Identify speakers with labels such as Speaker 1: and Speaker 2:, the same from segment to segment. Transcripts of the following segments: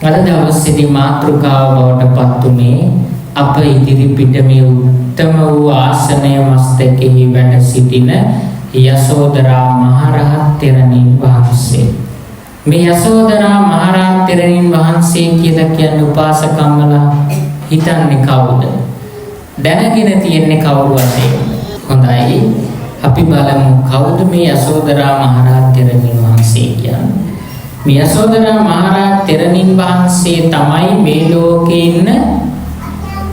Speaker 1: අද දවසේදී මාතෘකාව බවට පත් වුණේ අප ඉදිරි පිට මේ උත්තම වූ ආසනය මස්තකෙහි වැඩ සිටින යසෝදරා මහරහත් තෙරණින් වහන්සේ. මේ යසෝදරා මහරහත් තෙරණින් වහන්සේ කියලා කියන්නේ උපාසකම්මලා හිතන්නේ කවුද? දැනගෙන තියන්නේ කවුරු වශයෙන්ද? හොඳයි. අපි බලමු කවුද මේ යසෝදරා මහරහත් තෙරණින් වහන්සේ කියන්නේ? මේ යසෝදරා මහරහත් තෙරණින් වහන්සේ තමයි මේ ලෝකේ ඉන්න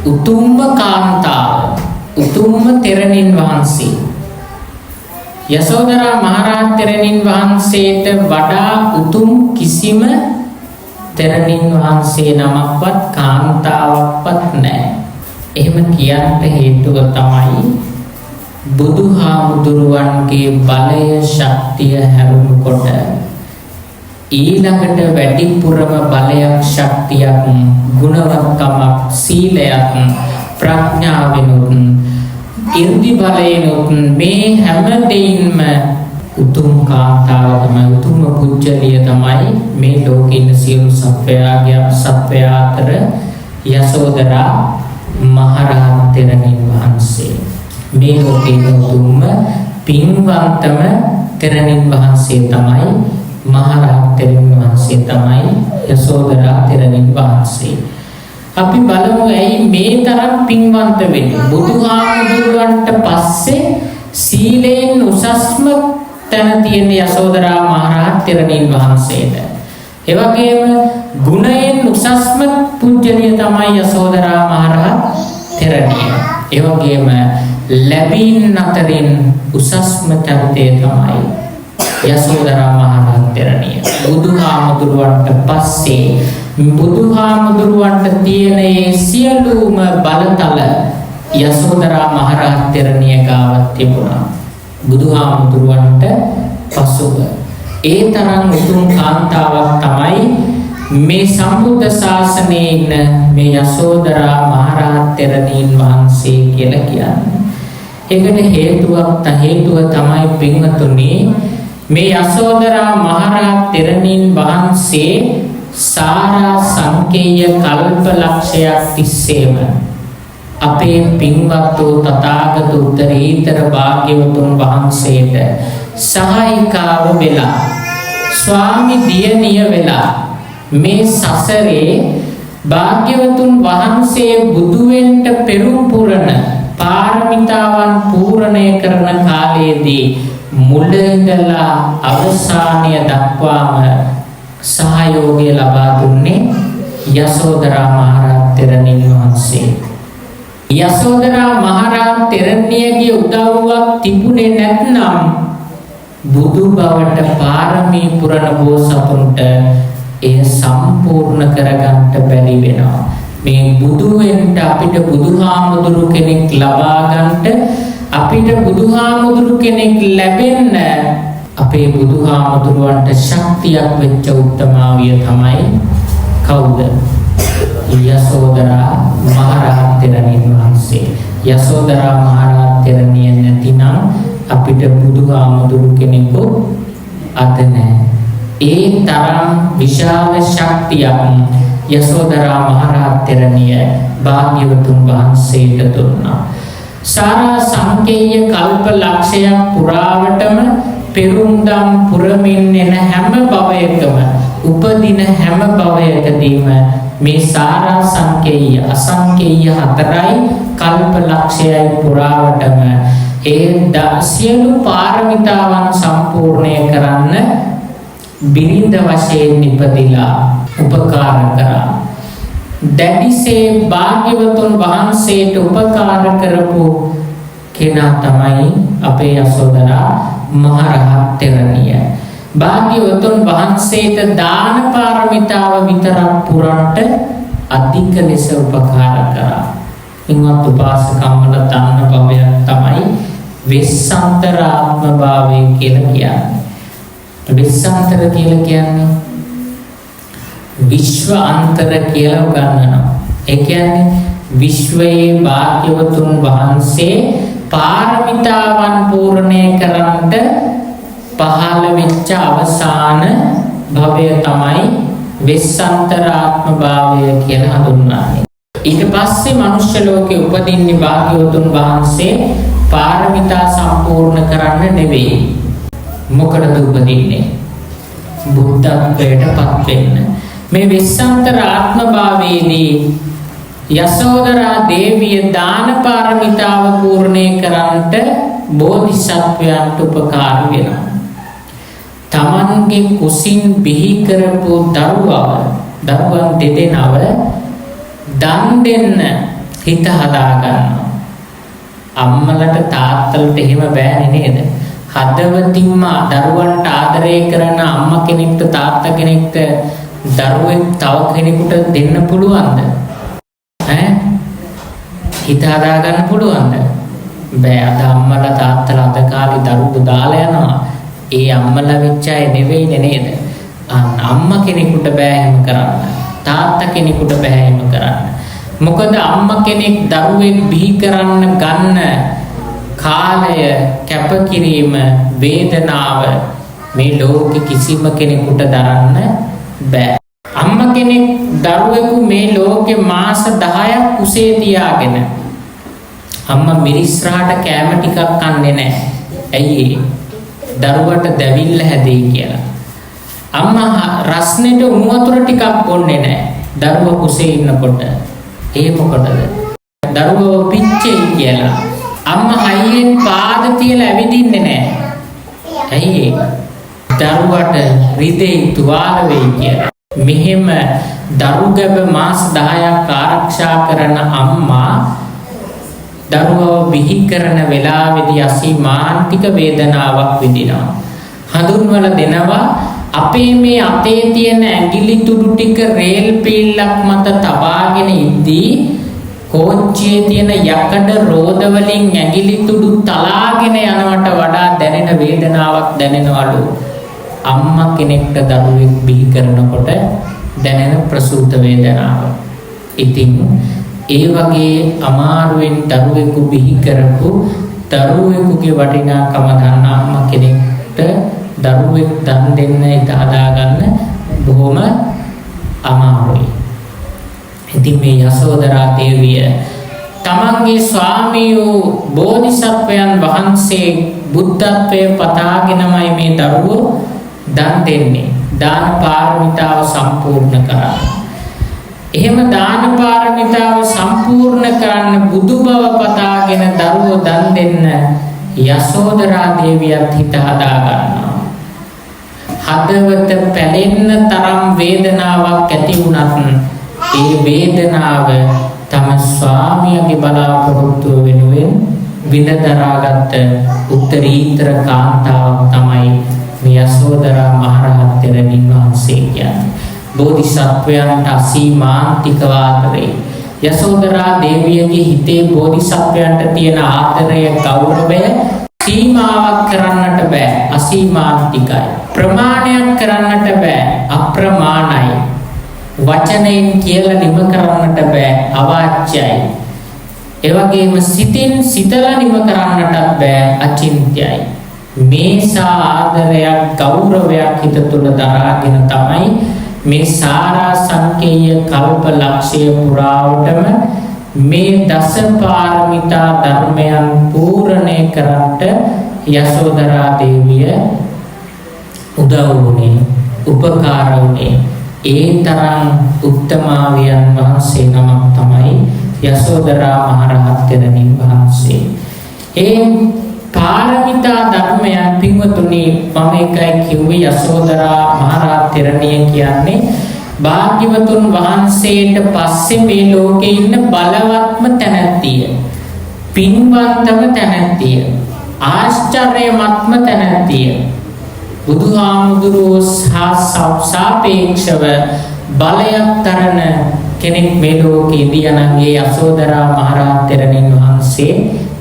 Speaker 1: උතුම්ම කාන්තාව, උතුම්ම තෙරණින් වහන්සේ. යසෝදරා මහරහත් තෙරණින් වහන්සේට වඩා උතුම් කිසිම තෙරණින් වහන්සේ නමක්වත් කාන්තාවක්වත් නැහැ. එහෙම කියන්න හේතුව තමයි බුදුහාමුදුරුවන්ගේ බලය ශක්තිය හැරුණුකොට ඊළඟට වැඩිපුරම බලයක් ශක්තියක් ගුණවත්කමක් සීලයක් ප්‍රඥාවෙනුත් ඉර්ධි බලයෙනුත් මේ හැම දෙයින්ම උතුම් කාන්තාව තමයි උතුම් පුජ්‍යලිය තමයි මේ ලෝකේ ඉන්න සියලු සත්වයා අතර යසෝදරා මහරහත් තෙරණින් වහන්සේ. මේ ලෝකේ ඉන්න උතුම්ම පින්වන්තම තෙරණින් වහන්සේ තමයි මහරහත් තෙරණින් වහන්සේ තමයි යසෝදරා තෙරණින් වහන්සේ. අපි බලමු ඇයි මේ තරම් පින්වන්ත වෙන්නේ? බුදුහාමුදුරුවන්ට පස්සේ සීලයෙන් උසස්ම තැන තියෙන යසෝදරා මහරහත් තෙරණින් වහන්සේට. ඒ වගේම ගුණයෙන් උසස්ම පුජ්‍යලිය තමයි යසෝදරා මහරහත් තෙරණිය. ඒ වගේම ලැබීන් අතරින් උසස්ම චරිතය තමයි යසෝදරා මහරහත් තෙරණිය. බුදුහාමුදුරුවන්ට පස්සේ බුදුහාමුදුරුවන්ට තියෙන ඒ සියලුම බලතල යසෝදරා මහරහත් තෙරණිය ගාව තිබුණා. බුදුහාමුදුරුවන්ට පසුව ඒ තරම් උතුම් කාන්තාවක් තමයි මේ සම්බුද්ධ ශාසනයේ ඉන්න මේ යසෝදරා මහරහත් තෙරණින් වහන්සේ කියලා කියන්නේ. ඒකට හේතුව තමයි පින්වතුනි මේ යසෝදරා මහරහත් තෙරණින් වහන්සේ සාරා සංකේය කල්ප ලක්ෂයක් තිස්සේම අපේ පින්වත් වූ තථාගත උත්තරීතර භාග්‍යවතුන් වහන්සේට සහායිකාව වෙලා ස්වාමි දියණිය වෙලා මේ සසරේ භාග්‍යවතුන් වහන්සේ බුදු වෙන්න පෙරම් පුරන පාරමිතාවන් පූර්ණය කරන කාලයේදී මුල ඉඳලා අවසානය දක්වාම සහයෝගය ලබා දුන්නේ යසෝදරා මහරහත් තෙරණින් වහන්සේ. යසෝදරා මහරහත් තෙරණියගේ උදව්වක් තිබුණේ නැත්නම් බුදු බවට පාරමී පුරන බෝසතුන්ට එය සම්පූර්ණ කරගන්න බැරි වෙනවා. මේ බුදු වෙන්න අපිට බුදුහාමුදුරු කෙනෙක් ලබා ගන්නට අපිට බුදුහාමුදුරු කෙනෙක් ලැබෙන්න අපේ බුදුහාමුදුරුවන්ට ශක්තියක් වෙච්ච උත්තමාවිය තමයි කවුද? යසෝදරා මහරහත් තෙරණින් වහන්සේ. යසෝදරා මහරහත් තෙරණිය නැතිනම් අපිට බුදුහාමුදුරු කෙනෙකු අද නැහැ. ඒ තරම් විශාල ශක්තියක් යසෝදරා මහරහත් තෙරණිය භාග්‍යවතුන් වහන්සේට දුන්නා. සාරා සංකේය කල්ප ලක්ෂයක් පුරාවටම පෙරුම්දම් පුරමින් එන හැම භවයකම උපදින හැම භවයකදීම මේ සාරා සංකේය අසංකේය හතරයි කල්ප ලක්ෂයයි පුරාවටම ඒ සියලු පාරමිතාවන් සම්පූර්ණය කරන්න බිරිඳ වශයෙන් ඉපදිලා උපකාර කරා. දැඩිසේ භාග්‍යවතුන් වහන්සේට උපකාර කරපු කෙනා තමයි අපේ යසෝදරා මහරහත් තෙරණිය. භාග්‍යවතුන් වහන්සේට දාන පාරමිතාව විතරක් පුරන්ට අධික ලෙස උපකාර කරා. ඉන්වත් උපාසකම්මල තන්න භවයක් තමයි වෙස්සන්තරාත්ම භාවය කියලා කියන්නේ. වෙස්සන්තර කියලා කියන්නේ විශ්ව අන්තර කියලා උගන්වනවා. ඒ කියන්නේ විශ්වයේ භාග්‍යවතුන් වහන්සේ පාරමිතාවන් පූර්ණය කරන්නට පහළ වෙච්ච අවසාන භවය තමයි වෙස්සන්තරාත්ම භාවය කියලා හඳුන්වන්නේ. ඊට පස්සේ මනුෂ්‍ය ලෝකේ උපදින්නේ භාග්‍යවතුන් වහන්සේ පාරමිතා සම්පූර්ණ කරන්න නෙවෙයි. මොකටද උපදින්නේ? බුද්ධත්වයටපත් වෙන්න. මේ වෙස්සන්තර ආත්ම භාවයේදී යසෝදරා දේවිය දාන පාරමිතාව පූර්ණේ කරන්නට බෝධිසත්වයන්ට උපකාර වෙනවා. තමන්ගේ කුසින් බිහි කරපු දරුවන් දෙදෙනව දන් දෙන්න හිත හදා ගන්නවා. අම්මලට තාත්තලට එහෙම බෑනේ නේද? හදවතින්ම දරුවන්ට ආදරය කරන අම්මා කෙනෙක්ට තාත්තා කෙනෙක්ට දරුවෙක් තව කෙනෙකුට දෙන්න පුළුවන්ද? හිත හදා ගන්න පුළුවන්ද? බෑ. අද අම්මලා තාත්තලා අද කාලේ දරුවෝ දාලා යනවා. ඒ අම්මලා වෙච්ච අය නෙවෙයිනේ නේද? අම්මා කෙනෙකුට බෑ එහෙම කරන්න. තාත්තා කෙනෙකුට බෑ එහෙම කරන්න. මොකද අම්මා කෙනෙක් දරුවෙක් බිහි කරන්න ගන්න කාලය කැපකිරීම වේදනාව මේ ලෝකෙ කිසිම කෙනෙකුට දරන්න බෑ. අම්මා කෙනෙක් දරුවෙකු මේ ලෝකෙ මාස 10ක් කුසේ තියාගෙන අම්මා මිරිස්රාට කෑම ටිකක් කන්නේ නැහැ. ඇයි ඒ? දරුවට දැවිල්ල හැදෙයි කියලා. අම්මා රස්නෙට උණු වතුර ටිකක් බොන්නේ නැහැ. දරුවා කුසේ ඉන්නකොට. ඒ මොකටද? දරුවව පිච්චෙයි කියලා. අම්මා හයියෙන් පාද තියලා ඇවිදින්නේ නැහැ. ඇයි ඒ? දරුවට රිදෙයි තුවාල වෙයි කියලා. මෙහෙම දරු ගැබ මාස 10ක් ආරක්ෂා කරන අම්මා දරුවව බිහි කරන වෙලාවේදී අසීමාන්තික වේදනාවක් විඳිනවා. හඳුන්වලා දෙනවා අපේ මේ අතේ තියෙන ඇඟිලි තුඩු ටික රේල් පීල්ලක් මත තබාගෙන ඉද්දී කෝච්චියේ තියෙන යකඩ රෝද වලින් ඇඟිලි තුඩු තලාගෙන යනවට වඩා දැනෙන වේදනාවක් දැනෙනවලු අම්මා කෙනෙක්ට දරුවෙක් බිහි කරනකොට දැනෙන ප්‍රසූත වේදනාව. ඉතින් ඒ වගේ අමාරුවෙන් දරුවෙකු බිහි කරපු දරුවෙකුගේ වටිනාකම දන්න අම්මා කෙනෙක්ට දරුවෙක් දන් දෙන්න හිත හදාගන්න බොහොම අමාරුයි. ඉතින් මේ යසෝදරා දේවිය තමන්ගේ ස්වාමී වූ බෝධිසත්වයන් වහන්සේ බුද්ධත්වයේ පතාගෙනමයි මේ දරුවෝ දන් දෙන්නේ. දාන පාරමිතාව සම්පූර්ණ කරා. එහෙම දාන පාරමිතාව සම්පූර්ණ කරන්න බුදු බව පතාගෙන දරුවෝ දන් දෙන්න යසෝදරා දේවියත් හිත හදා ගන්නවා. හදවත පැලෙන්න තරම් වේදනාවක් ඇති වුණත් ඒ වේදනාව තම ස්වාමියාගේ බලාපොරොත්තුව වෙනුවෙන් විඳදරාගත් උත්තරීතර කාන්තාවක් තමයි මේ යසෝදරා මහරහත් තෙරණින් වහන්සේ කියන්නේ. බෝධිසත්වයන්ට අසීමාන්තික ආදරේ. යසෝදරා දේවියගේ හිතේ බෝධිසත්වයන්ට තියෙන ආදරය ගෞරවය සීමාවක් කරන්නට බෑ. අසීමාන්තිකයි. ප්‍රමාණයක් කරන්නට බෑ. අප්‍රමාණයි. වචනයෙන් කියලා නිම කරන්නට බෑ. අවාච්‍යයි. ඒ වගේම සිතින් සිතලා නිම කරන්නටත් බෑ. අචින්ත්‍යයි. මේසා ආදරයක් ගෞරවයක් හිත තුළ දරාගෙන තමයි මේ සාරා සංකේය කල්ප ලක්ෂය පුරාවටම මේ දස පාරමිතා ධර්මයන් පූර්ණේ කරන්නට යසෝදරා දේවිය උදව් වුණේ, උපකාර වුණේ. ඒ තරම් උත්තමාවියන් වහන්සේ නමක් තමයි යසෝදරා මහරහත් තෙරණින් වහන්සේ. ඒ පාරමිතා ධර්මයන් පින්වතුනි මම එකයි කිව්වේ යසෝදරා මහරහත් තෙරණිය කියන්නේ භාග්‍යවතුන් වහන්සේට පස්සේ මේ ලෝකේ ඉන්න බලවත්ම තැනැත්තිය, පින්වන්තම තැනැත්තිය, ආශ්චර්යමත්ම තැනැත්තිය. බුදුහාමුදුරුවෝ සාපේක්ෂව බලයක් තරන කෙනෙක් මේ ලෝකේ ඉදියනම් ඒ යසෝදරා මහරහත් තෙරණින් වහන්සේ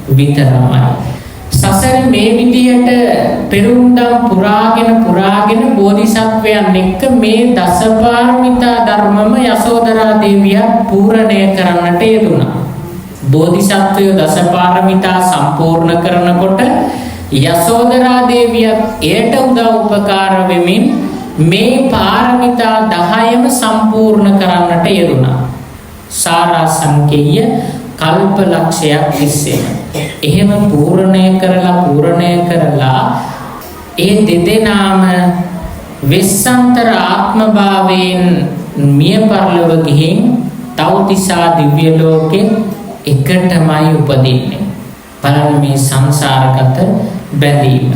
Speaker 1: විතරමයි. සසර මේ විදියට පෙරුම්දම් පුරාගෙන බෝධිසත්වයන් එක්ක මේ දසපාරමිතා ධර්මම යසෝදරා දේවිය පූර්ණය කරන්නට යෙදුණා. බෝධිසත්වය දසපාරමිතා සම්පූර්ණ කරනකොට යසෝදරා දේවිය එයට උදව් උපකාර වෙමින් මේ පාරමිතා 10ම සම්පූර්ණ කරන්නට යෙදුණා. සාරා සංකේය කල්ප ලක්ෂයක් තිස්සේම. එහෙම පූර්ණය කරලා ඒ දෙදෙනාම වෙස්සන්තර ආත්මභාවයෙන් මිය පරලොව ගිහින් තව්තිසා දිව්‍ය ලෝකෙ එකටමයි උපදින්නේ. බලන්න මේ සංසාරගත බැඳීම.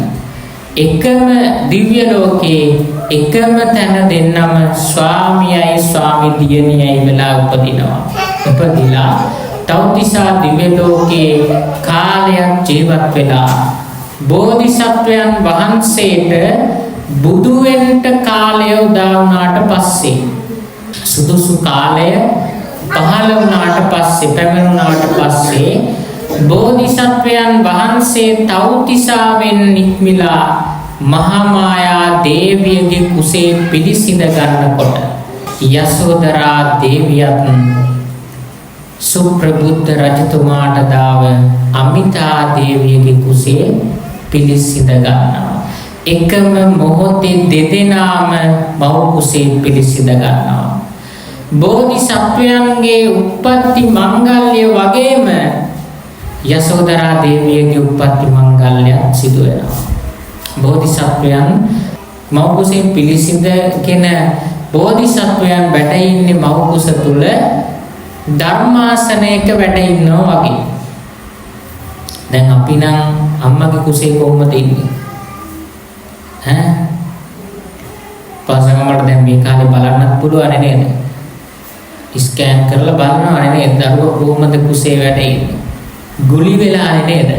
Speaker 1: එකම දිව්‍ය ලෝකේ එකම තැන දෙන්නම ස්වාමියයි ස්වාමි දියණියයි වෙලා උපදිනවා. උපදිලා තව්තිසා දිව්‍ය ලෝකේ කාලයක් ජීවත් වෙලා බෝධිසත්වයන් වහන්සේට බුදු වෙන්න කාලය උදා වුණාට පස්සේ සුදුසු කාලය පහළ වුණාට පස්සේ පැමිණුණාට පස්සේ බෝධිසත්වයන් වහන්සේ තව්තිසාවෙන් නික්මිලා මහා මායා දේවියගේ කුසේ පිළිසිඳ ගන්නකොට යසෝදරා දේවියත් සුප්‍රබුද්ධ රජතුමාට දාව අමිතා දේවියගේ කුසේ පිළිසිඳ ගන්නවා. එකම මොහොතේ දෙදෙනාම මව් කුසේ පිළිසිඳ ගන්නවා. බෝධිසත්වයන්ගේ උප්පත්ති මංගල්‍ය වගේම යසෝදරා දේවියගේ උප්පත්ති මංගල්‍යයක් සිදු වෙනවා. බෝධිසත්වයන් මව් කුසේ පිළිසිඳගෙන බෝධිසත්වයන් වැඩ ඉන්නේ මව් කුස තුල ධර්මාසනයක වැඩ ඉන්නවා වගේ. දැන් අපි නම් අම්මගේ කුසේ කොහොමද ඉන්නේ? පාසඟමට දැන් මේ කාලේ බලන්නත් පුළුවන් නේද? ස්කෑන් කරලා බලනවා නේද? දරුවා කොහොමද කුසේ වැඩ ඉන්නේ? ගුලි වෙලා නේද?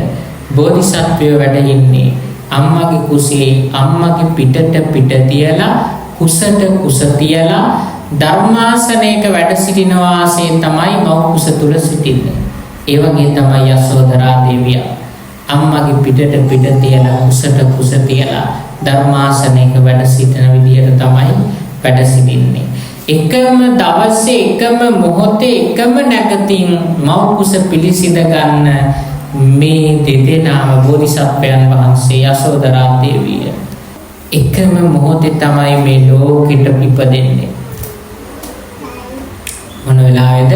Speaker 1: බෝධිසත්වය වැඩ ඉන්නේ අම්මගේ කුසේ, අම්මගේ පිටට පිට තියලා කුසට කුස තියලා ධර්මාසනයක වැඩ සිටින වාසේ තමයි මව් කුස තුල සිටින්නේ. ඒ වගේ තමයි යසෝදරා දේවිය අම්මගේ පිටට පිට තියලා කුසට කුස තියලා ධර්මාසනයක වැඩ සිටින විදියට තමයි වැඩ සිටින්නේ. එකම දවසේ එකම මොහොතේ එකම නැගතින් මව් කුස පිළිසිඳ ගන්න මේ දෙදෙනාම බෝධිසත්වයන් වහන්සේ යසෝදරා දේවිය එකම මොහොතේ තමයි මේ ලෝකෙට ඉපදෙන්නේ. මොන වෙලාවේද?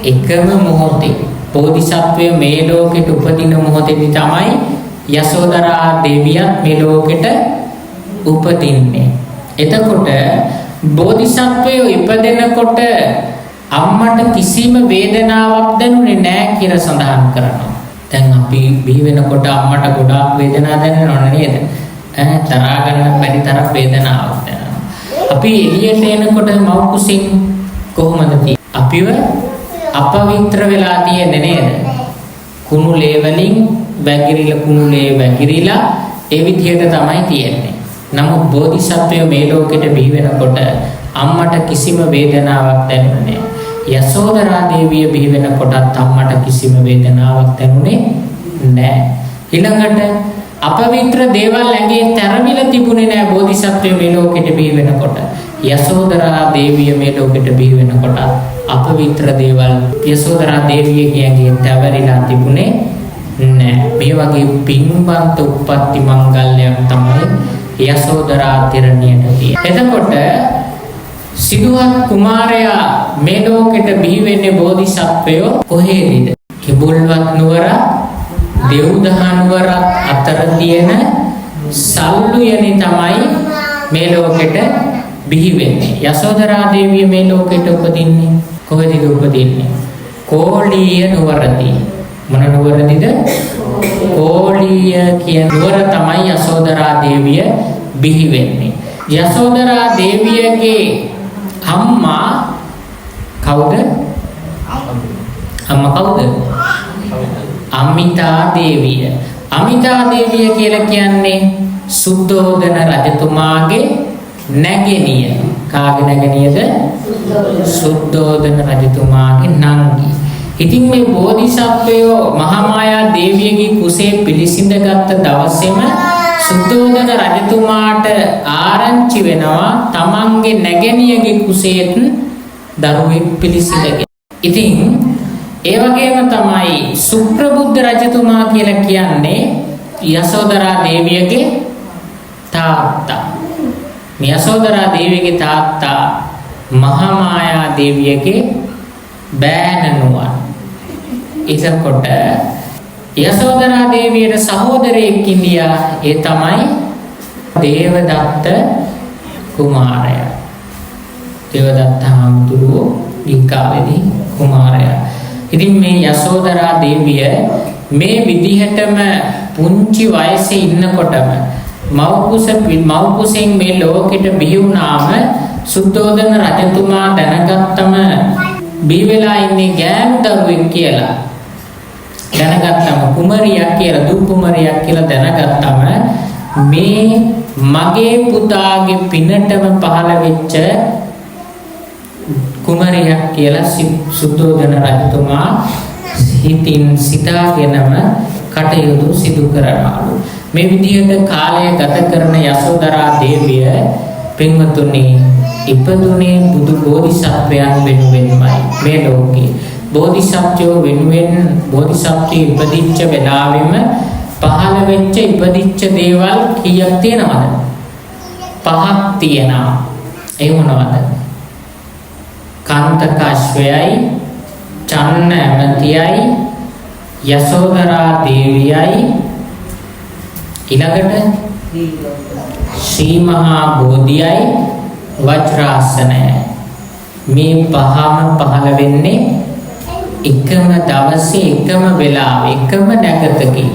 Speaker 1: එකම මොහොතේ බෝධිසත්වය මේ ලෝකෙට උපදින මොහොතේදී තමයි යසෝදරා දේවියත් මේ ලෝකෙට උපදින්නේ. එතකොට බෝධිසත්වය ඉපදෙනකොට අම්මට කිසිම වේදනාවක් දැනුනේ නැහැ කියලා සඳහන් කරනවා. දැන් අපි බිහි වෙනකොට අම්මට ගොඩාක් වේදනාවක් දැනෙනව නේද? තරහා ගන්න බැරි තරම් වේදනාවක් දැනෙනවා. අපි එළියට එනකොට මව් කුසින් කොහොමද තියෙන්නේ? අපිව අපවිත්‍ර වෙලා තියෙන්නේ නේද? කුණු ලේ වලින් වැగిරිලා ඒ විදිහට තමයි තියෙන්නේ. නමුත් බෝධිසත්වය මේ ලෝකෙට බිහි වෙනකොට අම්මට කිසිම වේදනාවක් දැනුනේ නැහැ. යසෝදරා දේවිය බිහි වෙනකොටත් අම්මට කිසිම වේදනාවක් දැනුනේ නැහැ. ඊළඟට අපවිත්‍ර දේවල් ඇඟේ තැරවිලා තිබුණේ නැහැ බෝධිසත්වය මේ ලෝකෙට බිහි වෙනකොට. යසෝදරා දේවිය මේ ලෝකෙට බිහි වෙනකොට අපවිත්‍ර දේවල් යසෝදරා දේවියගේ ඇඟේ තැවරිලා තිබුණේ නැහැ. මේ වගේ පින්වන්ත උප්පත්ති මංගල්‍යයක් තමයි යසෝදරා තෙරණියට තියෙන්නේ. එතකොට සිදුවත් කුමාරයා මේ ලෝකෙට බිහි වෙන්නේ බෝධිසත්වයෝ කොහේද? කිඹුල්වත් නුවර දෙව්දහ නුවර අතර තියෙන සල්ලුයනේ තමයි මේ ලෝකෙට බිහි වෙන්නේ. යසෝදරා දේවිය මේ ලෝකෙට උපදින්නේ කොහෙද උපදින්නේ? කෝලිය නුවරදී. මොන නුවරදීද? කෝලිය කියන නුවර තමයි යසෝදරා දේවිය බිහි වෙන්නේ. යසෝදරා දේවියගේ අම්මා කවුද? අමිතා දේවිය. අමිතා දේවිය කියලා කියන්නේ සුද්ධෝදන රජතුමාගේ නැගණිය. කාගේ නැගණියද? සුද්ධෝදන රජතුමාගේ නංගි. ඉතින් මේ බෝධිසත්වයෝ මහා මායා දේවියගේ කුසේ පිළිසිඳගත් දවසේම සුද්ධෝදන රජතුමාට ආරංචි වෙනවා තමන්ගේ නැගණියගේ කුසේත් දරුවෙක් පිළිසිඳගෙන. ඉතින් ඒ වගේම තමයි සුප්‍රබුද්ධ රජතුමා කියලා කියන්නේ යසෝදරා දේවියගේ තාත්තා. මේ යසෝදරා දේවියගේ තාත්තා මහාමායා දේවියගේ බෑනනුවන්. එතකොට යසෝදරා දේවියට සහෝදරයෙක් ඉන්දියා. ඒ තමයි දේවදත්ත කුමාරයා. දේවදත්ත හාමුදුරුවෝ ඊකාවේදී කුමාරයා. ඉතින් මේ යසෝදරා දේවිය මේ විදිහටම පුංචි වයසේ ඉන්නකොටම මව්කුසෙන් මේ ලෝකෙට බිහි වුණාම සුද්ධෝදන රජතුමා දැනගත්තම බිහි වෙලා ඉන්නේ ගෑනු දරුවෙක් කියලා. දැනගත්තම කුමරියක් කියලා, දු කුමරියක් කියලා දැනගත්තම මේ මගේ පුතාගේ පිනටම පහළ වෙච්ච කුමරියක් කියලා සුද්ධෝදන රජතුමා හිතින් සිතාගෙනම කටයුතු සිදු කරනවලු. මේ විදිහට කාලය ගත කරන යසෝදරා දේවිය පින්වතුනි ඉපදුනේ බුදු බෝධිසත්වයන් වෙනුවෙන්මයි මේ ලෝකේ. බෝධිසත්වයෝ වෙනුවෙන් බෝධිසත්වයෝ ඉපදිච්ච වෙලාවෙම පහළ වෙච්ච ඉපදිච්ච දේවල් කීයක් තියෙනවද? 5ක් තියෙනවා. ඒ මොනවද? කාන්තක අශ්වයයි, චන්න ඇමතියයි, යසෝදරා දේවියයි, ඊළඟට ශ්‍රී මහා බෝධියයි, වජ්‍රාසනයයි. මේ පහම පහළ වෙන්නේ එකම දවසේ එකම වෙලාවේ එකම නැගතකින්.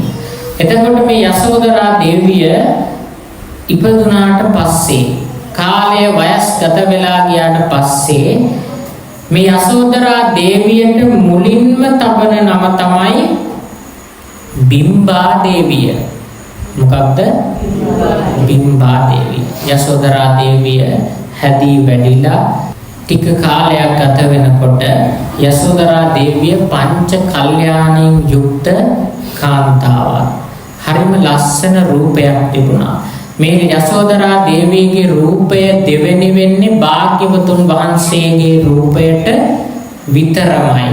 Speaker 1: එතකොට මේ යසෝදරා දේවිය ඉපදුනාට පස්සේ කාලය වයස්ගත වෙලා ගියාට පස්සේ මේ යසෝදරා දේවියට මුලින්ම තබන නම තමයි බිම්බා දේවිය. මොකක්ද? බිම්බා දේවිය. යසෝදරා දේවිය හැදී වැඩිලා ටික කාලයක් ගත වෙනකොට යසෝදරා දේවිය පංච කල්යාණින් යුක්ත කාන්තාවක්. හරිම ලස්සන රූපයක් තිබුණා. මේ යසෝදරා දේවියගේ රූපය දෙවෙනි වෙන්නේ භාග්‍යවතුන් වහන්සේගේ රූපයට විතරමයි.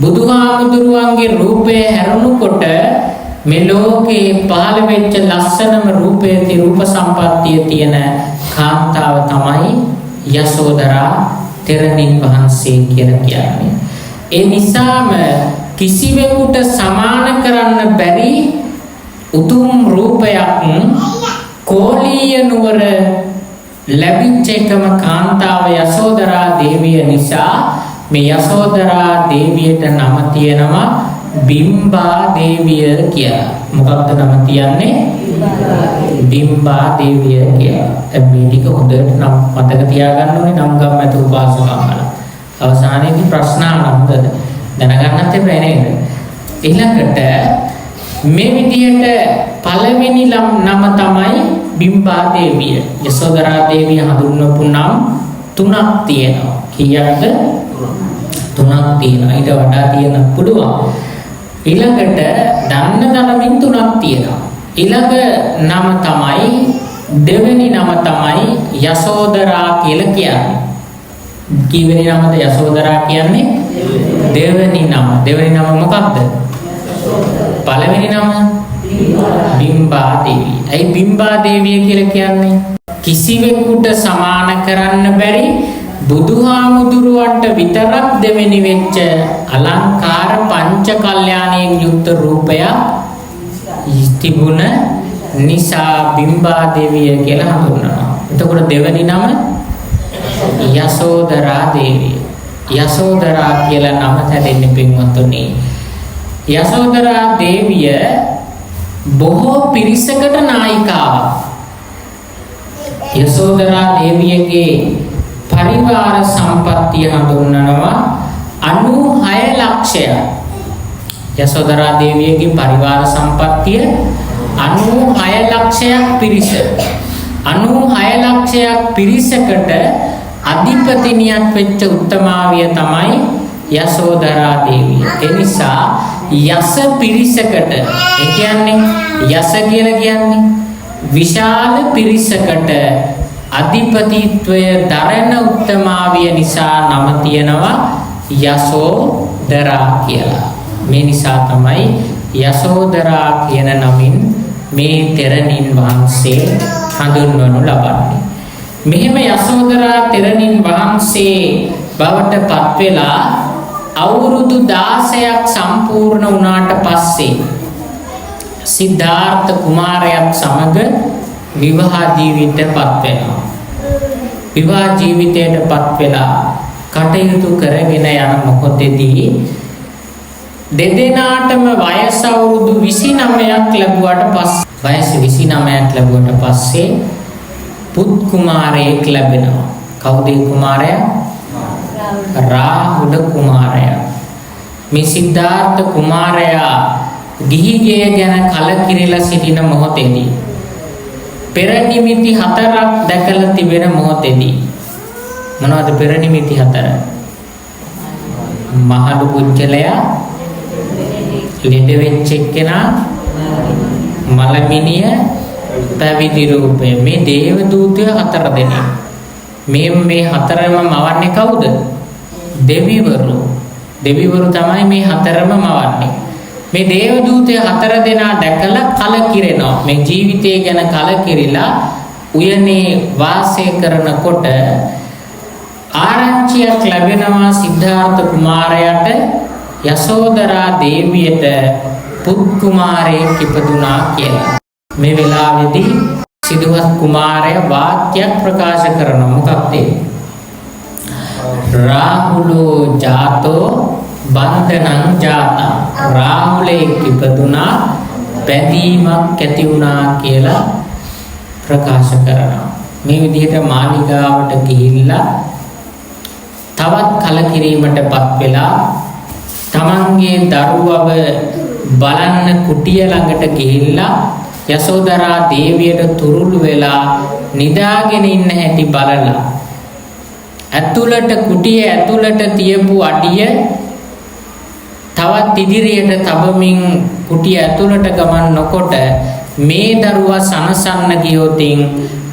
Speaker 1: බුදුහාමුදුරුවන්ගේ රූපය හැරුණුකොට මේ ලෝකේ පහළ වෙච්ච ලස්සනම රූපයේ රූප සම්පත්තිය තියෙන කාන්තාව තමයි යසෝදරා තෙරණින් වහන්සේ කියලා කියන්නේ. ඒ නිසාම කිසිවෙකුට සමාන කරන්න බැරි උතුම් රූපයක් කෝලිය නුවර ලැබිච්ච එකම කාන්තාව යසෝදරා දේවිය නිසා මේ යසෝදරා දේවියට නම තියෙනවා බිම්බා දේවිය කියලා. මොකක්ද නම තියන්නේ? බිම්බා දේවිය කියලා. මේ ටික හොඳට නම් මතක තියාගන්න ඕනේ නම් ගම්මැති උපාසකම්මල. අවසානයේදී ප්‍රශ්න අහන්නද දැනගන්නත් එපා නේද? ඊළඟට මේ විදිහට පළවෙනි නම තමයි බිම්බා දේවිය. යසෝදරා දේවිය හඳුන්වපු නම් 3ක් තියෙනවා. කීයක්ද? 3ක් තියෙනවා. ඊට වඩා තියෙන්න පුළුවන්. ඊළඟට දන්න ධර්මෙන් 3ක් තියෙනවා. ඊළඟ නම තමයි දෙවෙනි නම තමයි යසෝදරා කියලා කියන්නේ. කීවෙනි නමද යසෝදරා කියන්නේ? දෙවෙනි නම. දෙවෙනි නම මොකක්ද? පළවෙනි නම බිම්බා දේවිය. ඇයි බිම්බා දේවිය කියලා කියන්නේ? කිසිවෙකුට සමාන කරන්න බැරි බුදුහාමුදුරුවන්ට විතරක් දෙවෙනි වෙච්ච අලංකාර පංච කල්යාණයෙන් යුක්ත රූපයක් තිබුණ නිසා බිම්බා දේවිය කියලා හඳුන්වනවා. එතකොට දෙවෙනි නම යසෝදරා දේවිය. යසෝදරා කියලා නම හැදෙන්නේ පින්වත්නි. යසෝදරා දේවිය බොහෝ පිරිසකට නායිකාවක්. යසෝදරා දේවියගේ පරිවාර සම්පත්තිය හඳුන්වනවා 96 ලක්ෂයක්. යසෝදරා දේවියගේ පරිවාර සම්පත්තිය 96 ලක්ෂයක් පිරිස. 96 ලක්ෂයක් පිරිසකට අධිපතිනියක් වෙච්ච උත්තමාවිය තමයි යසෝදරා දේවිය. ඒ නිසා යස පිරිසකට, ඒ කියන්නේ යස කියලා කියන්නේ විශාල පිරිසකට අධිපතිත්වය දරන උත්තමාවිය නිසා නම තියෙනවා යසෝදරා කියලා. මේ නිසා තමයි යසෝදරා කියන නමින් මේ තෙරණින් වහන්සේ හඳුන්වනු ලබන්නේ. මෙහෙම යසෝදරා තෙරණින් වහන්සේ බවට පත් වෙලා අවුරුදු 16ක් සම්පූර්ණ වුණාට පස්සේ සිද්ධාර්ථ කුමාරයාත් සමග විවාහ ජීවිතයටපත් වෙනවා. විවාහ ජීවිතයටපත් වෙලා කටයුතු කරගෙන යන මොහොතේදී දෙදෙනාටම වයස අවුරුදු 29ක් ලැබුවට පස්සේ වයස 29ක් ලැබුවට පස්සේ පුත් කුමාරයෙක් ලැබෙනවා. කවුද කුමාරයා? රාහුල කුමාරයා. මේ සිද්ධාර්ථ කුමාරයා ගිහිගේ ගැන කලකිරිලා සිටින මොහොතේදී පෙර නිමිති 4ක් දැකලා තිබෙන මොහොතේදී මොනවද පෙර නිමිති 4? මහලු පුජ්‍යලයා, ලෙඩ වෙච්ච එක්කෙනා, මලමිනිය, පැවිදි රූපය. මේ දේව දූතයෝ 4 දෙනෙක්. මේ හතරම මවන්නේ කවුද? දෙවිවරු. දෙවිවරු තමයි මේ හතරම මවන්නේ. මේ දේව දූතයෝ 4 දෙනා දැකලා කලකිරෙනවා. මේ ජීවිතය ගැන කලකිරිලා උයනේ වාසය කරනකොට ආරංචියක් ලැබෙනවා සිද්ධාර්ථ කුමාරයාට යසෝදරා දේවියට පුත් කුමාරයෙක් ඉපදුනා කියලා. මේ වෙලාවේදී සිද්ධාර්ථ කුමාරයා වාක්‍යයක් ප්‍රකාශ කරනවා. මොකක්ද? රාහුලෝ ජාතෝ බන්ධනං ජාතා. රාහුලෙක් ඉපදුනා, බැඳීමක් ඇති වුණා කියලා ප්‍රකාශ කරනවා. මේ විදිහට මාලිගාවට ගිහිල්ලා තවත් කලකිරීමටපත් වෙලා තමන්ගේ දරුවව බලන්න කුටිය ළඟට ගිහිල්ලා යසෝදරා දේවියට තුරුළු වෙලා නිදාගෙන ඉන්න හැටි බලලා ඇතුළට කුටිය ඇතුළට තියපු අඩිය තවත් ඉදිරියට තබමින් කුටිය ඇතුළට ගමන් නොකොට මේ දරුවා සනසන්න ගියොතින්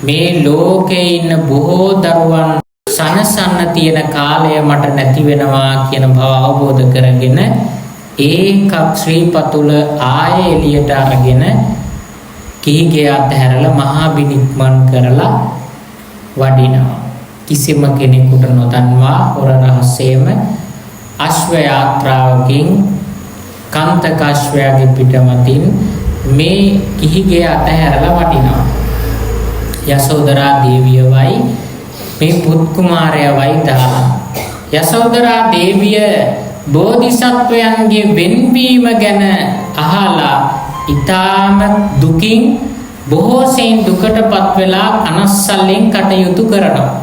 Speaker 1: මේ ලෝකේ ඉන්න බොහෝ දරුවන් සනසන්න තියෙන කාලය මට නැති වෙනවා කියන බව අවබෝධ කරගෙන ඒකක් ශ්‍රීපතුල ආයේ එළියට අරගෙන කීගේ අතහැරලා මහා බිනික්මන් කරලා වඩිනවා. කිසිම කෙනෙකුට නොදන්වා හොර රහසේම අශ්ව යාත්‍රාවකින් කාන්තක අශ්වයාගේ පිටමතින් මේ කිහිගේ අතහැරලා වඩිනවා. යසෝදරා දේවියවයි මේ පුත් කුමාරයවයි දාලා යසෝදරා දේවිය බෝධිසත්වයන්ගේ වෙන්වීම ගැන අහලා ඊටාම දුකින් බොහෝසෙයින් දුකටපත් වෙලා කනස්සල්ලෙන් කටයුතු කරනවා.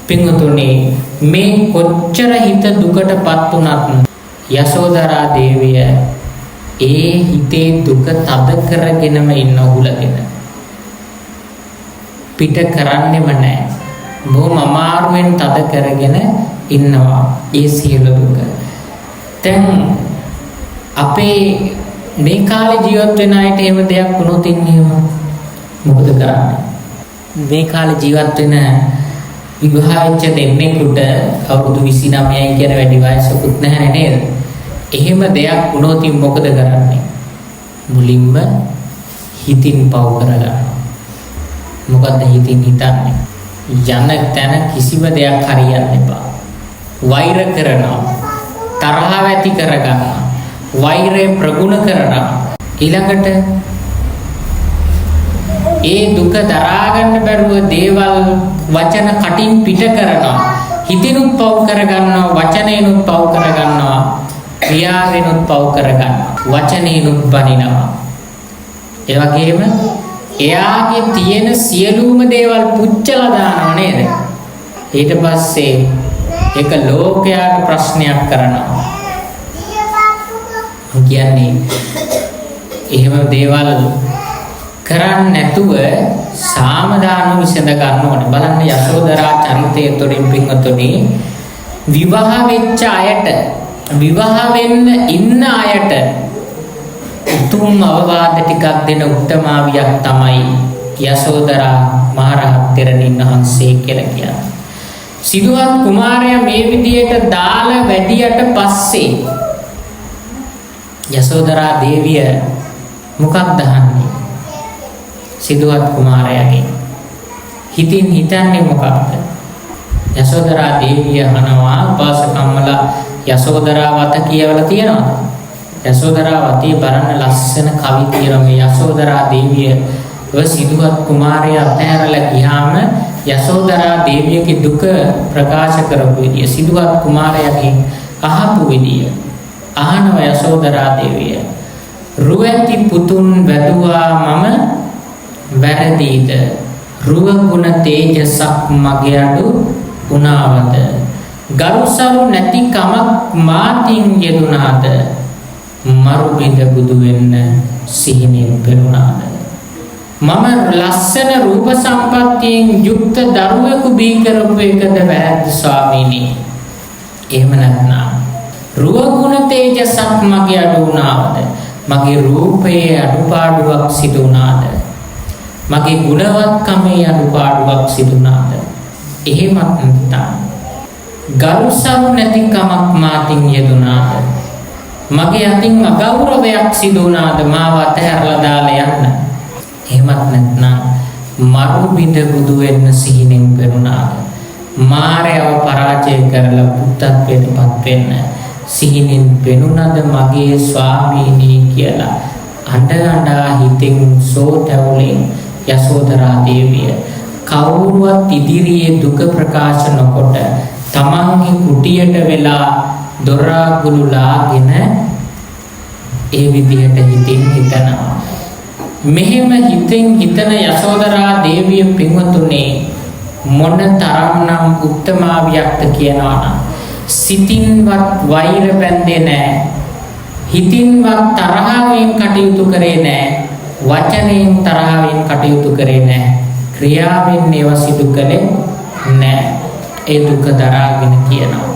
Speaker 1: පින්වතුනි, මේ කොච්චර හිත දුකටපත් වුණත් යසෝදරා දේවිය ඒ හිතේ දුක තද කරගෙනම ඉන්න උහුලගෙන පිට කරන්නෙම නැහැ. බොහොම අමාරුවෙන් තද කරගෙන ඉන්නවා ඒ සියලු දුක. දැන් අපේ මේ කාලේ ජීවත් වෙන අයට එහෙම දෙයක් වුණොත් ඉන්නේම මොකද කරන්නේ? මේ කාලේ ජීවත් වෙන විවාහ වෙච්ච දෙන්නෙකුට අවුරුදු 29යි කියන වැඩි වයසකුත් නැහැ නේද? එහෙම දෙයක් වුණොත් මොකද කරන්නේ? මුලින්ම හිතින් පව කරගන්නවා. මොකද්ද හිතින් හිතන්නේ? යන තැන කිසිම දෙයක් හරියන්න එපා. වෛර කරනවා, තරහ ඇති කරගන්නවා, වෛරය ප්‍රගුණ කරනවා. ඊළඟට ඒ දුක දරා ගන්න බැරුව දේවල් වචන කටින් පිට කරනවා. හිතිනුත් පව කරගන්නවා, වචනේනුත් පව කරගන්නවා, ක්‍රියාවෙනුත් පව කරගන්නවා, වචනේනුත් බනිනවා. ඒ වගේම එයාගේ තියෙන සියලුම දේවල් පුච්චලා දානවා නේද? ඊට පස්සේ ඒක ලෝකයාට ප්‍රශ්නයක් කරනවා. කියන්නේ එහෙම දේවල් කරන්නේ නැතුව සාමදානව විසඳ ගන්න ඕනේ. බලන්න යශෝදරා චරිතය තුළින් පින්වතුනි, විවාහ වෙච්ච අයට, විවාහ වෙන්න ඉන්න අයට උතුම් අවවාද ටිකක් දෙන උත්තමාවියක් තමයි යශෝදරා මහරහත් තෙරණින් වහන්සේ කියලා කියන්නේ. සිදුහත් කුමාරයා මේ විදියට දාලා වැඩියට පස්සේ යශෝදරා දේවිය මොකක්ද අහන්නේ? සිදුහත් කුමාරයාගේ හිතින් හිතන්නේ මොකක්ද? යසෝදරා දේවිය අහනවා උපාසකම්මලා යසෝදරා වත කියවලා තියනවද? යසෝදරා වතේ බලන්න ලස්සන කවි තියෙනවා. මේ යසෝදරා දේවිය ඔය සිදුවත් කුමාරයා අතහැරලා ගියාම යසෝදරා දේවියගේ දුක ප්‍රකාශ කරපු විදිය, සිදුවත් කුමාරයාගෙන් අහපු විදිය අහනවා යසෝදරා දේවිය. රුවැති පුතුන් වැදුවා මම වැරදීද? රුව ගුණ තේජසක් මගේ අඩු උනාවද? ගරුසරු නැති කමක් මාතින් යෙදුනාද? මරු බිඳ බුදු වෙන්න සිහිනෙන් පෙරුණාද? මම ලස්සන රූප සම්පත්තියෙන් යුක්ත දරුවෙකු බිහි කරපු එකද වැරද්ද ස්වාමීනි? එහෙම නැත්නම් රුව ගුණ තේජසක් මගේ අඩු වුණාද? මගේ රූපයේ අඩුපාඩුවක් සිදු වුණාද? මගේ ගුණවත්කමේ අඩුපාඩුවක් සිදු වුණාද? එහෙමත් නැත්නම් ගරුසරු නැති කමක් මාතින් යෙදුනාද? මගේ අතින් අගෞරවයක් සිදු වුණාද මාව අතහැරලා දාලා යන්න? එහෙමත් නැත්නම් මරු බිඳ බුදු වෙන්න සිහිනෙන් පෙරුණාද? මාරයව පරාජය කරලා බුද්ධත්වයටපත් වෙන්න සිහිනෙන් පෙනුනද මගේ ස්වාමීනි කියලා අඬ හිතෙන් සෝතැවුලෙන් යසෝදරා දේවිය කවුරුවත් ඉදිරියේ දුක ප්‍රකාශ නොකොට තමන්ගේ කුටියට වෙලා දොරාගුළු ලාගෙන ඒ විදිහට හිතින් හිතනවා. මෙහෙම හිතෙන් හිතන යසෝදරා දේවිය පින්වතුනේ මොන තරම්නම් උත්තමාවියක්ද කියනවා නම් සිතින්වත් වෛර බැඳේ නැහැ. හිතින්වත් තරහවෙන් කටයුතු කරේ නැහැ. වචනයෙන් තරහවෙන් කටයුතු කරේ නැහැ. ක්‍රියාවෙන් ඒවා සිදු කළේ නැහැ. ඒ දුක දරාගෙන කියනවා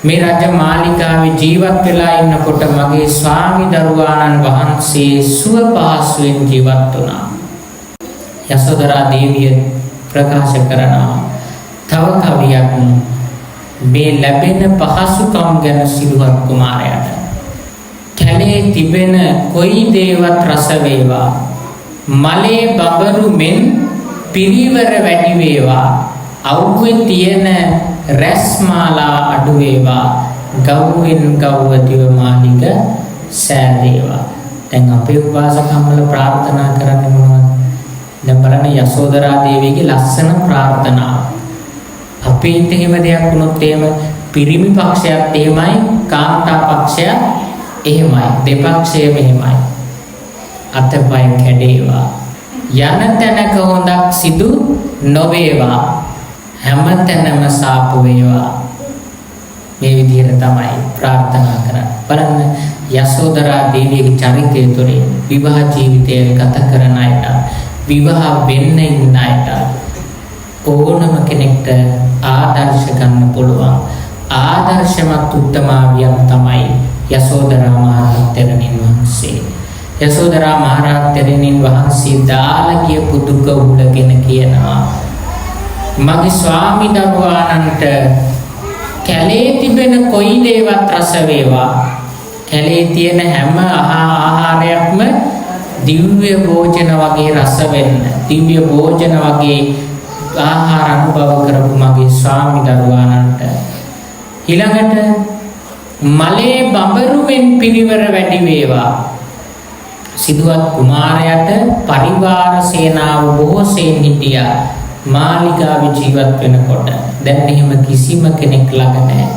Speaker 1: මේ රජ මාලිගාවේ ජීවත් වෙලා ඉන්නකොට මගේ ස්වාමි දරුවාණන් වහන්සේ සුව පහසුවෙන් ජීවත් වුණා. යසෝදරා දේවිය ප්‍රකාශ කරනවා තව කවියක් මේ ලැබෙන පහසුකම් ගැන සිදුවත් කුමාරයාට. කැලේ තිබෙන කොයි දේවත් රස වේවා, මලේ බබරු මෙන් පිරිවර වැඩි වේවා, අවුවේ තියෙන රැස්මාලා අඩු වේවා, ගව්වෙන් ගව්ව දිව මාලිග සෑදේවා. දැන් අපේ උපාසකම්මල ප්‍රාර්ථනා කරන්නේ මොනවද? දැන් බලන්න යසෝදරා දේවියගේ ලස්සන ප්‍රාර්ථනාව. අපේ ඉත එහෙම දෙයක් වුණොත් එහෙම පිරිමි පක්ෂයත් එහෙමයි, කාන්තා පක්ෂයත් එහෙමයි, දෙපක්ෂයම එහෙමයි. අතපය කැඩේවා, යන තැනක හොඳක් සිදු නොවේවා, හැම තැනම සාප වේවා. මේ විදිහට තමයි ප්‍රාර්ථනා කරන්නේ. බලන්න යසෝදරා දේවියගේ චරිතය තුළින් විවාහ ජීවිතය ගත කරන අයට, විවාහ වෙන්න ඉන්න අයට ඕනම කෙනෙක්ට ආදර්ශ ගන්න පුළුවන් ආදර්ශමත් උත්තමාවියක් තමයි යසෝදරා මහරහතෙරණින් වහන්සේ. යසෝදරා මහරහතෙරණින් වහන්සේ දාලා කියපු දුක උලගෙන කියනවා මගේ ස්වාමි දරුවාණන්ට කැලේ තිබෙන කොයි දේවත් රස වේවා, කැලේ තියෙන හැම ආහාරයක්ම දිව්‍ය භෝජන වගේ රස වෙන්න, දිව්‍ය භෝජන වගේ ආහාර අනුභව කරපු මගේ ස්වාමි දරුවාණන්ට ඊළඟට මලේ බඹරුවෙන් පිරිවර වැඩි වේවා. සිදුවත් කුමාරයාට පරිවාර සේනාව බොහෝසෙන් හිටියා මාලිගාවේ ජීවත් වෙනකොට. දැන් එහෙම කිසිම කෙනෙක් ළඟ නැහැ.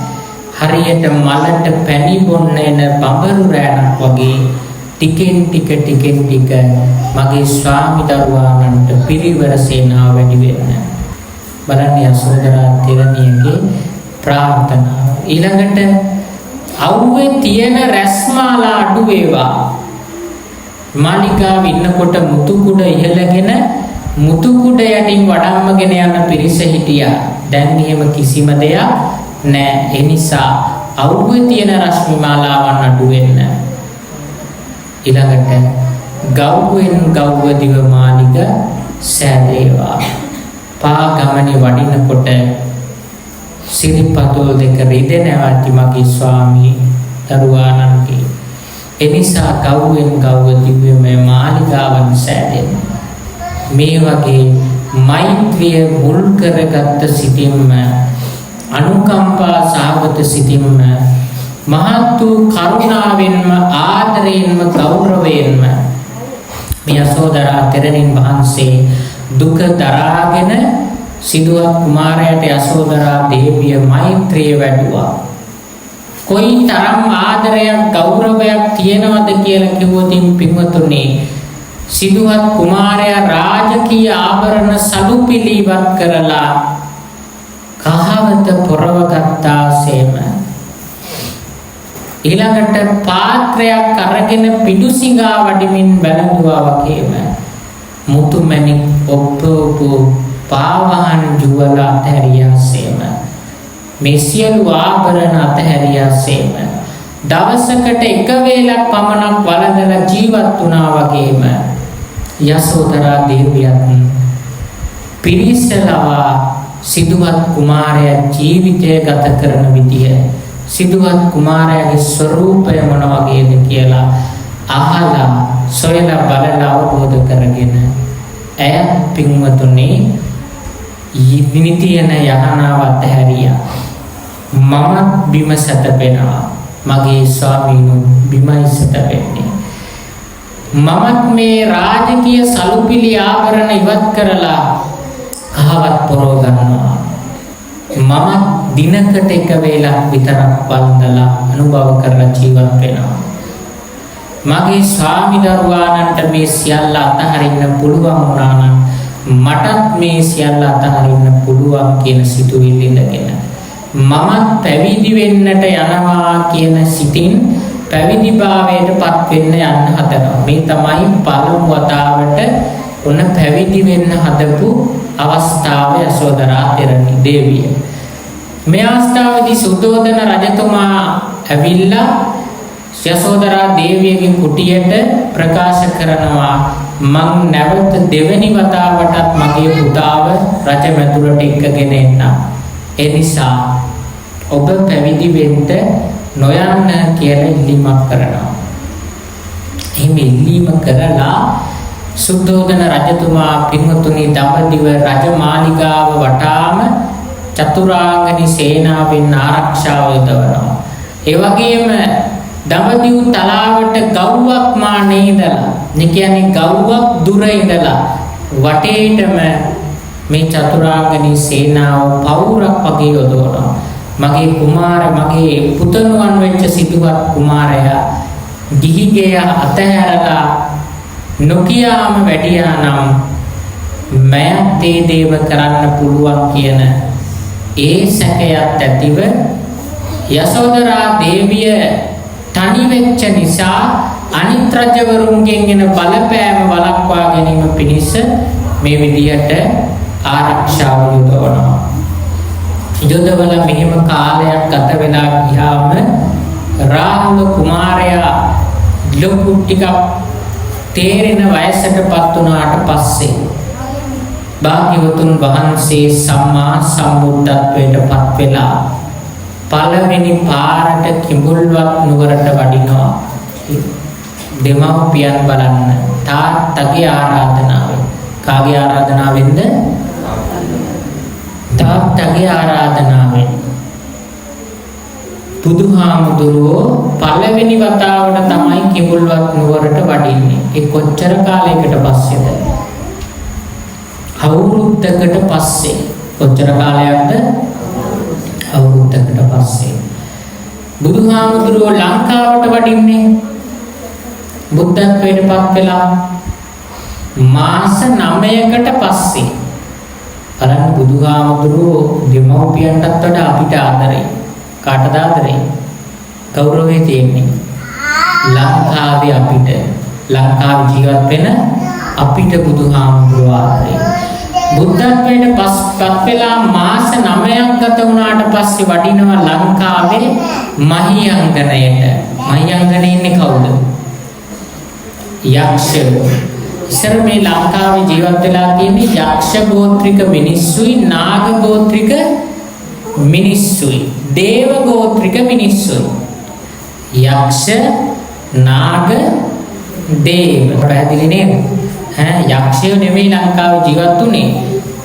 Speaker 1: හරියට මලට පැණි බොන්න එන බඹරු රෑනක් වගේ ටිකෙන් ටික මගේ ස්වාමි දරුවාණන්ට පිරිවර සේනාව වැඩි වෙන්න. බලන්න යසෝදරා තෙරණියගේ ප්‍රාර්ථනාව. ඊළඟට අවුවේ තියෙන රැස්මාලා අඩු වේවා. මාලිගාවේ ඉන්නකොට මුතු කුඩ ඉහළගෙන මුතු කුඩ යටින් වඩම්මගෙන යන පිරිස හිටියා. දැන් එහෙම කිසිම දෙයක් නැහැ. ඒ නිසා අවුවේ තියෙන රශ්මි මාලාවන් අඩු වෙන්න. ඊළඟට ගව්වෙන් ගව්ව දිව මාලිග සෑදේවා. පා ගමනේ වඩිනකොට සිරිපතුල් දෙක රිදෙනවා මගේ ස්වාමී දරුවාණන්ගේ. එනිසා ගව්වෙන් ගව්ව දිව්‍යමය මාලිගාවන් සෑදෙන්න. මේ වගේ මෛත්‍රිය මුල් කරගත් සිතින්ම අනුකම්පා සහගත සිතින්ම මහත් වූ කරුණාවෙන්ම ආදරයෙන්ම ගෞරවයෙන්ම මේ යසෝදරා තෙරණින් වහන්සේ දුක දරාගෙන සිදුවත් කුමාරයාට යසෝදරා දේවිය මෛත්‍රිය වැඩුවා. කොයි තරම් ආදරයක් ගෞරවයක් තියෙනවද කියලා කිව්වොතින් පින්වතුනි සිදුවත් කුමාරයා රාජකීය ආභරණ සලුපිලි ඉවත් කරලා කහවත පොරවගත්තාසේම ඊළඟට පාත්‍රයක් අරගෙන පිඩුසිඟා වඩමින් බැලඳුවා වගේම මුතුමැණික් ඔප්පෝපු පාවහන් ජුවල අතහැරියාසේම මේ සියලු ආභරණ අතහැරියාසේම දවසකට එක වේලක් පමණක් වළඳලා ජීවත් වුණා වගේම යසෝදරා දේවියත් පිරිසලවා සිදුවත් කුමාරයා ජීවිතය ගත කරන විදිය සිදුවත් කුමාරයාගේ ස්වરૂපය මොන වගේද කියලා අහලා සොයලා බලලා අවබෝධ කරගෙන ඇය පින්වතුනි නිතියන යහනාව අතහැරියා. මම බිම සැතපෙනවා. මගේ ස්වාමීනු බිමයි සැතපෙන්නේ. මමත් මේ රාජකීය සලුපිලි ආභරණ ඉවත් කරලා කහවත් පොරව ගන්නවා. මම දිනකට එක වේලක් විතරක් වළඳලා අනුභව කරලා ජීවත් වෙනවා. මගේ ස්වාමි දරුවාණන්ට මේ සියල්ල අතහරින්න පුළුවන් වුණා නම් මටත් මේ සියල්ල අතහරින්න පුළුවන් කියන සිතුවිල්ල ඉඳගෙන මමත් පැවිදි වෙන්නට යනවා කියන සිතින් පැවිදිභාවයටපත් වෙන්න යන්න හදනවා. මේ තමයි පළමු වතාවට ඔන්න පැවිදි වෙන්න හදපු අවස්ථාව යසෝදරා තෙරණි දේවිය. මේ අවස්ථාවේදී සුද්ධෝදන රජතුමා ඇවිල්ලා යසෝදරා දේවියගේ කුටියට ප්‍රකාශ කරනවා මං නැවත දෙවෙනි වතාවටත් මගේ පුතාව රජ මැදුරට එක්කගෙන එන්න. ඒ නිසා ඔබ පැවිදි වෙන්න නොයන්න කියලා ඉල්ලීමක් කරනවා. එහෙම ඉල්ලීම කරලා සුද්ධෝදන රජතුමා පින්වතුනි දඹදිව රජමාලිගාව වටාම චතුරාංගනි සේනාවෙන් ආරක්ෂාව යොදවනවා. ඒ වගේම දඹදිව තලාවට ගව්වක් මානේ ඉඳලා, ඒ කියන්නේ ගව්වක් දුර ඉඳලා වටේටම මේ චතුරාංගනි සේනාව පවුරක් වගේ යොදවනවා. මගේ පුතණුවන් වෙච්ච සිදුවත් කුමාරයා ගිහිගේ අතහැරලා නොකියාම වැඩියා නම් මෑත් ඒ දේව කරන්න පුළුවන් කියන ඒ සැකයත් ඇතිව යසෝදරා දේවිය තනි වෙච්ච නිසා අනිත් රජවරුන්ගෙන් එන බලපෑම වළක්වා ගැනීම පිණිස මේ විදියට ආරක්ෂාව යොදවනවා. යොදවල මෙහෙම කාලයක් ගත වෙලා ගියාම රාහුල කුමාරයා ලොකු ටිකක් තේරෙන වයසටපත් වුණාට පස්සේ භාග්‍යවතුන් වහන්සේ සම්මා සම්බුද්ධත්වයටපත් වෙලා පළවෙනි පාරට කිඹුල්වත් නුවරට වඩිනවා. දෙමව්පියන් බලන්න තාත්තගේ ආරාධනාවෙන්. කාගේ ආරාධනාවෙන්ද? තාත්තගේ ආරාධනාවෙන්. බුදුහාමුදුරුවෝ පළවෙනි වතාවට තමයි කිඹුල්වත් නුවරට වඩින්නේ. ඒ කොච්චර කාලයකට පස්සේද? අවුරුද්දකට පස්සේ. කොච්චර කාලයක්ද? අවුරුද්දකට පස්සේ. බුදුහාමුදුරුවෝ ලංකාවට වඩින්නේ බුද්ධත්වයට පත් වෙලා මාස 9කට පස්සේ. බලන්න බුදුහාමුදුරුවෝ දෙමව්පියන්ටත් වඩා අපිට ආදරේ. කාටද ආදරේ? ගෞරවය තියෙන්නේ ලංකාවේ අපිට. ලංකාවේ ජීවත් වෙන අපිට බුදුහාමුදුරුවෝ ආදරේ. බුද්ධත්වයට පත් වෙලා මාස 9ක් ගත වුණාට පස්සේ වඩිනවා ලංකාවේ මහියංගනයට. මහියංගනේ ඉන්නේ කවුද? යක්ෂයෝ. ඉස්සර මේ ලංකාවේ ජීවත් වෙලා තියෙන්නේ යක්ෂ ගෝත්‍රික මිනිස්සුයි, නාග ගෝත්‍රික මිනිස්සුයි, දේව ගෝත්‍රික මිනිස්සුයි. යක්ෂ, නාග, දේව. පැහැදිලි නේද? යක්ෂයෝ නෙමෙයි ලංකාවේ ජීවත් වුනේ.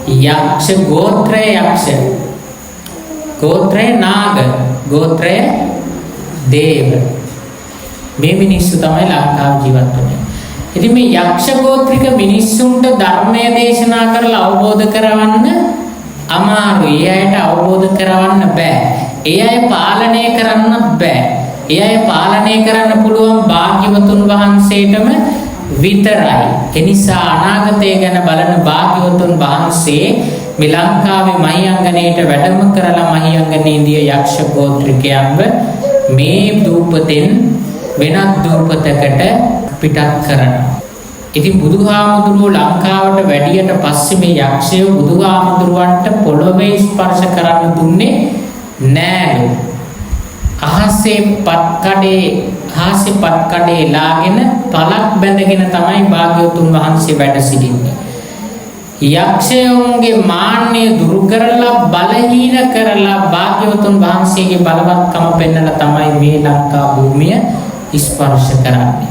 Speaker 1: යක්ෂ ගෝත්‍රය යක්ෂ, ගෝත්‍රය නාග, ගෝත්‍රය දේව. මේ මිනිස්සු තමයි ලංකාවේ ජීවත් වෙන්නේ. ඉතින් මේ යක්ෂ ගෝත්‍රික මිනිස්සුන්ට ධර්මය දේශනා කරලා අවබෝධ කරවන්න අමාරුයි. ඒ අයට අවබෝධ කරවන්න බෑ. ඒ අය පාලනය කරන්න බෑ. ඒ අය පාලනය කරන්න පුළුවන් භාග්‍යවතුන් වහන්සේටම විතරයි. ඒ නිසා අනාගතය ගැන බලන භාග්‍යවතුන් වහන්සේ මේ ලංකාවේ මහියංගනයට වැඩම කරලා මහියංගනේදී යක්ෂ ගෝත්‍රිකයන්ව මේ දූපතෙන් වෙනත් දූපතකට පිටත් කරනවා. ඉතින් බුදුහාමුදුරුවෝ ලංකාවට වැඩියට පස්සේ මේ යක්ෂය බුදුහාමුදුරුවන්ට පොළොවේ ස්පර්ශ කරන්න දුන්නේ නෑලු. අහසේ පත්කඩේ ලාගෙන පළක් බැඳගෙන තමයි භාග්‍යවතුන් වහන්සේ වැඩ සිටින්නේ. යක්ෂයන්ගේ මාන්නය දුරු කරලා බලහීන කරලා භාග්‍යවතුන් වහන්සේගේ බලවත්කම පෙන්වලා තමයි මේ ලංකා භූමිය ස්පර්ශ කරන්නේ.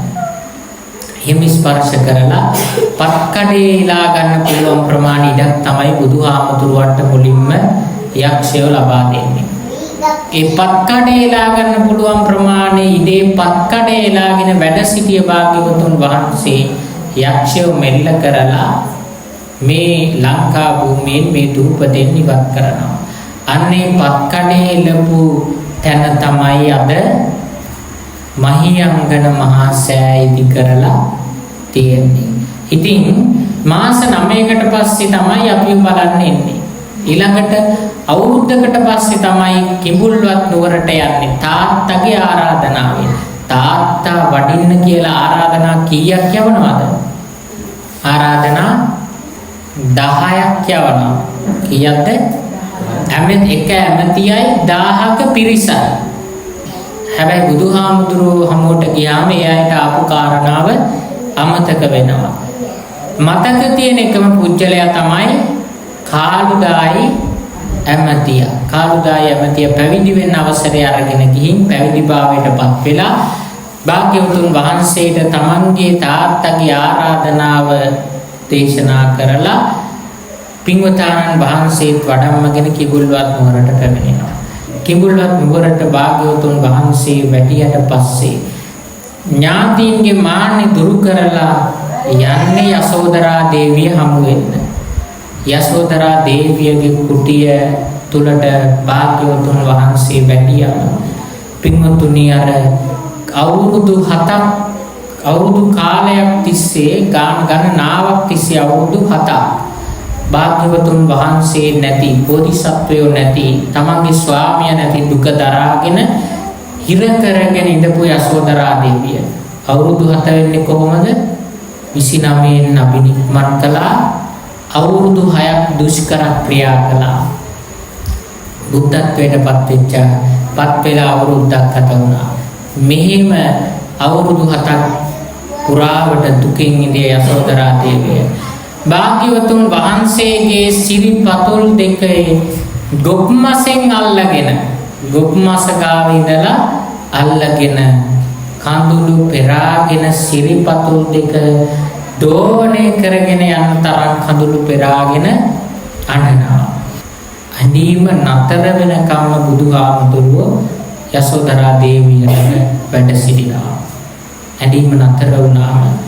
Speaker 1: එහෙම ස්පර්ශ කරලා පත්කඩේ ලා ගන්න පුළුවන් ප්‍රමාණය ඉඩක් තමයි බුදුහාමුදුරුවන්ට මුලින්ම යක්ෂයෝ ලබා දෙන්නේ. ඒ පත්කඩේ ලා ගන්න පුළුවන් ප්‍රමාණය ඉදේ පත්කඩේ ලාගෙන වැඩ සිටිය භාග්‍යවතුන් වහන්සේ යක්ෂයෝ මෙල්ල කරලා මේ ලංකා භූමියෙන් මේ දූපතෙන් ඉවත් කරනවා. අන්නේ පත්කඩේ ලැබු තැන තමයි අද මහියංගන මහා සෑය ඉදි කරලා තියෙන්නේ. ඉතින් මාස 9කට පස්සේ තමයි අපි බලන්න එන්නේ. ඊළඟට අවුරුද්දකට පස්සේ තමයි කිඹුල්වත් නුවරට යන්නේ තාත්තගේ ආරාධනාවෙන්. තාත්තා වඩින්න කියලා ආරාධනා කීයක් යවනවද? ආරාධනා 10ක් යවනවා. කීයක්ද? එක ඇමතියයි 1000ක පිරිසයි. හැබැයි බුදුහාමුදුරුවෝ හමුවට ගියාම ඒ අයට ආපු කාරණාව අමතක වෙනවා. මතක තියෙන එකම පුජ්‍යලයා තමයි කාළුදායි ඇමතිය. කාළුදායි ඇමතිය පැවිදි වෙන්න අවසරය අරගෙන ගිහින් පැවිදිභාවයටපත් වෙලා භාග්‍යවතුන් වහන්සේට තමන්ගේ තාත්තගේ ආරාධනාව දේශනා කරලා පින්වතානන් වහන්සේත් වඩම්මගෙන කිඹුල්වත් නුවරට පැමිණෙනවා. කිඹුල්වත් නුවරට භාග්‍යවතුන් වහන්සේ වැඩියට පස්සේ ඥාතීන්ගේ මාන්නය දුරු කරලා යන්නේ යසෝදරා දේවිය හමු වෙන්න. යසෝදරා දේවියගේ කුටිය තුලට භාග්‍යවතුන් වහන්සේ වැඩියම පින්වතුනි අර අවුරුදු 7ක් අවුරුදු කාලයක් තිස්සේ ගණනාවක් තිස්සේ අවුරුදු 7ක් භාග්‍යවතුන් වහන්සේ නැති බෝධිසත්වයෝ නැති තමන්ගේ ස්වාමියා නැති දුක දරාගෙන හිර කරගෙන ඉඳපු යසෝදරා දේවිය අවුරුදු 7 වෙන්නේ කොහොමද? 29න් අභිනිර්මණ කළා. අවුරුදු 6ක් දුෂ්කර ක්‍රියා කළා. බුද්ධත්වයට පත් වෙලා අවුරුද්දක් ගත වුණා. මෙහිම අවුරුදු 7ක් පුරාවට දුකින් ඉඳිය යසෝදරා දේවිය භාග්‍යවතුන් වහන්සේගේ සිරිපතුල් දෙකේ ගොප්මසෙන් අල්ලගෙන ගොප්මස ගාව ඉඳලා අල්ලගෙන කඳුළු පෙරාගෙන සිරිපතුල් දෙක දෝවණය කරගෙන යන තරම් කඳුළු පෙරාගෙන අඬනවා. අඬීම නතර වෙනකම්ම බුදුහාමුදුරුවෝ යසෝදරා දේවියට වැඩ සිටිනවා. ඇඬීම නතර වුණාම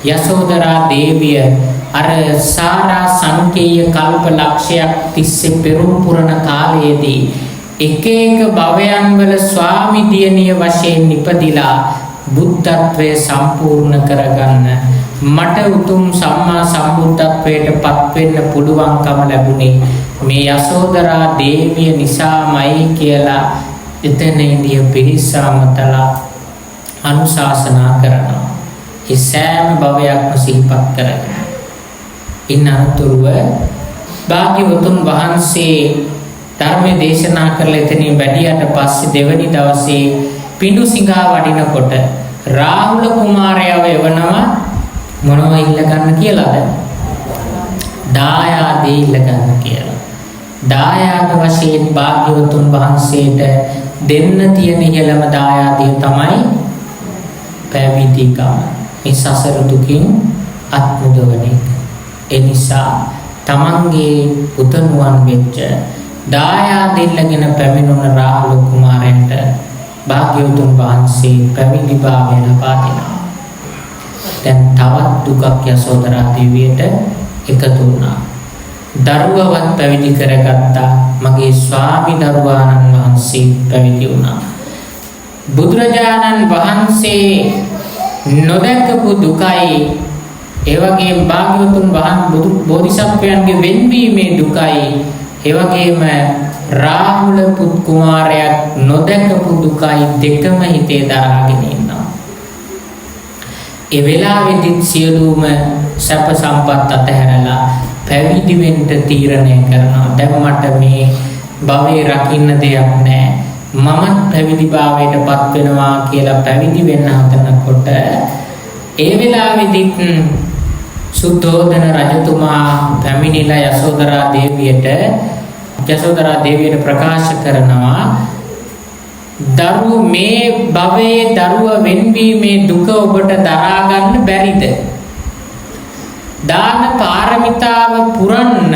Speaker 1: යසෝදරා දේවිය අර සාරා සංකේය කල්ප ලක්ෂයක් තිස්සේ පෙරම් පුරන කාලයේදී එක එක භවයන් වල ස්වාමි දියණිය වශයෙන් නිපදිලා බුද්ධත්වය සම්පූර්ණ කරගන්න මට උතුම් සම්මා සම්බුද්ධත්වයට පත් වෙන්න පුළුවන්කම ලැබුණේ මේ යසෝදරා දේවිය නිසාමයි කියලා එතන ඉඳිය පිරිසමතලා අනුශාසනා කරනවා. ඒ සෑම භවයක්ම සිහිපත් කරගෙන ඉන්න අතුරුව භාග්‍යවතුන් වහන්සේ ධර්ම දේශනා කරලා එතනින් වැඩියට පස්සේ දෙවනි දවසේ පිඬුසිඟා වඩිනකොට රාහුල කුමාරයව එවනවා මොනව ඉල්ල ගන්න කියලාද? දායාදේ ඉල්ල ගන්න කියලා. දායාද වශයෙන් භාග්‍යවතුන් වහන්සේට දෙන්න තියෙන ඉහළම දායාදය තමයි පැවිදිකම. මේ සසර දුකින් අත් මුදවන එක. ඒ නිසා තමන්ගේ පුතණුවන් වෙච්ච දායාදෙල්ලගෙන පැමිණුණ රාහුල කුමාරයන්ට භාග්‍යවතුන් වහන්සේ පැවිදි භාවය ලබා දෙනවා. දැන් තවත් දුකක් යසෝදරා දේවියට එකතු වුණා. දරුවවත් පැවිදි කරගත්තා. මගේ ස්වාමි දරුවාණන් වහන්සේ පැවිදි වුණා. බුදුරජාණන් වහන්සේ නොදැකපු දුකයි, ඒ වගේම භාග්‍යවතුන් වහන්සේ බෝධිසත්වයන්ගේ වෙන්වීමේ දුකයි, ඒ වගේම රාහුල පුත් කුමාරයා නොදැකපු දුකයි දෙකම හිතේ දරාගෙන ඉන්නවා. ඒ වෙලාවේදී සියලුම සැප සම්පත් අතහැරලා පැවිදි වෙන්න තීරණය කරනවා. දැන් මට මේ භවයේ රකින්න දෙයක් නැහැ. මමත් පැවිදි භාවයටපත් වෙනවා කියලා පැවිදි වෙන්න හදනකොට ඒ වෙලාවේදී සුද්ධෝදන රජතුමා පැමිණිලා යසෝදරා දේවියට ප්‍රකාශ කරනවා, මේ භවයේ දරුව වෙන්වීමේ දුක ඔබට දරා ගන්න බැරිද? දාන පාරමිතාව පුරන්න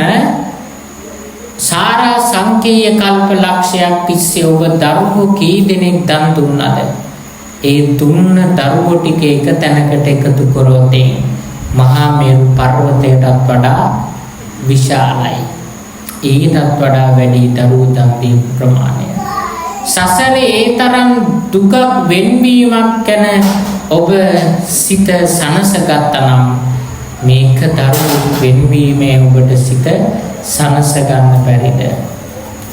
Speaker 1: සාරා සංකේය කල්ප ලක්ෂයක් තිස්සේ ඔබ දරුවෝ කී දෙනෙක් දන් දුන්නද? ඒ දුන්න දරුවෝ ටික එක තැනකට එකතු කරොත් මහා මේරු පර්වතයටත් වඩා විශාලයි. ඊටත් වඩා වැඩි දරුවෝ දන් දීම ප්‍රමාණය. සසරේ ඒ තරම් දුක වෙන්වීමක් ගැන ඔබ සිත සනසගත්තා නම් මේක දරුවෝ වෙන්වීමේ ඔබට සිත සනස ගන්න බැරිද?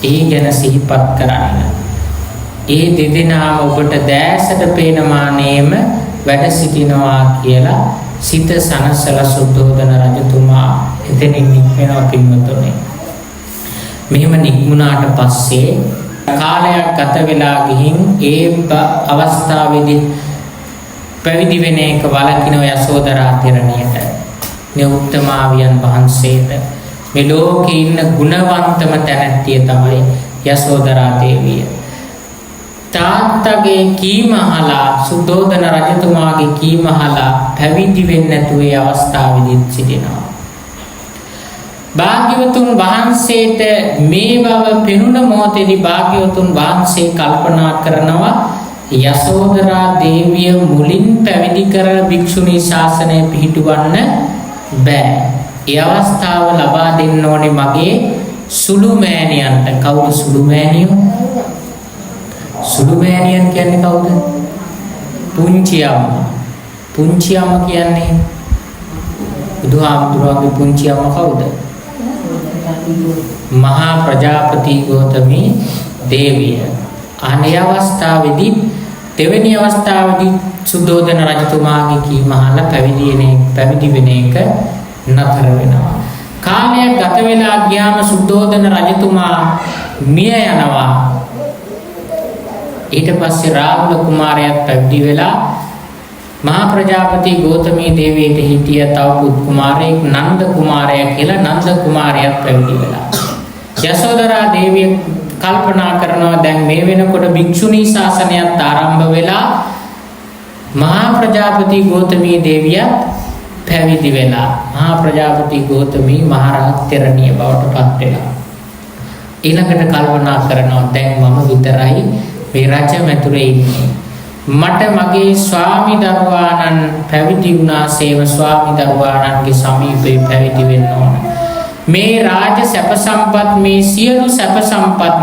Speaker 1: ඒ ගැන සිහිපත් කරන්න. ඒ දෙදෙනාම ඔබට දැසට පේන මානෙම වැඩ සිටිනවා කියලා සිත සනසලා සුද්ධෝදන රජතුමා එතනින් නික්මෙනවා පින්වතුනි. මෙහෙම නික්මුණාට පස්සේ කාලයක් ගත වෙලා ගිහින් ඒ අවස්ථාවේදී පැවිදි වෙන එක වළකින යසෝදරා තෙරණියට, නෙඋත්තමාවියන් වහන්සේට මේ ලෝකේ ඉන්න ගුණවන්තම තැනැත්තිය තමයි යසෝදරා දේවිය. තාත්තගේ කීම අහලා, සුද්ධෝදන රජතුමාගේ කීම අහලා පැවිදි වෙන්නේ නැතුව ඒ අවස්ථාවේදී සිටිනවා. භාග්‍යවතුන් වහන්සේට මේ බව පෙනුන මොහොතේදී භාග්‍යවතුන් වහන්සේ කල්පනා කරනවා, යසෝදරා දේවිය මුලින් පැවිදි කරන භික්ෂුණී ශාසනය පිහිටුවන්න බෑ. ඒ අවස්ථාව ලබා දෙන්න ඕනේ මගේ සුළු මෑණියන්ට. කවුද සුළු මෑණියෝ? සුළු මෑණියන් කියන්නේ කවුද? පුංචි අම්මා. පුංචි අම්මා කියන්නේ බුදුහාමුදුරුවන්ගේ පුංචි අම්මා කවුද? මහා ප්‍රජාපති ගෞතමී දේවිය. අනේ අවස්ථාවේදී දෙවෙනි අවස්ථාවේදී සුද්ධෝදන රජතුමාගේ කීම අහලා පැවිදි වෙන එක නතර වෙනවා. කාලයක් ගත වෙලා ගියාම සුද්ධෝදන රජතුමා මිය යනවා. ඊට පස්සේ රාහුල කුමාරයාත් පැවිදි වෙලා මහා ප්‍රජාපති ගෞතමී දේවියට හිටිය තව පුත් කුමාරයෙක් නන්ද කුමාරයා කියලා නන්ද කුමාරයාත් පැවිදි වෙලා. යසෝදරා දේවිය කල්පනා කරනවා දැන් මේ වෙනකොට භික්ෂුණී ශාසනයත් ආරම්භ වෙලා මහා ප්‍රජාපති ගෞතමී දේවියත් පැවිදි වෙලා මහා ප්‍රජාපති ගෞතමී මහරහත් තෙරණිය බවට පත් වෙලා. ඊළඟට කල්පනා කරනවා දැන් මම විතරයි මේ රජ මැතුරේ ඉන්නේ. මට මගේ ස්වාමි දරුවාණන් පැවිදි වුණාසේම ස්වාමි දරුවාණන්ගේ සමීපේ පැවිදි වෙන්න ඕන. මේ රාජ සැප සම්පත්, මේ සියලු සැප සම්පත්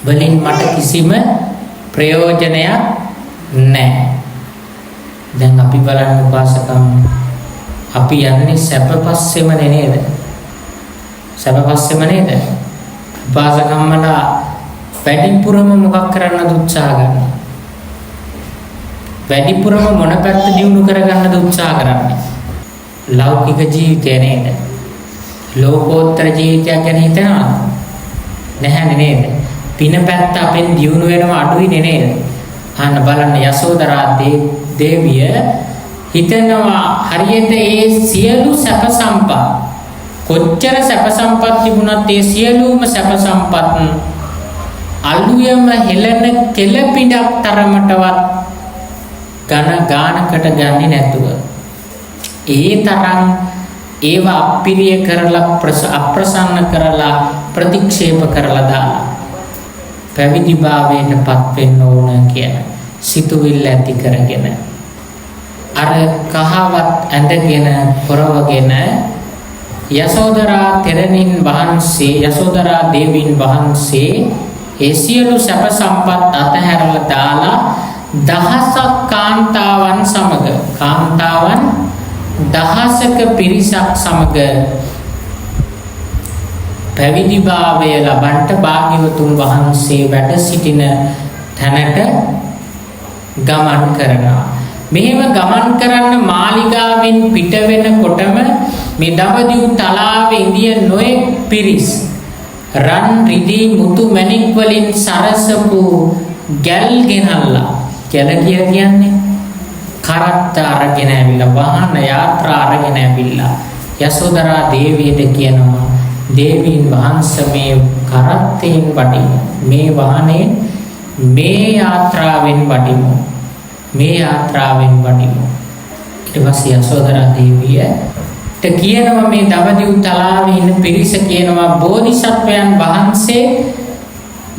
Speaker 1: වලින් මට කිසිම ප්‍රයෝජනයක් නැහැ. දැන් අපි බලන්න උපාසකම්, අපි යන්නේ සැප පස්සෙම නේද? සැප පස්සෙම නේද? උපාසකම්මලා වැඩිපුරම මොකක් කරන්නද උත්සාහ කරන්නේ? වැඩිපුරම මොන පැත්ත දියුණු කරගන්නද උත්සාහ කරන්නේ? ලෞකික ජීවිතය නේද? ලෝකෝත්තර ජීවිතයක් ගැන හිතනවා නැහැ නේද? පින පැත්ත අපෙන් දියුණු වෙනවා අඩුයි නේද? අන්න බලන්න යසෝදරා දේවිය හිතනවා හරියට ඒ සියලු සැප සම්පත්, කොච්චර සැප සම්පත් තිබුණත් ඒ සියලුම සැප සම්පත් අලුයම හෙළන කෙළ පිටක් තරමටවත් ගානකට ගන්නේ නැතුව ඒ තරම් ඒවා අපිරිය කරලා අප්‍රසන්න කරලා ප්‍රතික්ෂේප කරලා දාලා පැවිදි භාවයටපත් වෙන්න ඕන කියන සිතුවිල්ල ඇති කරගෙන අර කහවත් ඇඳගෙන පොරවගෙන යසෝදරා තෙරණින් වහන්සේ යසෝදරා දේවීන් වහන්සේ ඒ සියලු සැප සම්පත් අතහැරලා දාලා දහසක් කාන්තාවන් සමග කාන්තාවන් දහසක පිරිසක් සමග පැවිදි භාවය ලබන්ට භාග්‍යවතුන් වහන්සේ වැඩ සිටින තැනට ගමන් කරනවා. මෙහෙම ගමන් කරන්න මාලිගාවෙන් පිට වෙනකොටම මේ දඹදිව් තලාවේ ඉඳිය නොයෙක් පිරිස් රන් රිදී මුතු මැණික් වලින් සරසපු ගැල් ගෙනල්ලා ගැල කියන්නේ කරත්ත අරගෙන ඇවිල්ලා වාහන යාත්‍රා අරගෙන ඇවිල්ලා යසෝදරා දේවියට කියනවා දේවීන් වහන්සේ මේ කරත්තෙන් වඩිමු මේ වාහනේ මේ යාත්‍රාවෙන් වඩිමු මේ යාත්‍රාවෙන් වඩිමු. ඊට පස්සේ යසෝදරා දේවියට කියනවා මේ දඹදිව් තලාවේ ඉන්න පිරිස කියනවා බෝධිසත්වයන් වහන්සේ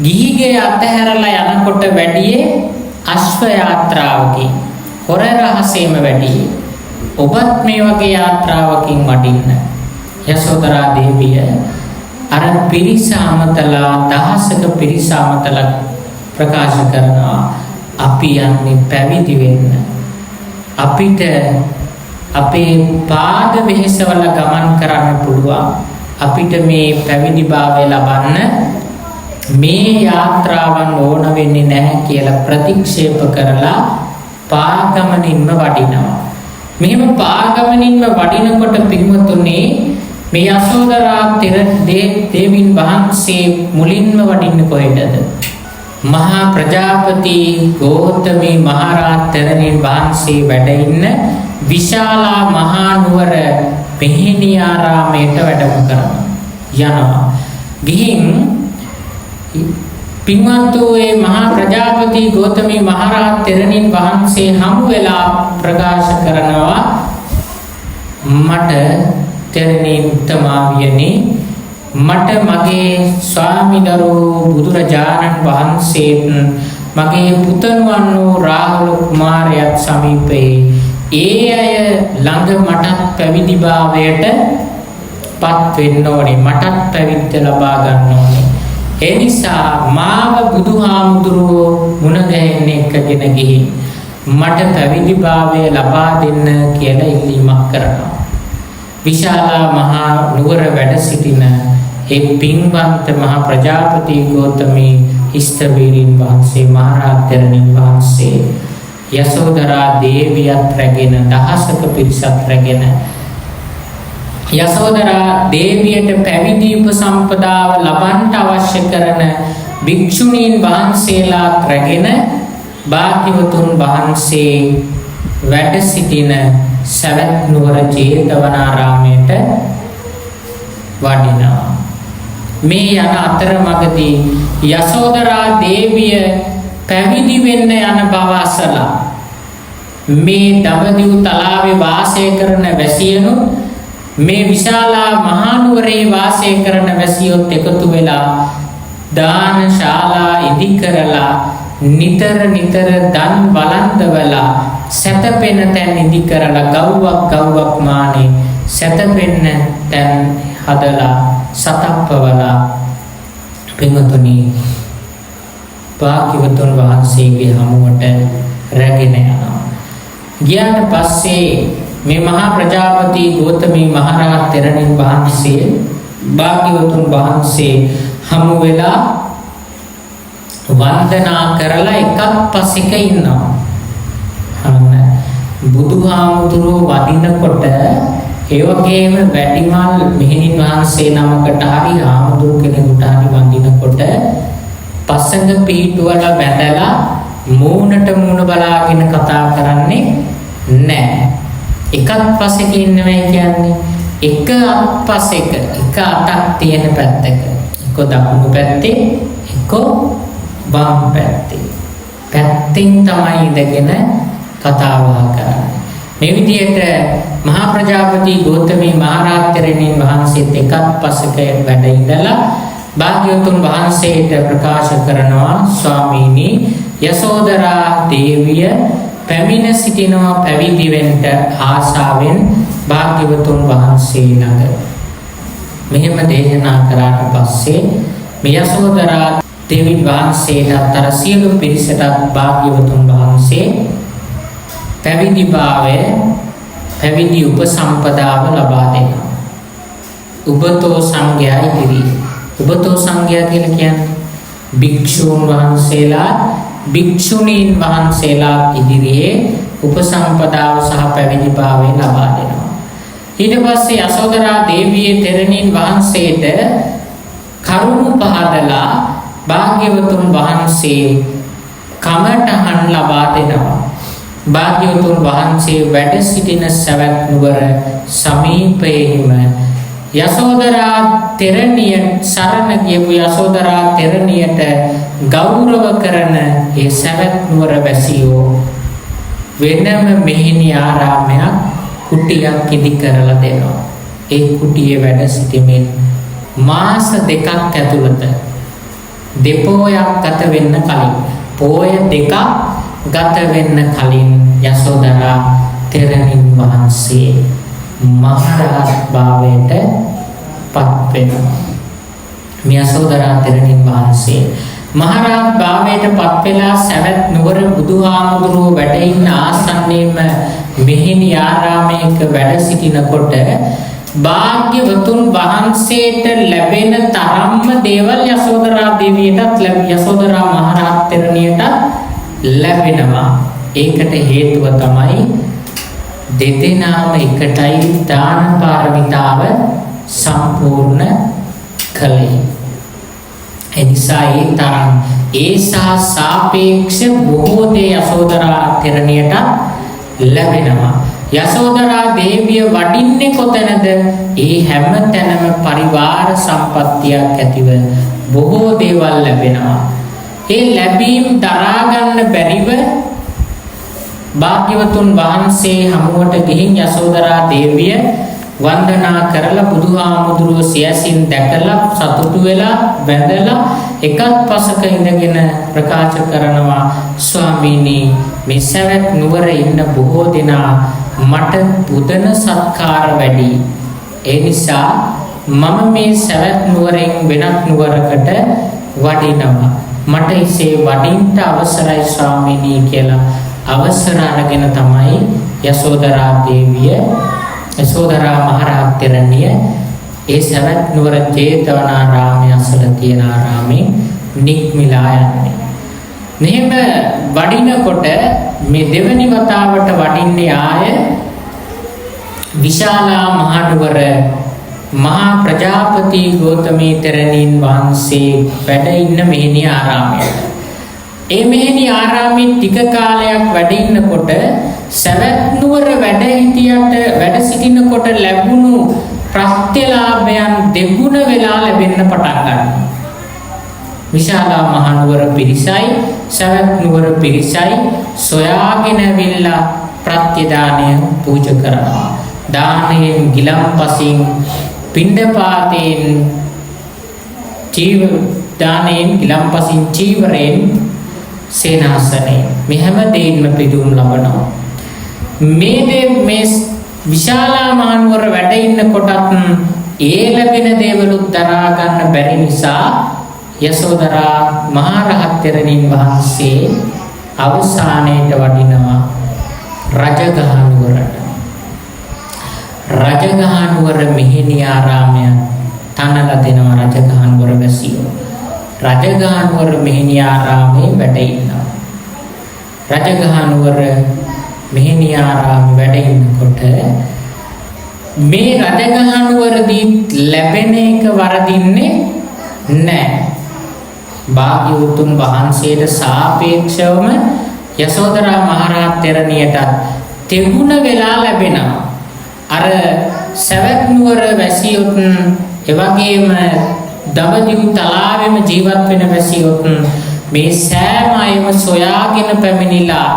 Speaker 1: ගිහිගේ අතහැරලා යනකොට වැඩියේ අශ්ව යාත්‍රාවකින් හොර රහසේම වැඩියේ ඔබත් මේ වගේ යාත්‍රාවකින් වඩින්න. යසෝදරා දේවිය අර පිරිස අමතලා දහසක පිරිස අමතලා ප්‍රකාශ කරනවා අපි යන්නේ පැවිදි වෙන්න. අපිට අපේ පාද වෙහෙසවල ගමන් කරන්න පුළුවන්. අපිට මේ පැවිදි භාවය ලබන්න මේ යාත්‍රාවන් ඕන වෙන්නේ නැහැ කියලා ප්‍රතික්ෂේප කරලා පාගමනින්ම වඩිනවා. මෙහෙම පාගමනින්ම වඩිනකොට පින්වතුනි මේ යසෝදරා දේවීන් වහන්සේ මුලින්ම වඩින්නේ කොහෙටද? මහා ප්‍රජාපති ගෞතමී මහරහත් තෙරණින් වහන්සේ වැඩ ඉන්න විශාලා මහා නුවර මෙහෙණියාරාමයට වැඩම කරනවා. යනවා. ගිහින් පින්වත්තුේ මහා ප්‍රජාපති ගෞතමී මහරහත් තෙරණින් වහන්සේ හමු වෙලා ප්‍රකාශ කරනවා මට තෙරණින් උත්තමාවියනි මට මගේ ස්වාමිනරෝ බුදුරජාණන් වහන්සේත් මගේ පුතණුවන් වූ රාහුල කුමාරයාත් සමීපේ ඒ අය ළඟ මටත් පැවිදි භාවයට පත් වෙන්න ඕනේ මටත් පැවිද්ද ලබා ගන්න ඕනේ. ඒ නිසා මාව බුදුහාමුදුරුවෝ මුණ ගැහෙන්න එක්කගෙන ගිහින් මට පැවිදි භාවය ලබා දෙන්න කියලා ඉල්ලීමක් කරනවා. විශාලා මහා නුවර වැඩ සිටින ඒ පින්වන්ත මහා ප්‍රජාපති ගෞතමී ඉෂ්ඨවීරින් වහන්සේ මහරහත් තෙරණින් වහන්සේ යසෝදරා දේවියත් රැගෙන දහසක පිරිසක් රැගෙන යසෝදරා දේවියට පැවිදි උපසම්පදාව ලබන්න අවශ්‍ය කරන භික්ෂුණීන් වහන්සේලාත් රැගෙන භාග්‍යවතුන් වහන්සේ වැඩ සිටින සවැත් නුවර ජේතවනාරාමයට වඩිනවා. මේ යන අතරමඟදී යසෝදරා දේවිය පැවිදි වෙන්න යන බව අසලා මේ දඹදිව් තලාවේ වාසය කරන වැසියනු මේ විශාලා මහනුවරේ වාසය කරන වැසියොත් එකතු වෙලා දාන ශාලා ඉදි කරලා නිතර දන් වළඳවලා සැතපෙන තැන් ඉදි කරලා ගව්වක් මානේ සැතපෙන්න තැන් හදලා සතප්පවලා පින්වතුනි භාග්‍යවතුන් වහන්සේගේ හමුවට රැගෙන යනවා. ගියාට පස්සේ මේ මහා ප්‍රජාපති ගෞතමී මහරහත් තෙරණින් වහන්සේ භාග්‍යවතුන් වහන්සේ හමු වෙලා වන්දනා කරලා එකක් පසෙක ඉන්නවා. බුදුහාමුදුරුවෝ වදිනකොට ඒ වගේම වැඩිමල් මෙහෙණින් වහන්සේ නමකට හරි ආමුදුරු කෙනෙකුට හරි වඳිනකොට පස්සඟ පිටුවල වැඳලා මූණට මූණ බලාගෙන කතා කරන්නේ නැහැ. එකක් පසෙක ඉන්නවා කියන්නේ එක අත්පසෙක එක අතක් තියෙන පැත්තක එක්ක දකුණු පැත්තේ එක්ක වම් පැත්තේ පැත්තෙන් තමයි ඉඳගෙන කතා බහ කරන්නේ. මේ විදිහට මහා ප්‍රජාපති ගෞතමී මහරහත් තෙරණින් වහන්සේත් එකත් පසක වැඩ ඉඳලා භාග්‍යවතුන් වහන්සේට ප්‍රකාශ කරනවා ස්වාමීනි යසෝදරා දේවිය පැමිණ සිටිනවා පැවිදි වෙන්න ආසාවෙන් භාග්‍යවතුන් වහන්සේ ළඟ. මෙහෙම දේශනා කරාට පස්සේ මේ යසෝදරා දේවී වහන්සේට අතර සියලු පිරිසට භාග්‍යවතුන් වහන්සේ පැවිදි උපසම්පදාව ලබා දෙනවා. උබතෝ සංඝයා ඉදිරියේ. උබතෝ සංඝයා කියලා කියන්නේ භික්ෂූන් වහන්සේලා භික්ෂුණීන් වහන්සේලා ඉදිරියේ උපසම්පදාව සහ පැවිදි භාවය ලබා දෙනවා. ඊට පස්සේ යසෝදරා දේවියේ තෙරණින් වහන්සේට කරුණු පහදලා භාග්‍යවතුන් වහන්සේ කමඨහන් ලබා දෙනවා. භාග්‍යවතුන් වහන්සේ වැඩ සිටින සවැත් නුවර සමීපයේම යසෝදරා තෙරණිය සරණ ගියපු යසෝදරා තෙරණියට ගෞරව කරන ඒ සවැත් නුවර වැසියෝ වෙනම මෙහිණි ආරාමයක් කුටියක් ඉදි කරලා දෙනවා. ඒ කුටියේ වැඩ සිටීමෙන් මාස 2ක් ඇතුළත දෙපොයක් ගත වෙන්න කලින් පොය 2ක් ගත වෙන්න කලින් යසෝදරා තෙරණින් වහන්සේ මහරහත් භාවයට පත් වෙනවා. මේ යසෝදරා තෙරණින් වහන්සේ මහරහත් භාවයට පත් වෙලා සවැත් නුවර බුදුහාමුදුරුවෝ වැඩ ඉන්න ආසන්නයේම මෙහිණි ආරාමයක වැඩ සිටිනකොට භාග්‍යවතුන් වහන්සේට ලැබෙන තරම්ම දේවල් යසෝදරා දේවියටත් යසෝදරා මහරහත් තෙරණියටත් ලැබෙනවා. ඒකට හේතුව තමයි දෙදෙනාම එකටයි දාන පාරමිතාව සම්පූර්ණ කළේ. එනිසා ඒ තරම් ඒ සහ සාපේක්ෂ බොහෝ දේ යසෝදරා තෙරණියට ලැබෙනවා. යසෝදරා දේවිය වඩින්නේ කොතැනද? ඒ හැම තැනම පරිවාර සම්පත්තියක් ඇතිව බොහෝ දේවල් ලැබෙනවා. ඒ ලැබීම් දරා ගන්න බැරිව භාග්‍යවතුන් වහන්සේ හමුවට ගිහින් යසෝදරා දේවිය වන්දනා කරලා බුදුහාමුදුරුවෝ සියසින් දැකලා සතුටු වෙලා වැඳලා එකත් පසක ඉඳගෙන ප්‍රකාශ කරනවා ස්වාමීනි මේ සවැත් නුවර ඉන්න බොහෝ දෙනා මට පුදන සත්කාර වැඩි. ඒ නිසා මම මේ සවැත් නුවරෙන් වෙනත් නුවරකට වඩිනවා. මට එසේ වඩින්න අවසරයි ස්වාමීනි කියලා අවසර අරගෙන තමයි යසෝදරා දේවිය යසෝදරා මහරහත් තෙරණිය ඒ සවැත් නුවර ජේතවනාරාමයේ අසල තියෙන ආරාමේ නික්මිලා යන්නේ. මෙහෙම වඩිනකොට මේ දෙවනි වතාවට වඩින්නේ ආය විශාලා මහනුවර මහා ප්‍රජාපති ගෞතමී තෙරණින් වහන්සේ වැඩ ඉන්න මෙහිණි ආරාමයට. ඒ මෙහිණි ආරාමයේ ටික කාලයක් වැඩ ඉන්නකොට සවැත් නුවර වැඩ සිටිනකොට ලැබුණු ප්‍රත්‍යලාභයන් දෙගුණ වෙලා ලැබෙන්න පටන් ගන්නවා. විශාලා මහනුවර පිරිසයි සවැත් නුවර පිරිසයි සොයාගෙන ඇවිල්ලා ප්‍රත්‍යදානය පූජා කරනවා. දානයෙන් ගිලම්පසින් පිණ්ඩපාතයෙන් දානයෙන් ගිලම්පසින් චීවරයෙන් සේනාසනේ මේ හැම දෙයින්ම පිදුම් ලබනවා. මේ විශාලා මහනුවර වැඩ ඉන්නකොටත් ඒ ලැබෙන දේවලුත් දරා ගන්න බැරි නිසා යසෝදරා මහරහත් තෙරණින් වහන්සේ අවසානයේට වඩිනවා රජගහ නුවරට. රජගහ නුවර මෙහිණි ආරාමය තනලා දෙනවා රජගහ නුවර වැසියෝ. රජගහ නුවර මෙහිණි ආරාමයේ වැඩ ඉන්නවා. රජගහ නුවර මෙහිණි ආරාමයේ වැඩ ඉන්නකොට මේ රජගහ නුවරදී ලැබෙන එක වරදින්නේ නැහැ. භාග්‍යවතුන් වහන්සේට සාපේක්ෂවම යසෝදරා මහරහත් තෙරණියට තෙගුණ වෙලා ලැබෙනවා. අර සවැත් නුවර වැසියොත් එවැගේම දඹදිව තලාවෙම ජීවත් වෙන වැසියොත් මේ සෑම අයම සොයාගෙන පැමිණිලා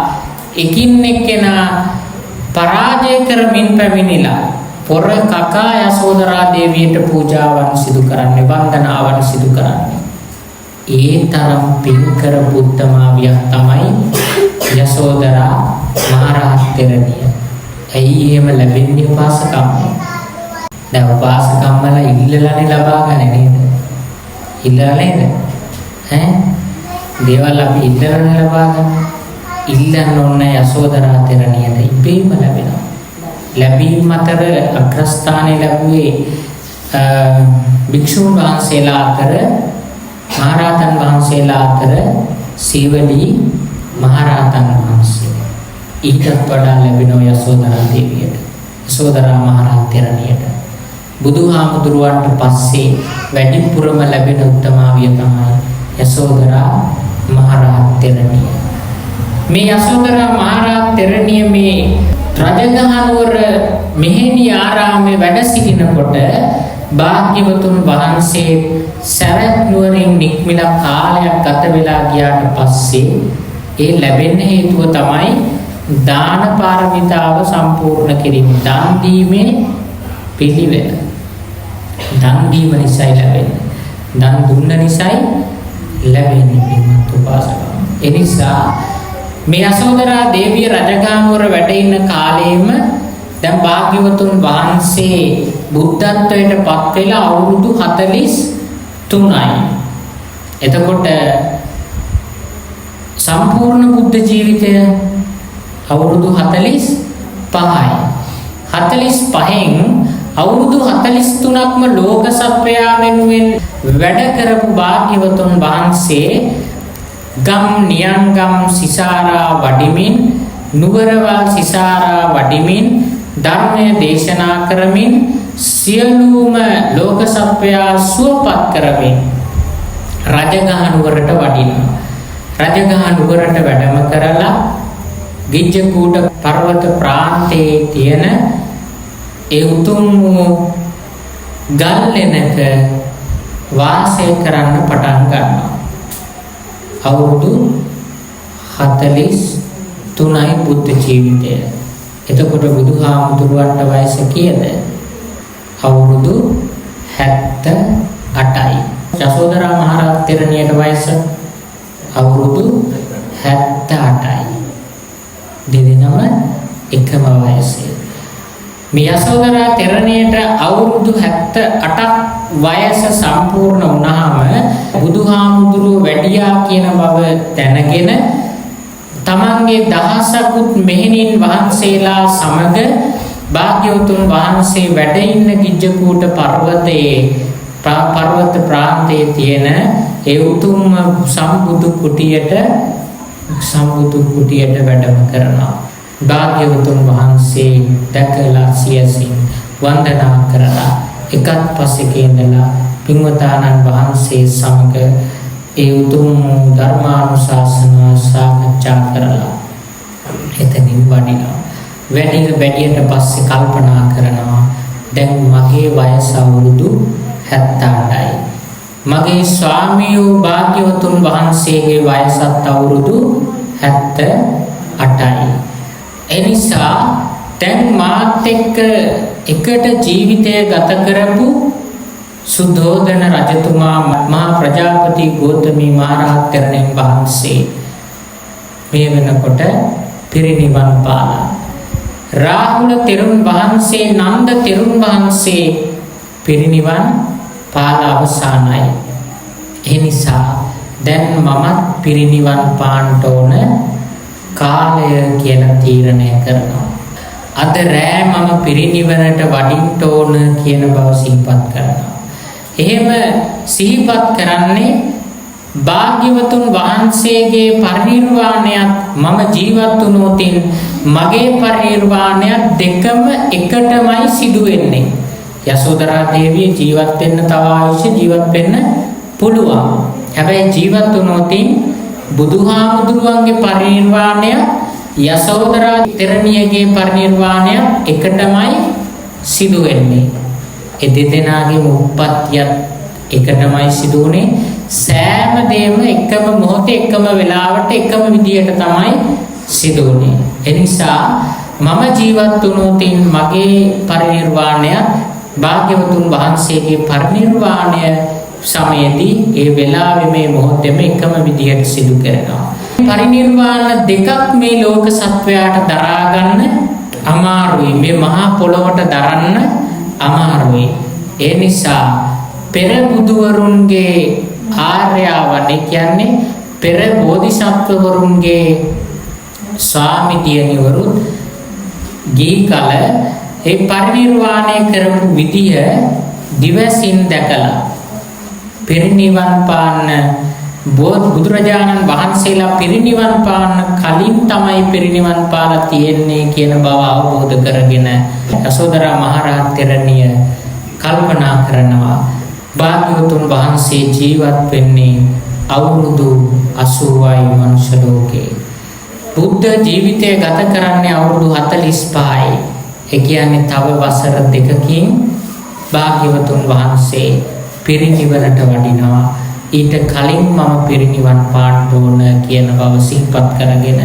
Speaker 1: එකින් එක්කෙනා පරාජය කරමින් පැමිණිලා පොර කකා යසෝදරා දේවියට පූජාවන් සිදු කරන්නේ, වන්දනාවන් සිදු කරන්නේ. ඒ තරම් පින්කර බුද්ධමාවියක් තමයි යසෝදරා මහරහත් තෙරණිය. ඇයි එහෙම ලැබෙන්නේ උපාසකම්? දැන් උපාසකම්මල ඉල්ලලානේ ලබා ගන්න නේද? ඉල්ලලා නේද? දේවල් අපි ඉල්ලලානේ ලබා ගන්න. ඉල්ලන්න ඕන යසෝදරා තෙරණියට ඉබේම ලැබෙනවා. ලැබීම අතර අග්‍රස්ථානයේ ලැබුවේ භික්ෂුන් වහන්සේලා අතර, මහරහතන් වහන්සේලා අතර සීවලී මහරහතන් වහන්සේ. ඊටත් වඩා ලැබෙනවා යසෝදරා දේවියට, යසෝදරා මහරහත් තෙරණියට. බුදුහාමුදුරුවන්ට පස්සේ වැඩිපුරම ලැබෙන උත්තමාවිය තමයි යසෝදරා මහරහත් තෙරණිය. මේ යසෝදරා මහරහත් තෙරණිය මේ රජගහනුවර මෙහෙණි ආරාමේ වැඩ සිටිනකොට භාග්‍යවතුන් වහන්සේ සවැත් නුවරින් නික්මිලා කාලයක් ගත වෙලා ගියාට පස්සේ ඒ ලැබෙන්න හේතුව තමයි දාන පාරමිතාව සම්පූර්ණ කිරීම. දන් දීමේ පිළිවෙල. දන් දීම නිසායි ලැබෙන්නේ. දන් දුන්න නිසායි ලැබෙන්නේ පින්වත් උපාසකව. ඒ නිසා මේ යසෝදරා දේවිය රජගහනුවර වැඩ ඉන්න කාලෙම දැන් භාග්‍යවතුන් වහන්සේ බුද්ධත්වයට පත් වෙලා අවුරුදු 43යි. එතකොට සම්පූර්ණ බුද්ධ ජීවිතය අවුරුදු 45යි. 45න් අවුරුදු 43ක්ම ලෝක සත්වයා වෙනුවෙන් වැඩ කරපු භාග්‍යවතුන් වහන්සේ ගම් නියංගම් සිසාරා වඩිමින්, නුවරවල් සිසාරා වඩිමින්, ධර්මය දේශනා කරමින්, සියලුම ලෝක සත්වයා සුවපත් කරමින් රජගහනුවරට වඩිනවා. රජගහනුවරට වැඩම කරලා ගිජ්ජකූට පර්වත ප්‍රාන්තයේ තියෙන ඒ උතුම් ගල්ලෙනක වාසය කරන්න පටන් ගන්නවා. අවුරුදු 43යි බුද්ධ ජීවිතය. එතකොට බුදුහාමුදුරුවන්ට වයස කීයද? අවුරුදු 78යි. යසෝදරා මහරහත් තෙරණියට වයස අවුරුදු 78යි. දෙදෙනාම එකම වයසේ. මේ යසෝදරා තෙරණියට අවුරුදු 78ක් වයස සම්පූර්ණ වුණාම බුදුහාමුදුරුවෝ වැඩියා කියන බව දැනගෙන තමන්ගේ දහසකුත් මෙහෙණින් වහන්සේලා සමග භාග්‍යවතුන් වහන්සේ වැඩ ඉන්න ගිජ්ජකූට පර්වතයේ පර්වත ප්‍රාන්තයේ තියෙන ඒ උතුම් සම්බුදු කුටියට වැඩම කරනවා. භාග්‍යවතුන් වහන්සේ දැකලා සියසින් වන්දනා කරලා එකත් පස්සෙක ඉඳලා පින්වතානන් වහන්සේ සමග ඒ උතුම් ධර්මානුශාසනා සාකච්ඡා කරලා එතනින් වඩිනවා. වැඩියට පස්සේ කල්පනා කරනවා දැන් මගේ වයස අවුරුදු 78යි. මගේ ස්වාමියෝ භාග්‍යවතුන් වහන්සේගේ වයසත් අවුරුදු 78යි. එනිසා දැන් මාත් එක්ක එකට ජීවිතය ගත කරපු සුද්ධෝදන රජතුමා මහා ප්‍රජාපති ගෞතමී මහරහත් තෙරණින් වහන්සේ මේ වෙනකොට පිරිනිවන් පාලා. රාහුල තෙරුන් වහන්සේ, නන්ද තෙරුන් වහන්සේ පිරිනිවන් පාලා අවසానයි. ඒ නිසා දැන් මමත් පිරිනිවන් පාන්න ඕන කාලය කියලා තීරණය කරනවා. අද රෑ මම පිරිනිවනට වඩින්න ඕන කියන බව සිහිපත් කරනවා. එහෙම සිහිපත් කරන්නේ භාග්‍යවතුන් වහන්සේගේ පරිනිර්වාණයත් මම ජීවත් වුණොතින් මගේ පරිනිර්වාණයත් දෙකම එකටමයි සිදු වෙන්නේ. යසෝදරා දේවිය ජීවත් වෙන්න තව ආයුෂ ජීවත් වෙන්න පුළුවන්. හැබැයි ජීවත් වුණොතින් බුදුහාමුදුරුවන්ගේ පරිනිර්වාණය යසෝදරා තෙරණියගේ පරිනිර්වාණය එකටමයි සිදු වෙන්නේ. ඒ දෙදෙනාගේ උප්පත්තියත් එකටමයි සිදු වුනේ. සෑම දෙයක්ම එකම මොහොතේ එකම වෙලාවට එකම විදියට තමයි සිදු වුනේ. ඒ නිසා මම ජීවත් වුණොතින් මගේ පරිනිර්වාණය භාග්‍යවතුන් වහන්සේගේ පරිනිර්වාණය සමයේදී ඒ වෙලාවේ මේ මොහොතේම එකම විදියට සිදු කරනවා. පරිනිර්වාණ දෙකක් මේ ලෝක සත්වයාට දරා ගන්න අමාරුයි. මේ මහා පොළොවට දරන්න අමාරුයි. ඒ නිසා පෙර බුදුවරුන්ගේ ආර්යවණි කියන්නේ පෙර බෝධිසත්වවරුන්ගේ ස්වාමි දියණිවරුත් ගී කල ඒ පරිනිර්වාණය කරපු විදිය දිවසින් දැකලා පිරිනිවන් පාන්න බුදුරජාණන් වහන්සේලා පිරිනිවන් පාන්න කලින් තමයි පිරිනිවන් පාලා තියෙන්නේ කියන බව අවබෝධ කරගෙන යසෝදරා මහරහත් තෙරණිය කල්පනා කරනවා භාග්‍යවතුන් වහන්සේ ජීවත් වෙන්නේ අවුරුදු 80යි මනුෂ්‍ය ලෝකේ. බුද්ධ ජීවිතය ගත කරන්නේ අවුරුදු 45යි. ඒ කියන්නේ තව වසර දෙකකින් භාග්‍යවතුන් වහන්සේ පිරිනිවනට වඩිනවා. ඊට කලින් මම පිරිනිවන් පාන්න ඕන කියන බව සිහිපත් කරගෙන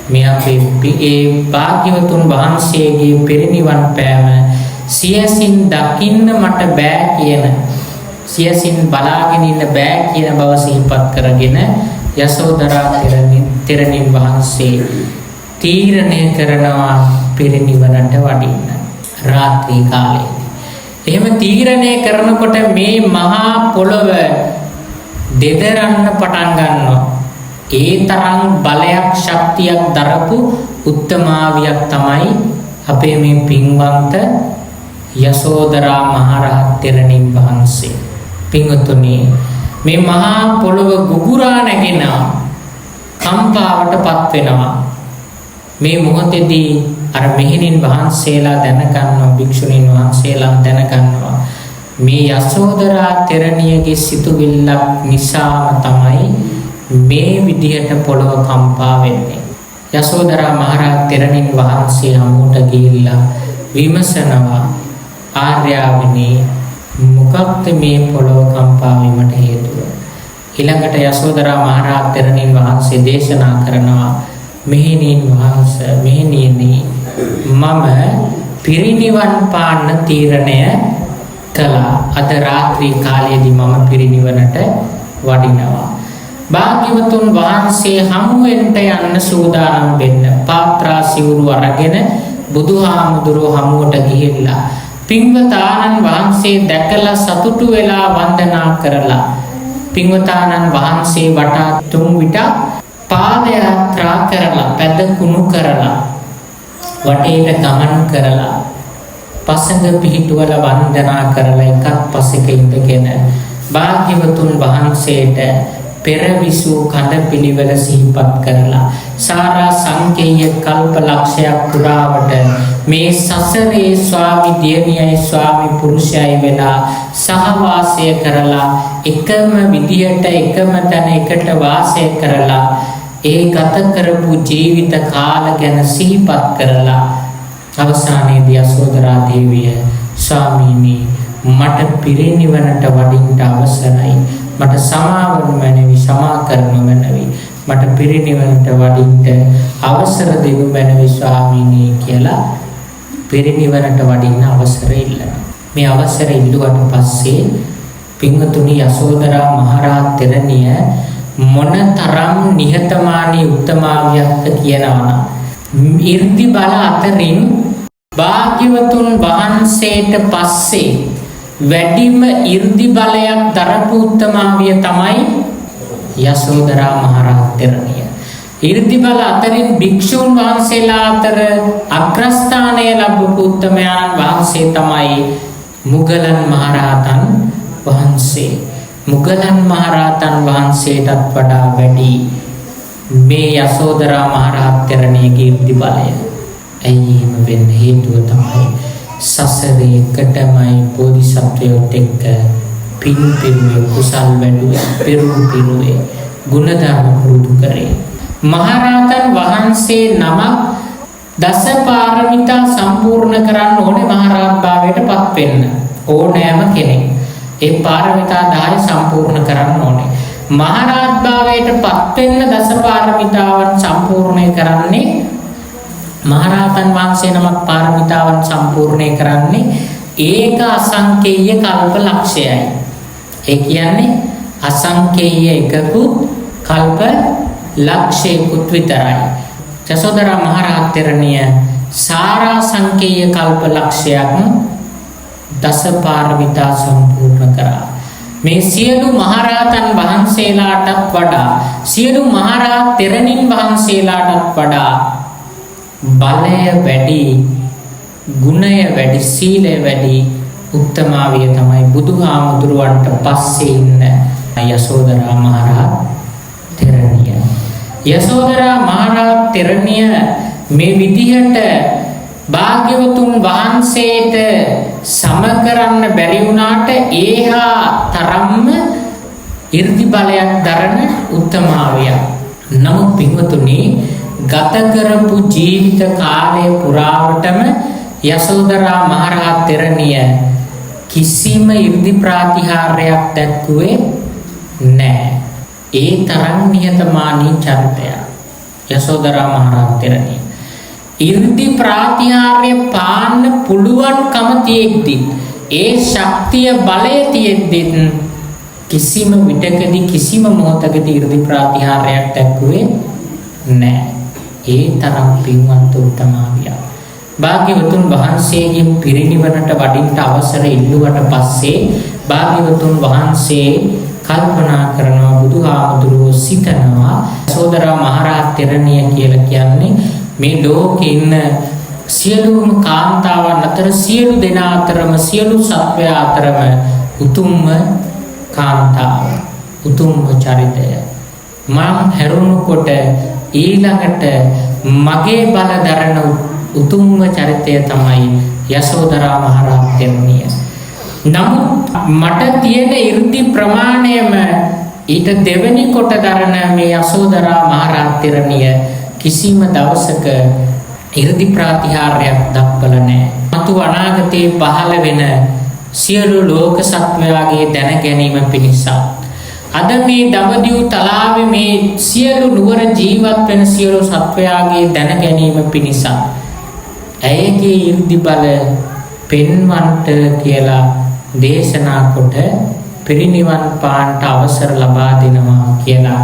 Speaker 1: මේ අපේ ඒ භාග්‍යවතුන් වහන්සේගේ පිරිනිවන් පෑම සියසින් දකින්න මට බෑ කියන සියසින් බලාගෙන ඉන්න බෑ කියන බව සිහිපත් කරගෙන යසෝදරා තෙරණින් වහන්සේ තීරණය කරනවා පිරිනිවනට වඩින්න රාත්‍රී කාලේ. එහෙම තීරණය කරනකොට මේ මහා පොළොව දෙදරන්න පටන් ගන්නවා. ඒ තරම් බලයක් ශක්තියක් දරපු උත්තමාවියක් තමයි අපේ මේ පින්වන්ත යසෝදරා මහරහත් තෙරණින් වහන්සේ. පින්වතුනි මේ මහා පොළොව ගුගුරා නැගෙනවා කම්පාවටපත් වෙනවා. මේ මොහොතේදී අර මෙහෙණින් වහන්සේලා දැනගන්නවා භික්ෂුණීන් වහන්සේලා දැනගන්නවා මේ යසෝදරා තෙරණියගේ සිතුවිල්ලක් නිසාම තමයි මේ විදියට පොළොව කම්පා වෙන්නේ. යසෝදරා මහරහත් තෙරණින් වහන්සේ හමුවට ගිහිල්ලා විමසනවා ආර්යාවනි මොකක්ද මේ පොළොව කම්පා වීමට හේතුව? ඊළඟට යසෝදරා මහරහත් තෙරණින් වහන්සේ දේශනා කරනවා මෙහෙණින් වහන්සේ මෙහෙණියනි මම පිරිනිවන් පාන්න තීරණය කළා. අද රාත්‍රී කාලයේදී මම පිරිනිවනට වඩිනවා. භාග්‍යවතුන් වහන්සේ හමු වෙන්න යන්න සූදානම් වෙන්න පාත්‍රා සිවුරු අරගෙන බුදුහාමුදුරුවෝ හමුවට ගිහිල්ලා පින්වතානන් වහන්සේ දැකලා සතුටු වෙලා වන්දනා කරලා පින්වතානන් වහන්සේ වටා තුන් විට පාද යාත්‍රා කරලා පැදකුණු කරලා වටේට ගමන් කරලා පසඟ පිහිටුවල වන්දනා කරලා එකත් පසෙක ඉඳගෙන භාග්‍යවතුන් වහන්සේට පෙරවිසූ කඳ පිළිවෙල සිහිපත් කරලා සාරා සංකේය කල්ප ලක්ෂයක් පුරාවට මේ සසරේ ස්වාමි දියණියයි ස්වාමි පුරුෂයයි වෙලා සහවාසය කරලා එකම විදියට එකම තැන එකට වාසය කරලා ඒ ගත කරපු ජීවිත කාල ගැන සිහිපත් කරලා අවසානයේදී යසෝදරා දේවිය ස්වාමීනි මට පිරිනිවනට වඩින්න අවසරයි මට සමාවන මැනවි සමා කරනු මැනවි මට පිරිනිවනට වඩින්න අවසර දෙනු මැනවි ස්වාමීනි කියලා පිරිනිවනට වඩින්න අවසර ඉල්ලනවා. මේ අවසර ඉල්ලුවට පස්සේ පින්වතුනි යසෝදරා මහරහත් තෙරණිය මොනතරම් නිහතමානී උත්තමාවියක්ද කියනවා නම් 이르දි බල අතරින් භාග්‍යවතුන් වහන්සේට පස්සේ වැඩිම 이르දි බලයක් දරපු උත්තමාවිය තමයි යසෝදරා මහරහත් තෙරණිය. 이르දි බල අතරින් භික්ෂුන් වහන්සේලා අතර අග්‍රස්ථානය ලැබපු උත්තමයන් වහන්සේ තමයි මුගලන් මහරහතන් වහන්සේ. මුගලන් මහරහතන් වහන්සේටත් වඩා වැඩි මේ යසෝදරා මහරහත් තෙරණියගේ 이르දි බලය. ඇයි එහෙම වෙන්න හේතුව තමයි සසරේ එකටමයි බෝධිසත්වයොත් එක්ක පින් පිරුවේ කුසල් වැඩුවේ පිරුවේ ගුණධර්ම පුරුදු කරේ. මහරහතන් වහන්සේ නමක් දස පාරමිතා සම්පූර්ණ කරන්න ඕනේ මහරහත් භාවයට පත් වෙන්න. ඕනෑම කෙනෙක් ඒ පාරමිතා 10 සම්පූර්ණ කරන්න ඕනේ. මහරහත් භාවයට පත් වෙන්න දස පාරමිතාවන් සම්පූර්ණ කරන්නේ මහරහතන් වහන්සේ නමක් පාරමිතාවන් සම්පූර්ණය කරන්නේ ඒක අසංකේය කල්ප ලක්ෂයයි. ඒ කියන්නේ අසංකේය එකකුත් කල්ප ලක්ෂයකුත් විතරයි. යසෝදරා මහරහත් තෙරණිය සාරා සංකේය කල්ප ලක්ෂයක් දස පාරමිතා සම්පූර්ණ කරා. මේ සියලු මහරහතන් වහන්සේලාටත් වඩා සියලු මහරහත් තෙරණින් වහන්සේලාටත් වඩා බලය වැඩි, ගුණය වැඩි, සීලය වැඩි උත්තමාවිය තමයි බුදුහාමුදුරුවන්ට පස්සේ ඉන්න යසෝදරා මහරහත් තෙරණිය. යසෝදරා මහරහත් තෙරණිය මේ විදිහට භාග්‍යවතුන් වහන්සේට සම කරන්න බැරි වුණාට ඒහා තරම්ම 이르දි බලයක් දරන උත්තමාවිය. නමුත් පින්වතුනි ගත කරපු ජීවිත කාලය පුරාවටම යසෝදරා මහරහත් තෙරණිය කිසිම 이르දි ප්‍රාතිහාර්යයක් දැක්ුවේ නැහැ. ඒ තරම් නිහතමානී චරිතයක් යසෝදරා මහරහත් තෙරණිය. 이르දි ප්‍රාතිහාර්ය පාන්න පුළුවන්කම තියෙද්දි ඒ ශක්තිය බලය තියෙද්දි කිසිම විටකදී කිසිම මොහොතකදී 이르දි ප්‍රාතිහාර්යයක් දැක්ුවේ නැහැ. ඒ තරම් පින්වත් උත්තමාවිය. භාග්‍යවතුන් වහන්සේගෙන් පිරිනිවනට වඩින්න අවසර ඉල්ලුවට පස්සේ භාග්‍යවතුන් වහන්සේ කල්පනා කරනවා, බුදුහාමුදුරුවෝ සිතනවා යසෝදරා මහරහත් තෙරණිය කියලා කියන්නේ මේ ලෝකේ ඉන්න සියලුම කාන්තාවන් අතර සියලු දෙනා අතරම සියලු සත්වයා අතරම උතුම්ම කාන්තාව, උතුම්ම චරිතය. මං හැරුණුකොට ඊළඟට මගේ බල දරන උතුම්ම චරිතය තමයි යසෝදරා මහරහත් තෙරණිය. නමුත් මට තියෙන 이르දි ප්‍රමාණයම ඊට දෙවෙනි කොට දරන මේ යසෝදරා මහරහත් තෙරණිය කිසිම දවසක 이르දි ප්‍රාතිහාර්යයක් දක්වලා නැහැ. මතු අනාගතයේ පහළ වෙන සියලු ලෝක සත්වයාගේ දැන ගැනීම පිණිස අද මේ දඹදිව් තලාවේ මේ සියලු නුවර ජීවත් වෙන සියලු සත්වයාගේ දැන ගැනීම පිණිස ඇයගේ 이르දි බල පෙන්වන්නට කියලා දේශනා කොට පිරිනිවන් පාන්නට අවසර ලබා දෙනවා කියලා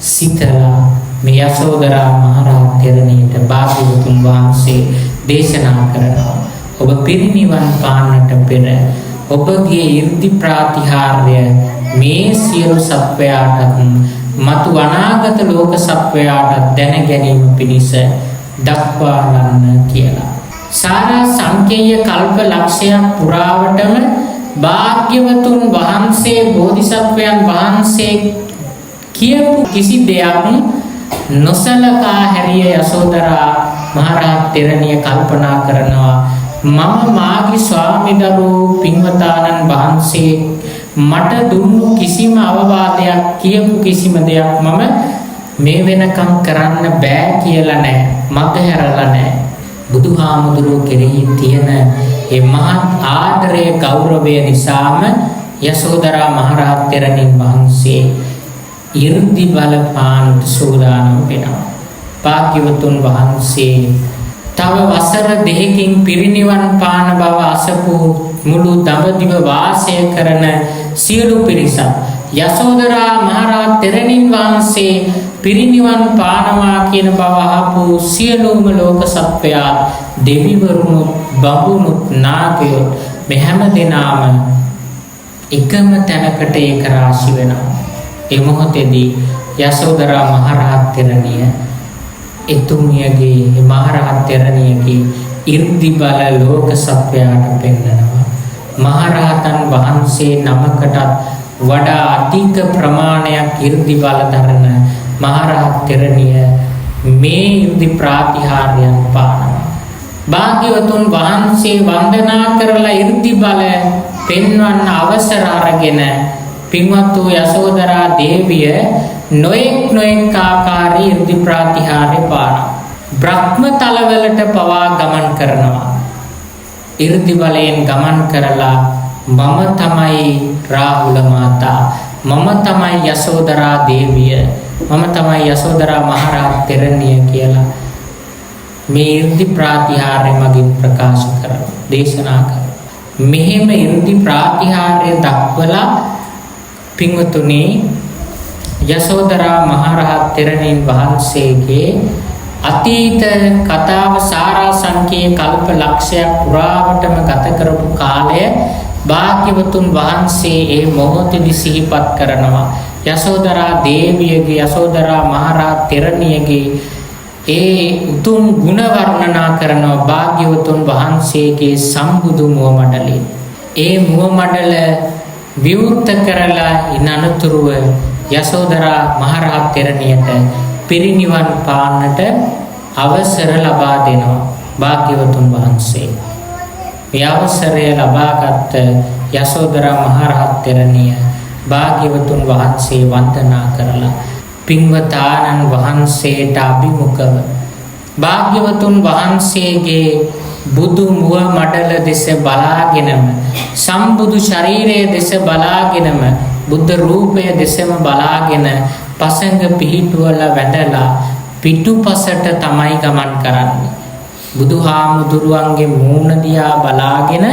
Speaker 1: සිතලා මේ යසෝදරා මහරහත් තෙරණියට භාග්‍යවතුන් වහන්සේ දේශනා කරනවා. ඔබ පිරිනිවන් පාන්නට පෙර ඔබගේ 이르දි ප්‍රාතිහාර්ය මේ සියලු සත්වයාට මතු අනාගත ලෝක සත්වයාට දැන ගැනීම පිණිස දක්වා ගන්න කියලා. සාරා සංකේය කල්ප ලක්ෂයක් පුරාවටම භාග්‍යවතුන් වහන්සේ බෝධිසත්වයන් වහන්සේ කියපු කිසි දෙයක් නොසලකා හැරිය යසෝදරා මහරහත් තෙරණිය කල්පනා කරනවා, මම මාගේ ස්වාමිදරු පින්වතානන් වහන්සේ මට දුන්නු කිසිම අවවාදයක්, කියපු කිසිම දෙයක් මම මේ වෙනකම් කරන්න බෑ කියලා නෑ, මග හැරලා නෑ. බුදුහාමුදුරුවෝ කෙරෙහි තියෙන ඒ මහත් ආදරය, ගෞරවය නිසාම යසෝදරා මහරහත් තෙරණින් වහන්සේ 이르දි බල පාන්නට සූදානම් වෙනවා. භාග්‍යවතුන් වහන්සේ තව වසර දෙකකින් පිරිනිවන් පාන බව අසපු මුළු දඹදිව වාසය කරන සියලු පිරිස යසෝදරා මහරහත් තෙරණින් වහන්සේ පිරිනිවන් පානවා කියන බව අහපු සියලුම ලෝක සත්වයා, දෙවිවරුනුත් බඹුනුත් නාගයෝ මේ හැම දෙනාම එකම තැනකට ඒක රාශි වෙනවා. ඒ මොහොතේදී යසෝදරා මහරහත් තෙරණිය එතුමියගේ මහරහත් තෙරණියගේ 이르දි බල ලෝක සත්වයාට පෙන්නනවා. මහරහතන් වහන්සේ නමකටත් වඩා අධික ප්‍රමාණයක් 이르දි බල දරන මහරහත් තෙරණිය මේ 이르දි ප්‍රාතිහාර්යයන් පානවා. භාග්‍යවතුන් වහන්සේ වන්දනා කරලා 이르දි බල පෙන්වන්න අවසර අරගෙන පින්වත් වූ යසෝදරා දේවිය නොඑක් ආකාරී 이르දි ප්‍රාතිහාර්ය පානවා. බ්‍රහ්ම තලවලට පවා ගමන් කරනවා. 이르දි බලයෙන් ගමන් කරලා මම තමයි රාහුල මාතා, මම තමයි යසෝදරා දේවිය, මම තමයි යසෝදරා මහරහත් තෙරණිය කියලා මේ 이르දි ප්‍රාතිහාර්ය මගින් ප්‍රකාශ කරනවා දේශනා කරනවා. මෙහෙම 이르දි ප්‍රාතිහාර්ය දක්වලා පින්වතුනි යසෝදරා මහරහත් තෙරණින් වහන්සේගේ අතීත කතාව සාරාංශකයේ කල්ප ලක්ෂයක් පුරාවටම ගත කරපු කාලය භාග්‍යවතුන් වහන්සේ ඒ මොහොතේදී සිහිපත් කරනවා. යසෝදරා දේවියගේ යසෝදරා මහරහත් තෙරණියගේ ඒ උතුම් ගුණ වර්ණනා කරනවා භාග්‍යවතුන් වහන්සේගේ සම්බුදු මුව මඩලේ. ඒ මුව මඩල විවෘත කරලා ඉනනතුරුව යසෝදරා මහරහත් තෙරණියට පිරිනිවන් පාන්නට අවසර ලබා දෙනවා භාග්‍යවතුන් වහන්සේ. මේ අවසරය ලබාගත් යසෝදරා මහරහත් තෙරණිය භාග්‍යවතුන් වහන්සේ වන්දනා කරලා පින්වතානන් වහන්සේට අභිමුඛව භාග්‍යවතුන් වහන්සේගේ බුදු මුව මඩල දෙස බලාගෙනම සම්බුදු ශරීරයේ දෙස බලාගෙනම බුද්ධ රූපය දෙසම බලාගෙන පසඟ පිහිටුවලා වැඳලා පිටුපසට තමයි ගමන් කරන්නේ. බුදුහාමුදුරුවන්ගේ මූණ දිහා බලාගෙන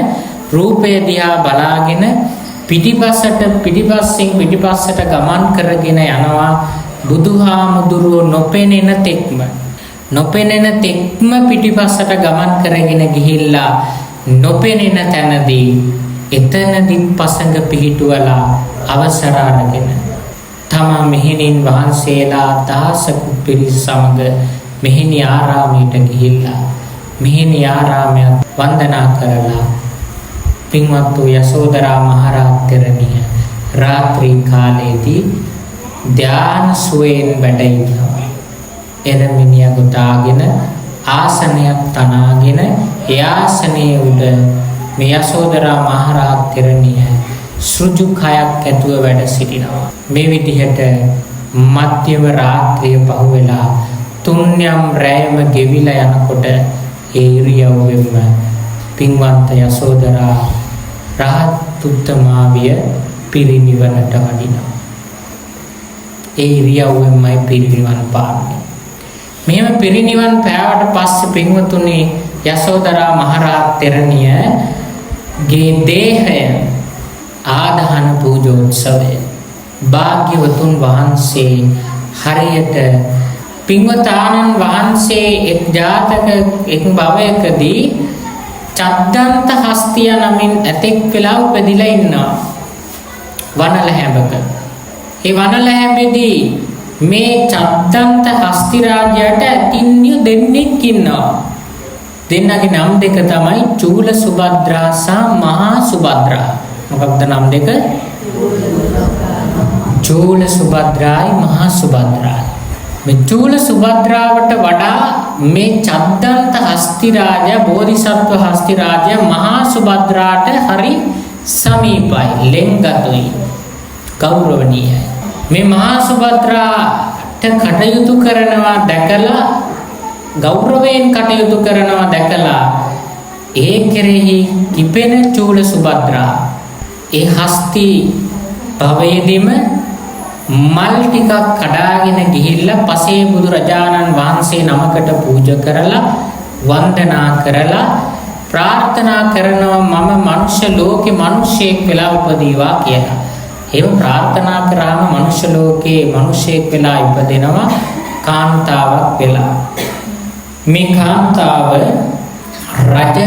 Speaker 1: රූපය දිහා බලාගෙන පිටිපස්සෙන් පිටිපස්සට ගමන් කරගෙන යනවා. බුදුහාමුදුරුවෝ නොපෙනෙන තෙක්ම පිටිපස්සට ගමන් කරගෙන ගිහිල්ලා නොපෙනෙන තැනදී එතනදී පසඟ පිහිටුවලා අවසර අරගෙන තමා මෙහෙණින් වහන්සේලා දහසක පිරිස සමග මෙහෙණි ආරාමයට ගිහිල්ලා මෙහෙණි ආරාමය වන්දනා කරලා පින්වත් යසෝදරා මහරහත් තෙරණිය රාත්‍රී කාලයේදී ධ්‍යාන සුවයෙන් වැඩ ඉන්නවා. එරමිනිය ගොතාගෙන ආසනයක් තනාගෙන ඒ ආසනයේ උඩ මේ යසෝදරා මහරහත් තෙරණිය සෘජු කයක් ඇතුව වැඩ සිටිනවා. මේ විදිහට මධ්‍යම රාත්‍රිය පහුවෙලා තුන්යම් රැයම ගෙවිලා යනකොට ඒ ඉරියව්වෙම පින්වන්ත යසෝදරා රහත් උත්තමාවිය පිරිනිවනට වඩිනවා. ඒ ඉරියව්වෙන්මයි පිරිනිවන් පාන්නේ. මෙහෙම පිරිනිවන් පෑවට පස්සේ පින්වතුනි යසෝදරා මහරහත් තෙරණියගේ දේහය ආදාන පූජෝත්සවය භාග්‍යවතුන් වහන්සේ හරියට පින්වතානන් වහන්සේ එක් භවයකදී චද්දන්ත හස්තිය නමින් ඇතෙක් වෙලා උපදිලා ඉන්නවා වනලැහැඹක. ඒ වනලැහැඹෙදී මේ චද්දන්ත හස්ති රාජයාට ඇතින්නිය දෙන්නෙක් ඉන්නවා. දෙන්නගේ නම් දෙක තමයි චූල සුභද්‍රා සහ මහා සුභද්‍රා. මොකක්ද නම් දෙක? චූල සුභද්‍රායි මහා සුභද්‍රායි. මේ චූල සුභද්‍රාවට වඩා මේ චද්දන්ත හස්ති රාජයා බෝධිසත්ව හස්ති රාජයා මහා සුභද්‍රාට හරි සමීපයි, ලෙන්ගතුයි, ගෞරවණීයයි. මේ මහා සුභද්‍රාට කටයුතු කරනවා දැකලා ගෞරවයෙන් කටයුතු කරනවා දැකලා ඒ කෙරෙහි කිපෙන චූල සුභද්‍රා ඒ හස්ති භවයේදීම මල් ටිකක් කඩාගෙන ගිහිල්ලා පසේ බුදු රජාණන් වහන්සේ නමකට පූජා කරලා වන්දනා කරලා ප්‍රාර්ථනා කරනවා මම මනුෂ්‍ය ලෝකේ මිනිසෙක් වෙලා උපදීවා කියලා. එහෙම ප්‍රාර්ථනා කරාම මනුෂ්‍ය ලෝකේ මිනිසෙක් වෙලා ඉපදෙනවා කාන්තාවක් වෙලා. මේ කාන්තාව රජ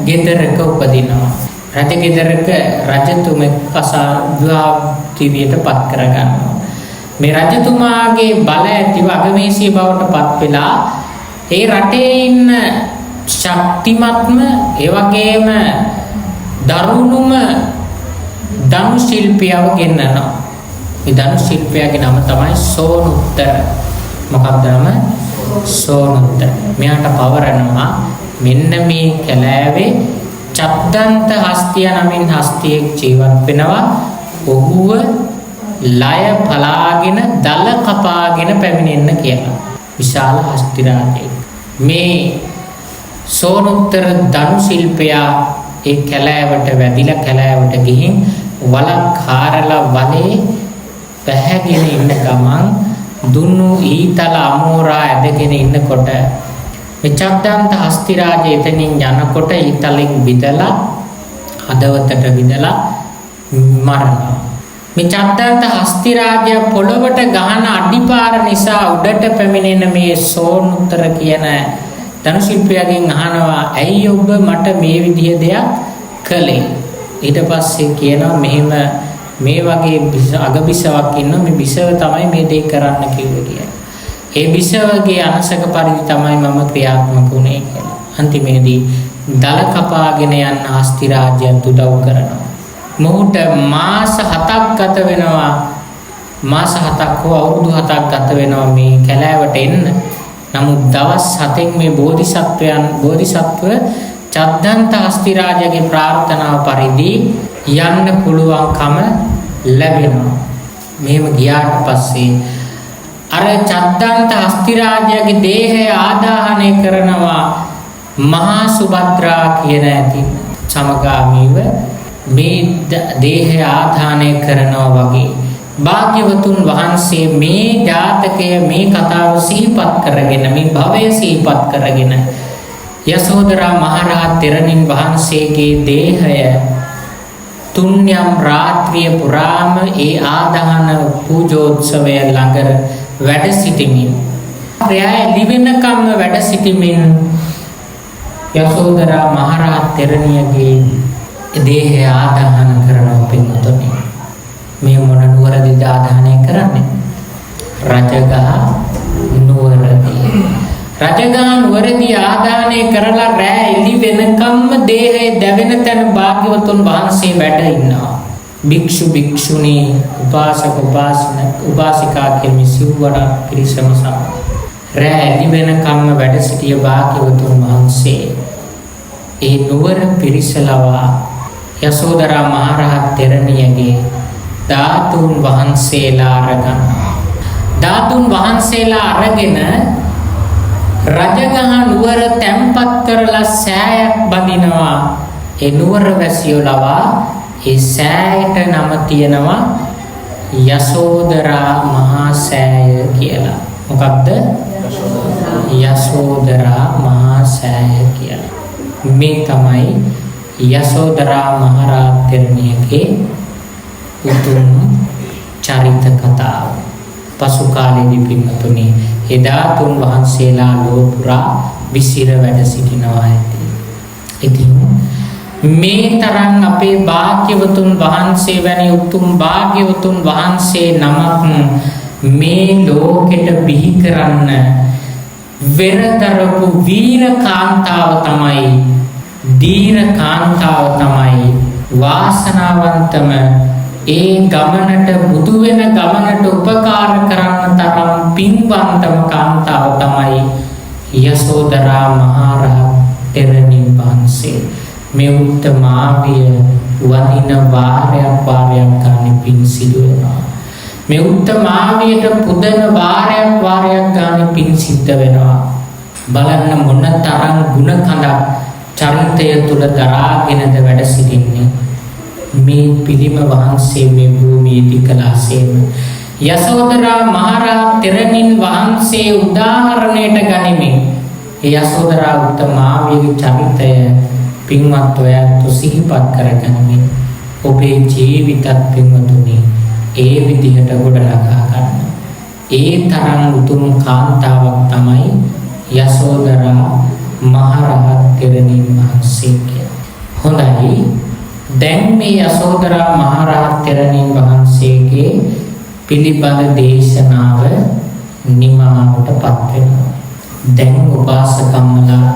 Speaker 1: ගෙදරක උපදිනවා. රජ ගෙදරක රජතුමෙක් විවාහතිවියට පත් කරගන්නවා. මේ රජතුමාගේ බල ඇතිව අගමේසිය බවට පත් වෙලා ඒ රටේ ඉන්න ශක්තිමත්ම ඒ වගේම දරුණුම ධනු ශිල්පියව ගෙන්නනවා. මේ ධනු ශිල්පියාගේ නම තමයි සෝනුත්තර. මොකක්ද නම? සෝනුත්තර. මෙයාට පවරනවා මෙන්න මේ කැලෑවේ චද්දන්ත හස්තිය නමින් හස්තියෙක් ජීවත් වෙනවා. ඔහුව ලය පලාගෙන දල කපාගෙන පැමිණෙන්න කියලා. විශාල හස්ති රාජයෙක්. මේ සෝනුත්තර ධනු ශිල්පියා ඒ කැලෑවට වැදිලා කැලෑවට ගිහින් වලක් හාරලා වලේ පැහැගෙන ඉන්න ගමන් දුන්නු ඊතල අමෝරා ඇදගෙන ඉන්නකොට මේ චද්දන්ත හස්ති රාජය එතනින් යනකොට ඊතලෙන් විදලා හදවතට විදලා මරනවා. මේ චද්දන්ත හස්ති රාජය පොළවට ගහන අඩිපාර නිසා උඩට පැමිණෙන මේ සෝනුත්තර කියන ධනුශිල්පියාගෙන් අහනවා ඇයි ඔබ මට මේ විදිය දෙයක් කළේ? ඊට පස්සේ කියනවා මෙහෙම මේ වගේ අගබිසවක් ඉන්නවා මේ බිසව තමයි මේ දේ කරන්න කිව්වේ කියලා. ඒ බිසවගේ අනසක පරිදි තමයි මම ක්‍රියාත්මක වුණේ කියලා. අන්තිමේදී දල කපාගෙන යන හස්ති රාජ්‍යයත් උදව් කරනවා. මොහුට මාස 7ක් ගත වෙනවා. මාස 7ක් හෝ අවුරුදු 7ක් ගත වෙනවා මේ කැලෑවට එන්න. නමුත් දවස් 7න් මේ බෝධිසත්ව චද්දන්ත හස්ති රාජයාගේ ප්‍රාර්ථනාව පරිදි යන්න පුළුවන්කම ලැබෙනවා. මෙහෙම ගියාට පස්සේ අර චද්දන්ත හස්ති රාජයාගේ දේහය ආදාහනය කරනවා මහා සුභද්‍රා කියන ඇති සමගාමීව මේ දේහය ආදාහනය කරනවා වගේ භාග්‍යවතුන් වහන්සේ මේ ජාතකය මේ කතාව සිහිපත් කරගෙන මේ භවය සිහිපත් කරගෙන යසෝදරා මහරහත් තෙරණින් වහන්සේගේ දේහය තුන්යම් රාත්‍රිය පුරාම ඒ ආදාහන පූජෝත්සවය ළඟ වැඩ සිටිමින් රැය ලිවෙනකම්ම වැඩ සිටිමින් යසෝදරා මහරහත් තෙරණියගේ දේහය ආදාහන කරනවා පින්වතුනි. මේ මොන නුවරදිද ආදාහනය කරන්නේ? රජගහ නුවරදී. රජගහ නුවරදී ආදාහනය කරලා රැය එළි වෙනකම්ම දේහය දැවෙන තැන භාග්‍යවතුන් වහන්සේ වැඩ ඉන්නවා. භික්ෂු භික්ෂුණී උපාසක උපාසිකා කියන සිව්වර පිරිසම සමග රැය එළි වෙනකම්ම වැඩ සිටිය භාග්‍යවතුන් වහන්සේ ඒ නුවර පිරිසලවා යසෝදරා මහරහත් තෙරණියගේ ධාතුන් වහන්සේලා අරගෙන ධාතුන් වහන්සේලා අරගෙන රජගහ නුවර තැන්පත් කරලා සෑයක් බඳිනවා. ඒ නුවර වැසියෝ ලවා ඒ සෑයට නම තියෙනවා යසෝදරා මහා සෑය කියලා. මොකක්ද? යසෝදරා මහා සෑය කියලා. මේ තමයි යසෝදරා මහරහත් තෙරණියගේ උතුම් චරිත කතාව. පසු කාලේදී පින්වතුනි එදා තුන් වහන්සේලා ලෝපුරා විසිර වැඩ සිටිනවා ඇති. ඉතින් මේ තරම් අපේ භාග්‍යවතුන් වහන්සේ වැනි උතුම් භාග්‍යවතුන් වහන්සේ නමක් මේ ලෝකෙට බිහි කරන්න වෙරතරපු වීර කාන්තාව තමයි දීන කාන්තාව තමයි වාසනාවන්තම ඒ ගමනට බුදු වෙන ගමනට උපකාර කරන්න තරම් පින්වන්තම කාන්තාව තමයි යසෝදරා මහරහත් තෙරණින් වහන්සේ. මේ උත්තමාවිය වදින වාරයක් ගන්න පින් සිදු වෙනවා. මේ උත්තමාවියට පුදන වාරයක් ගන්න පින් සිද්ධ වෙනවා. බලන්න මොන තරම් ගුණ කඳක් චරිතය තුල දරාගෙනද වැඩ සිටින්නේ. මේ පිළිම වහන්සේ මේ භූමියේදී කලාසේම යසෝදරා මහරහත් තෙරණින් වහන්සේ උදාහරණයට ගනිමින් යසෝදරා උත්තමාවියගේ චරිතය පින්වත් ඔයත් සිහිපත් කරගනිමින් ඔබේ ජීවිතත් පින්වතුනි ඒ විදිහට ගොඩනගා ගන්න. ඒ තරම් උතුම් කාන්තාවක් තමයි යසෝදරා මහරහත් තෙරණින් වහන්සේ කියන්නේ. හොඳයි. දැන් මේ යසෝදරා මහරහත් තෙරණින් වහන්සේගේ පිළිබඳ දේශනාව නිමාවටපත් වෙනවා. දැන් උපාසකම්මලා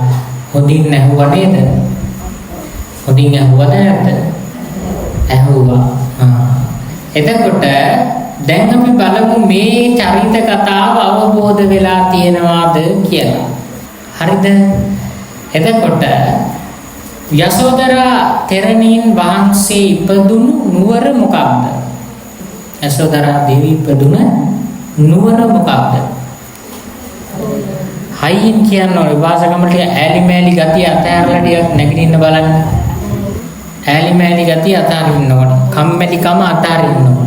Speaker 1: හොඳින් ඇහුවා නේද? හොඳින් ඇහුවද නැද්ද? ඇහුවා. එතකොට දැන් අපි බලමු මේ චරිත කතාව අවබෝධ වෙලා තියෙනවාද කියලා. හරිද? එතකොට යසෝදරා තෙරණින් වහන්සේ ඉපදුණු නුවර මොකක්ද? යසෝදරා දේවී ඉපදුණ නුවර මොකක්ද? හයින් කියන්නේ වාසගමට ඈලි මෑලි ගතිය අතහැරලා ටිකක් නැගිටින්න බලන්න. ඈලි මෑලි ගතිය අතහරින්න ඕනේ. කම්මැලිකම අතහරින්න ඕනේ.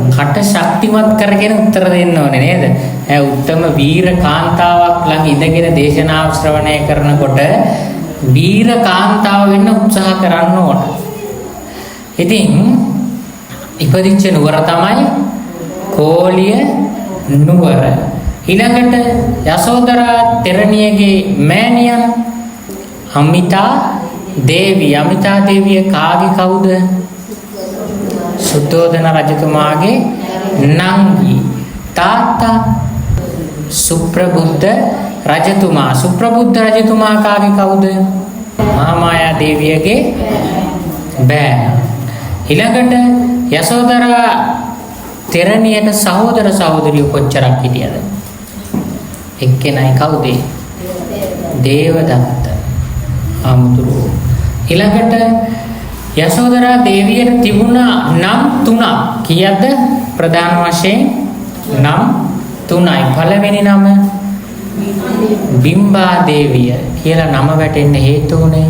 Speaker 1: කට ශක්තිමත් කරගෙන උත්තර දෙන්න ඕනේ නේද? උත්තම වීර කාන්තාවක් ළඟ ඉඳගෙන දේශනාව ශ්‍රවණය කරනකොට වීර කාන්තාව වෙන්න උත්සාහ කරන්න ඕන. ඉතින් ඉපදිච්ච නුවර තමයි කෝලිය නුවර. ඊළඟට යසෝදරා තෙරණියගේ මෑණියන් අමිතා දේවිය. අමිතා දේවිය කාගේ කවුද? සුද්ධෝදන රජතුමාගේ නංගි. තාත්තා සුප්‍රබුද්ධ රජතුමා. සුප්‍රබුද්ධ රජතුමා කාගේ කවුද? මහාමායා දේවියගේ බෑන. ඊළඟට යසෝදරා තෙරණියට සහෝදර සහෝදරියෝ කොච්චරක් හිටියද? එක්කෙනයි කවුද? දේවදත්ත ආමුදුරෝ. ඊළඟට යසෝදරා දේවියට තිබුණා නම් 3ක්. කීයද? ප්‍රධාන වශයෙන් නම් 3යි. පළවෙනි නම බිම්බා දේවිය කියලා නම වැටෙන්න හේතු වුණේ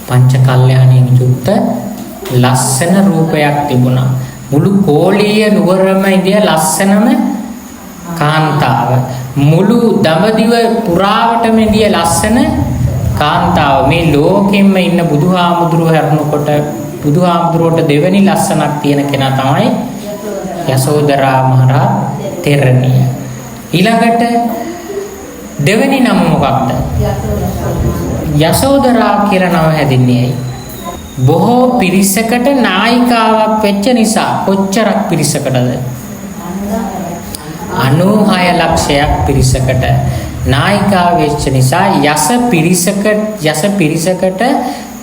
Speaker 1: පංච කල්යාණයෙන් යුක්ත ලස්සන රූපයක් තිබුණා. මුළු කෝලිය නුවරම ඉඳිය ලස්සනම කාන්තාව. මුළු දඹදිව පුරාවටම ඉඳිය ලස්සන කාන්තාව. මේ ලෝකෙම්ම ඉන්න බුදුහාමුදුරුව හැරුණකොට බුදුහාමුදුරුවට දෙවෙනි ලස්සනක් තියෙන කෙනා තමයි යසෝදරා මහරහත් තෙරණිය. ඊළඟට දෙවෙනි නම මොකක්ද? යසෝදරා කියලා නම හැදින්නේ ඇයි? බොහෝ පිරිසකට නායිකාවක් වෙච්ච නිසා. කොච්චරක් පිරිසකටද? 96 ලක්ෂයක් පිරිසකට නායිකාව වෙච්ච නිසා යස පිරිසකට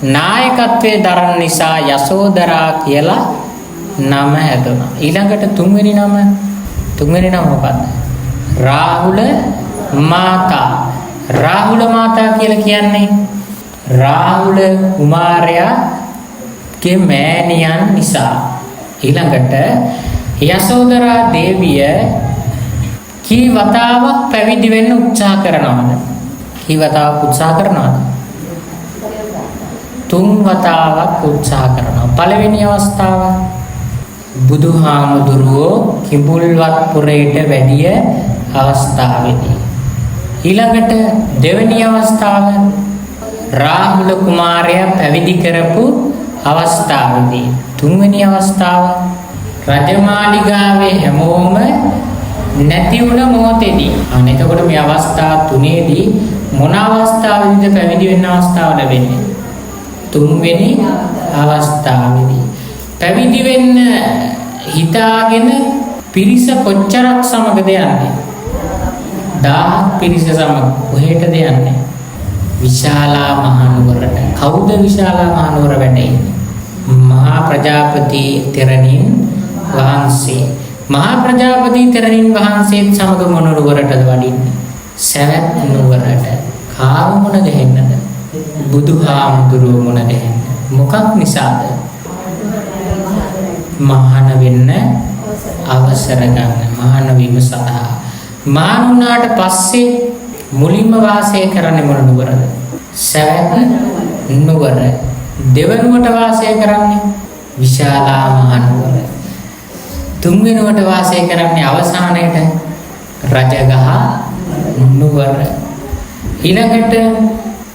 Speaker 1: නායකත්වයේ දරන නිසා යසෝදරා කියලා නම හැදුණා. ඊළඟට තුන්වෙනි නම මොකක්ද? රාහුල මාතා. රාහුල මාතා කියලා කියන්නේ රාහුල කුමාරයාගේ මෑණියන් නිසා. ඊළඟට යසෝදරා දේවිය කී වතාවක් පැවිදි වෙන්න උත්සාහ කරනවද? කී වතාවක් උත්සාහ කරනවද? 3 වතාවක් උත්සාහ කරනවා. පළවෙනි අවස්ථාව බුදුහාමුදුරුවෝ කිඹුල්වත් පුරයට වැඩිය අවස්ථාවේදී. ඊළඟට දෙවෙනි අවස්ථාව රාහුල කුමාරයා පැවිදි කරපු අවස්ථාවේදී. තුන්වෙනි අවස්ථාව රජමාලිගාවේ හැමෝම නැති වුණ මොහොතේදී. එතකොට මේ අවස්ථා තුනේදී මොන අවස්ථාවෙදිද පැවිදි වෙන්න අවස්ථාව ලැබෙන්නේ? තුන්වෙනි අවස්ථාවේදී. පැවිදි වෙන්න හිතාගෙන පිරිස කොච්චරක් සමගද යන්නේ? 1000ක් පිරිස සමග. කොහෙටද යන්නේ? විශාලා මහනුවරට. කවුද විශාලා මහනුවර වැඩේ? මහා ප්‍රජාපති තෙරණින් වහන්සේ. මහා ප්‍රජාපති තෙරණින් වහන්සේත් සමග මොන නුවරටද වඩින්නේ? සවැත් නුවරට. කාව මොන දෙහෙන්නද? බුදුහාමුදුරුවෝ මොන දෙහෙන්න. මොකක් නිසාද? මහාන වෙන්න අවසර ගන්න. මහාන වීම සඳහා. මහාන වුණාට පස්සේ මුලින්ම වාසය කරන්නේ මොන නුවරද? සවැත් නුවර. දෙවනුවට වාසය කරන්නේ විශාලා මහනුවර. තුන්වෙනුවට වාසය කරන්නේ අවසානයේට රජගහ නුවර. ඊළඟට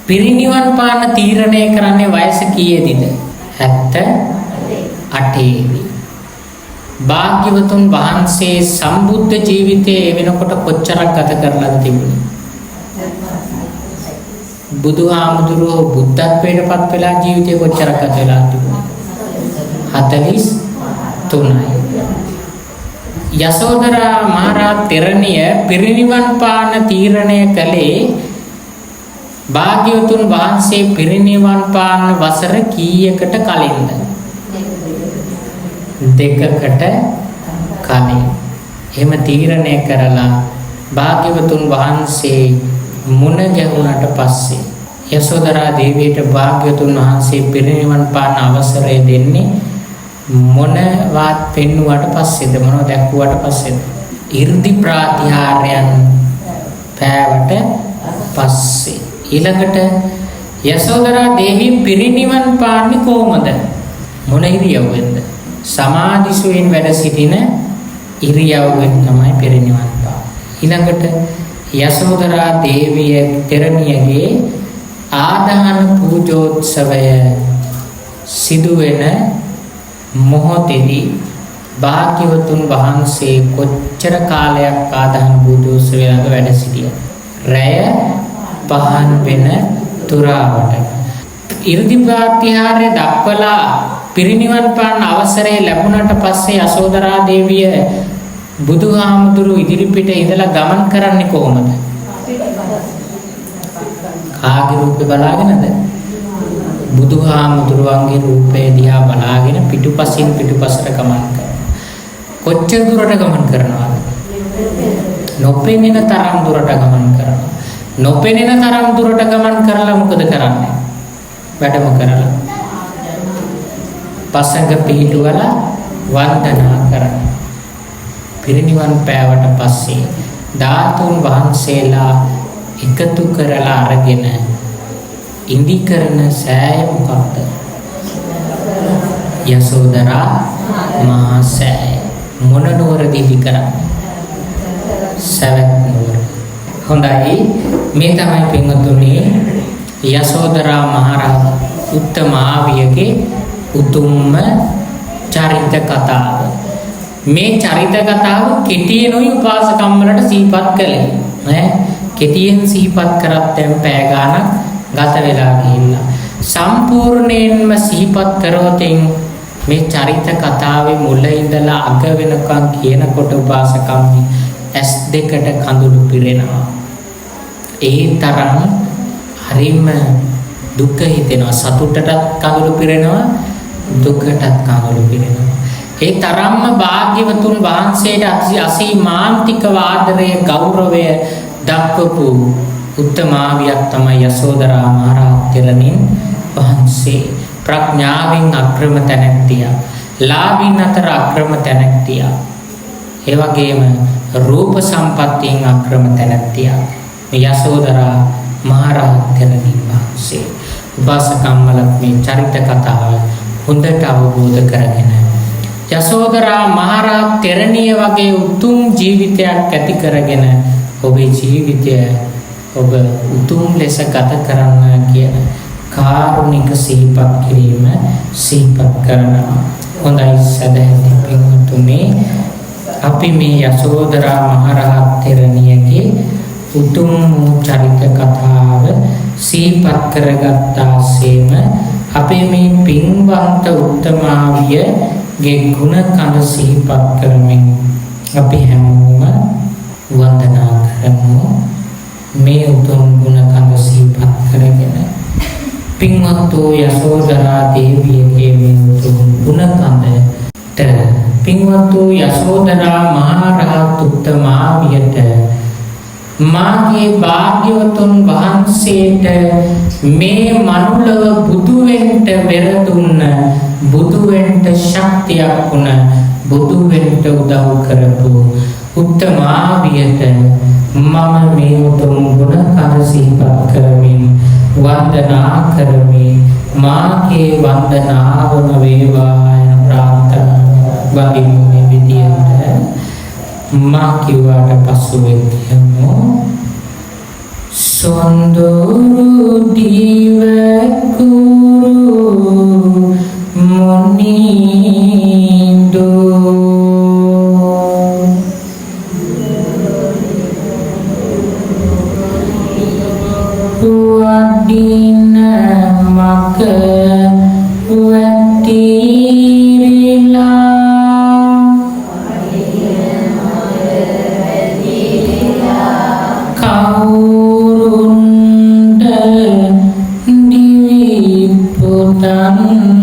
Speaker 1: පිරිනිවන් පාන තීරණය කරන්නේ වයස කීයේදීද? 78 භාග්‍යවතුන් වහන්සේ සම්බුද්ධ ජීවිතයේ වෙනකොට කොච්චරක් ගත කරලාද තිබුණේ? බුදුහාමුදුරුවෝ බුද්ධත්වයට පත් වෙලා ජීවිතේ කොච්චරක් ගත වෙලා තිබුණේ? 43යි. යසෝදරා මහරහත් තෙරණිය පිරිනිවන් පාන තීරණය කළේ භාග්‍යවතුන් වහන්සේ පිරිනිවන් පාන වසර කීයකට කලින්ද? 2කට කලින්. එහෙම තීරණය කරලා භාග්‍යවතුන් වහන්සේ මුණ ගැහුණට පස්සේ යසෝදරා දේවියට භාග්‍යවතුන් වහන්සේ පිරිනිවන් පාන අවසරය දෙන්නේ මොනවත් පෙන්නුවට පස්සේද? මොනව දැක්ුවට පස්සේද? 이르දි ප්‍රාතිහාර්යයන් පෑවට පස්සේ. ඊළඟට යසෝදරා දේවී පිරිනිවන් පාන්නේ කොහොමද? මොන ඉරියව්වෙන්ද? සමාධිසුවෙන් වැඩ සිටින ඉරියව්වෙන් තමයි පිරිනිවන් පාන. ඊළඟට යසෝදරා දේවිය තෙරණියගේ ආදාන පූජෝත්සවය සිදුවෙන මොහොතේදී භාග්‍යවතුන් වහන්සේ කොච්චර කාලයක් ආදාන පූජෝත්සවය ළඟ වැඩ සිටියද? රැය පහන් වෙන තුරාවට 이르දි ප්‍රාතිහාර්ය දක්වලා පිරිනිවන් පාන අවසරය ලැබුණාට පස්සේ යසෝදරා දේවිය බුදුහාමුදුරු ඉදිරිපිට ඉඳලා ගමන් කරන්නේ කොහොමද? කාගේ රූපේ බලාගෙනද? බුදුහාමුදුරුවන්ගේ රූපේ දිහා බලාගෙන පිටුපසින් පිටුපසට ගමන් කරනවා. කොච්චර දුරට ගමන් කරනවද? නොපෙනෙන තරම් දුරට ගමන් කරනවා. නොපෙනෙන තරම් දුරට ගමන් කරලා මොකද කරන්නේ? වැඩම කරලා පසඟ පිහිටුවලා වන්දනා කරනවා. පිරිනිවන් පෑවට පස්සේ ධාතුන් වහන්සේලා එකතු කරලා අරගෙන ඉදි කරන සෑය මොකක්ද? යසෝදරා මහා සෑය. මොන නුවරදී ඉදි කරන්නේ? සවැත් නුවර. හොඳයි, මේ තමයි පින්වතුනි යසෝදරා මහරහත් උත්තමාවියගේ උතුම්ම චරිත කතාව. මේ චරිත කතාව කෙටියෙන්ුයි උපාසකම් වලට සිහිපත් කළේ ඈ. කෙටියෙන් සිහිපත් කරත් දැන් පැය ගාණක් ගත වෙලා ගිහිල්ලා සම්පූර්ණයෙන්ම සිහිපත් කරවතින් මේ චරිත කතාවේ මුල ඉඳලා අග වෙනකන් කියනකොට උපාසකම් S2කට කඳුළු පිරෙනවා. ඒ තරම් හරිම දුක හිතෙනවා. සතුටටත් කඳුළු පිරෙනවා, දුකටත් කඳුළු පිරෙනවා. ඒ තරම්ම භාග්‍යවතුන් වහන්සේට අසීමාන්තික ආදරය ගෞරවය දක්වපු උත්තමාවියක් තමයි යසෝදරා මහරහත් තෙරණින් වහන්සේ. ප්‍රඥාවෙන් අග්‍රම තැනැත්තිය, ලාභින් අතර අග්‍රම තැනැත්තිය, ඒ වගේම රූප සම්පත්තියෙන් අග්‍රම තැනැත්තිය යසෝදරා මහරහත් තෙරණින් වහන්සේ. උපාසකම් වලත් මේ චරිත කතාව හොඳට අවබෝධ කරගෙන යසෝදරා මහරහත් තෙරණිය වගේ උතුම් ජීවිතයක් ඇති කරගෙන ඔබේ ජීවිතය ඔබ උතුම් ලෙස ගත කරන්න කියන කාරුණික සිහිපත් කිරීම සිහිපත් කරනවා. හොඳයි සදහැති පින්වතුනි, අපි මේ යසෝදරා මහරහත් තෙරණියගේ උතුම් චරිත කතාව සිහිපත් කරගත්තාseම අපේ මේ පින්වන්ත උත්තමාවියගේ ගුණ කඳ සිහිපත් කරමින් අපි හැමෝම වන්දනා කරමු. මේ උතුම් ගුණ කඳ සිහිපත් කරගෙන පින්වත් යසෝදරා දේවියගේ මේ උතුම් ගුණ කඳට පින්වත් යසෝදරා මහරහත් උත්තමාවියට මාගේ භාග්‍යවතුන් වහන්සේට මේ මනුලව බුදු වෙන්න බෙර දුන්න, බුදු වෙන්න ශක්තියක් වුණ, බුදු වෙන්න උදව් කරපු උත්තමාවියට මම මේ උතුම් ගුණ කඳ සිහිපත් කරමින් වන්දනා කරමි. මාගේ වන්දනාවම වේවා යන ප්‍රාර්ථනාව වදිමු. මේ විදියට මා කිව්වට පසු වෙන්නෝ සොන්දොරු දිව කුරු මොනිදෝ වඩින මක පුතන්නේ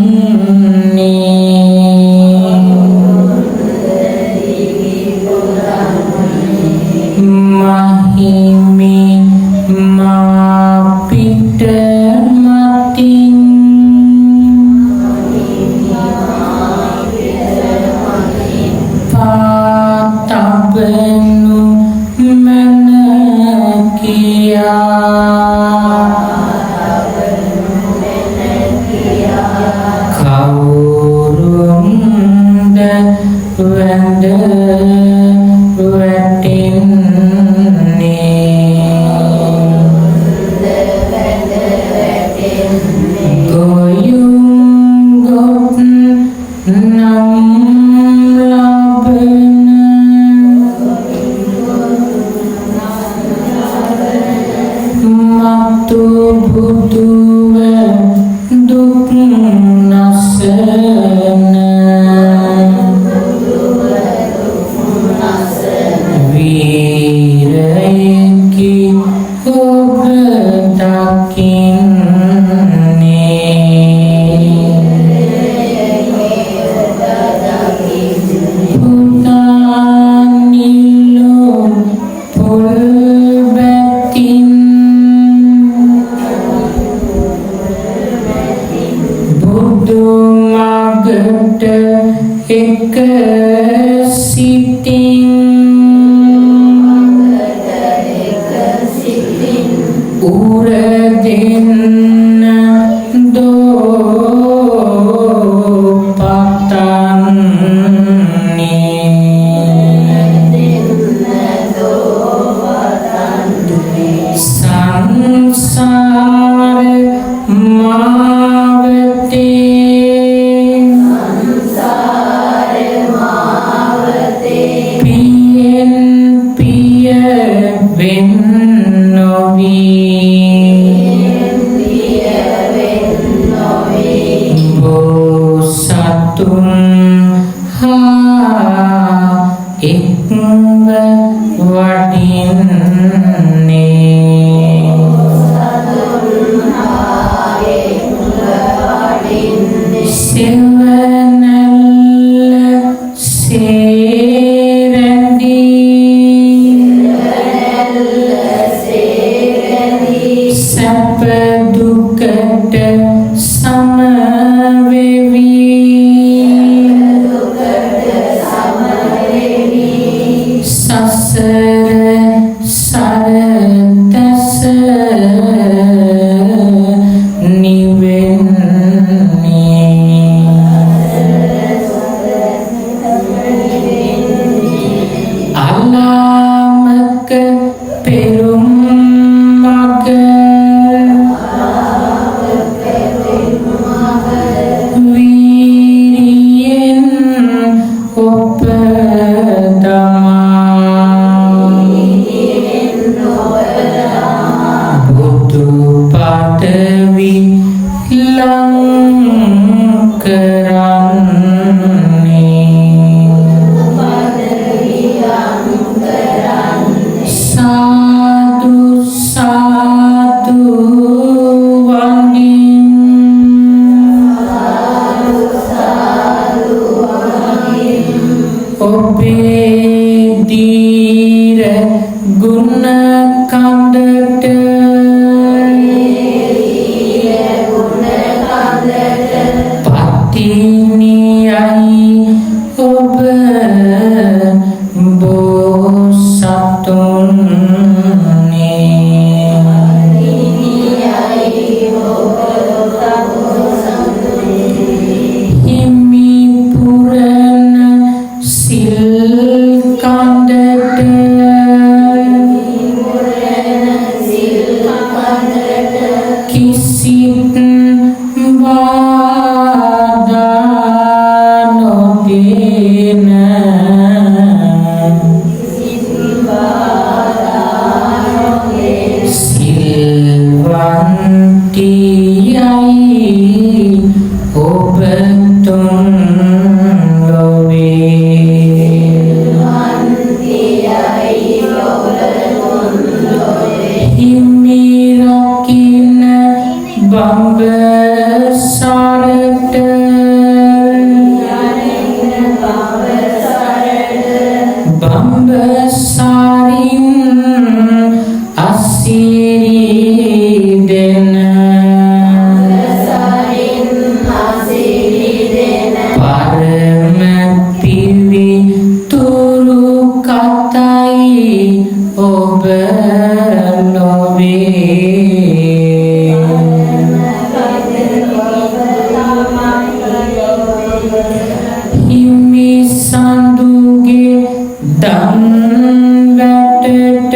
Speaker 1: දුකට එක සිතින් උර දෙන්න දෝ පතන්නේ සංසාර මාවතේ පියෙන් පිය වෙන් බෝසතුන් හා එක්ව වඩින්නේ සෙවණැල්ල සේරැඳී සැප දුකට සමවෙවි සසර සරතැස අලාමක පෙරුම් මග වීරියෙන් ඔපදමා බුදු පදවි ලං කරන්නේ සාදු සාදු වඳින් ඔබේ දීර ගුණ කඳට පතිනියයි ඔබ බෝසතුන් හිමි පුරන සිල් කඳට කිසිත් බාධා නොදෙන සිල්වන්තියයි ඔබ තුන් හිමි රකින්න බඹසරට බඹසරින් අසිරි දෙන පරම පිවිතුරු කතයි ඔබ නොවේ හිමි සඳුගේ දන් වැටට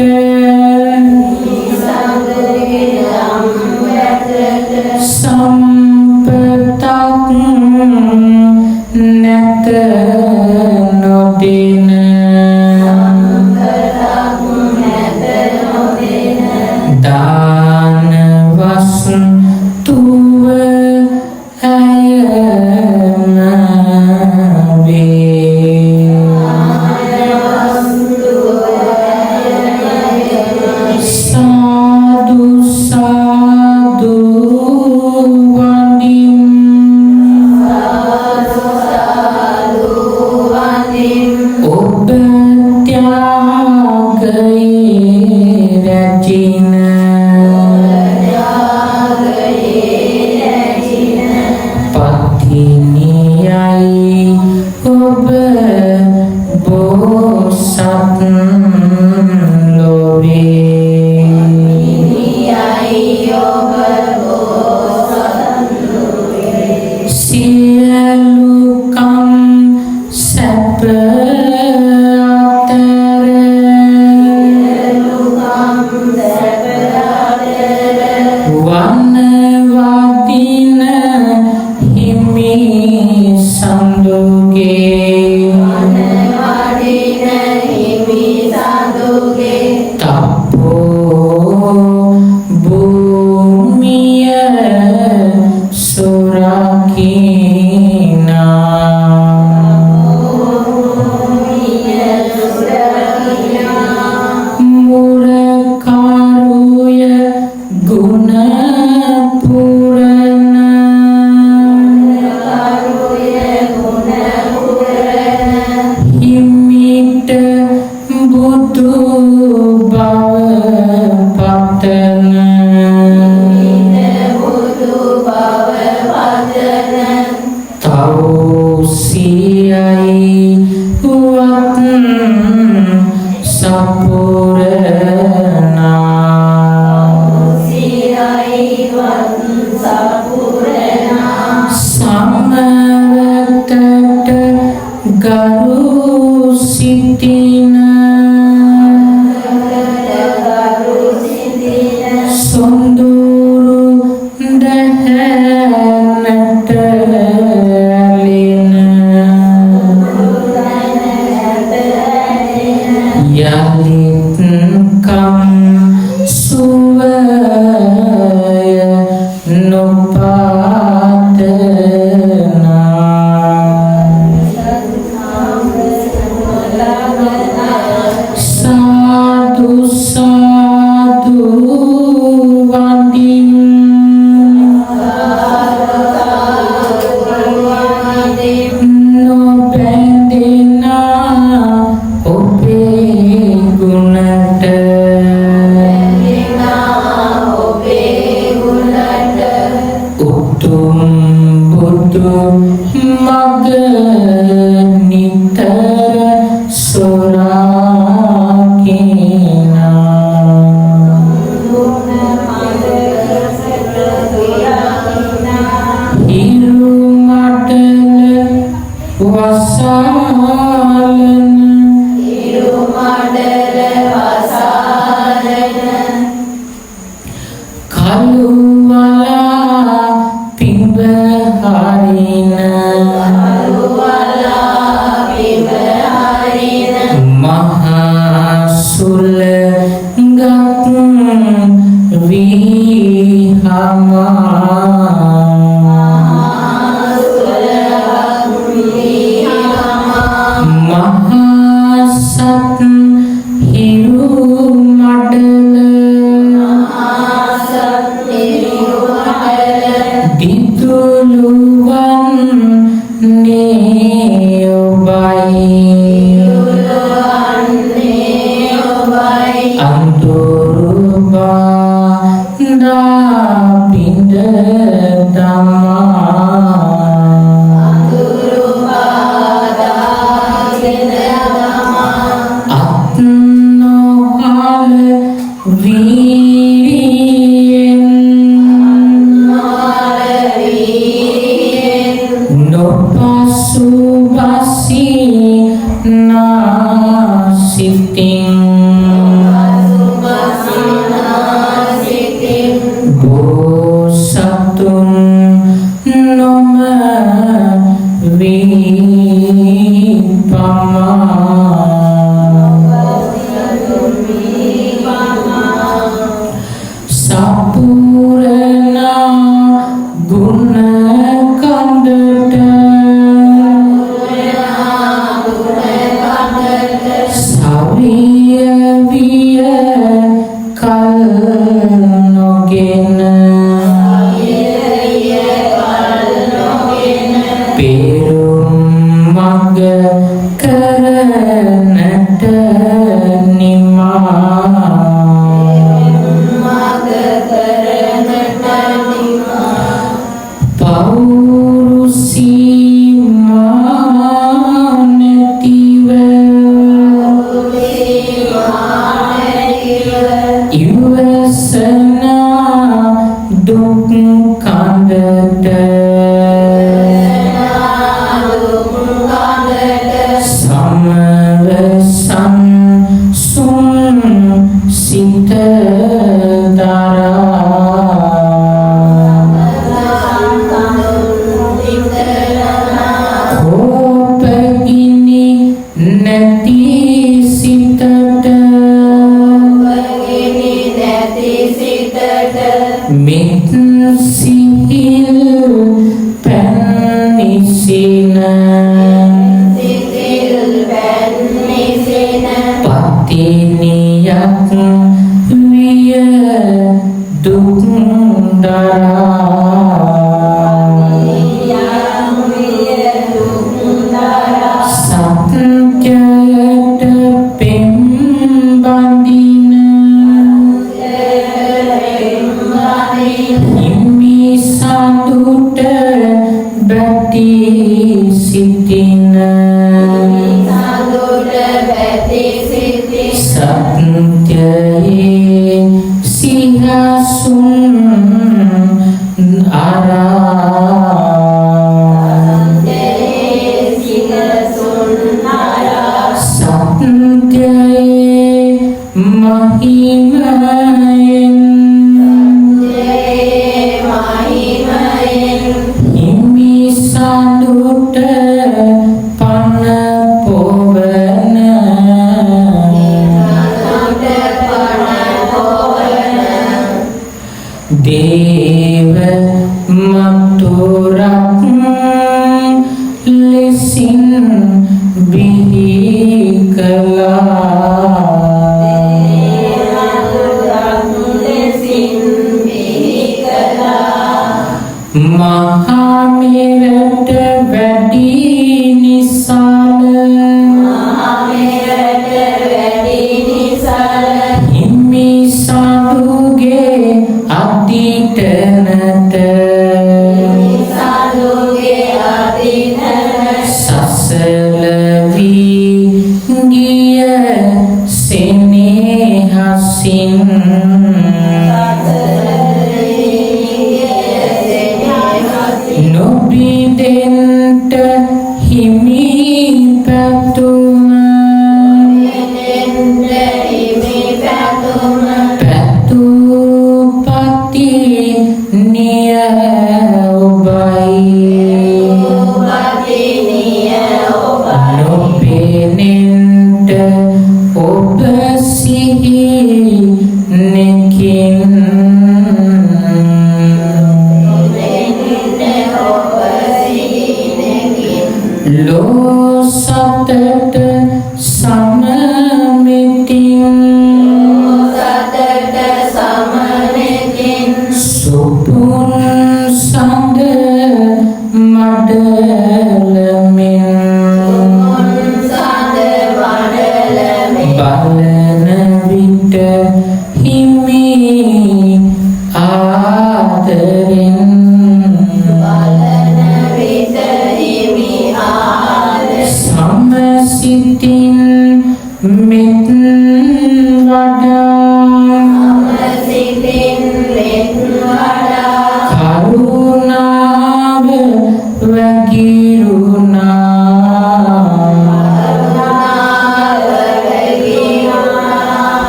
Speaker 1: සම්පතක් නැත නොදෙන දාන වස්තුව ඇයම වේ සාදු සාදු වඳින් සියයි වත් සපුරනා සමවතට ගරු සිටින සොඳුරු දැහැනට යලිත් කම් සුවය සාදු සාදු වඳින් නොබැඳෙනා ඔබේ ගුණට උතුම් බුදු මග නිතර හිරු මඩල වසාලන කළුවලා පිඹ හරින මහා සුල ගත් මහා සත් හිරු මඩල දිතුළුවන් නේ ඔබයි අන්තුරු බාඳා පිඳ අත් නොහල වීරියෙන් නොපසුබසී නාසිතින් බෝසතුන් නොම සපුරනා ගුණ කඳට සවිය විය කල් නොගෙන පෙරුම් මග කරනට නිමා පෞරුසී මානතිව ඉවසනා දුක් කඳට සමවසන් සුන් සිත නැති සිතට මෙත් සිහිල් පැනිසින පතිනියක් විය දුක් දරා සත්‍යයට පෙම් බඳින හිමි සතුට බැටි සිත සිටින සත්‍යයේ සිහසුන් දේව මතුරක් ලෙසින් බිහි කළා මහා මෙරට වැඩි නිසාල හිමි සඳුගේ අදිටනට සසල වී ගිය සෙනෙහසින් නොබිදෙන්ට හිමි පැතුම පැතුපති නිය ඔබයි නොපෙනෙන්ට ඔබ සිහි නෙකින් ලෝ සතට සමමිතින් සුපුන් සඳ මඩලමින් බලන විට හිමි ආදරෙන් සමසිතින් මෙත් වඩා කරුණාව වැගිරුණා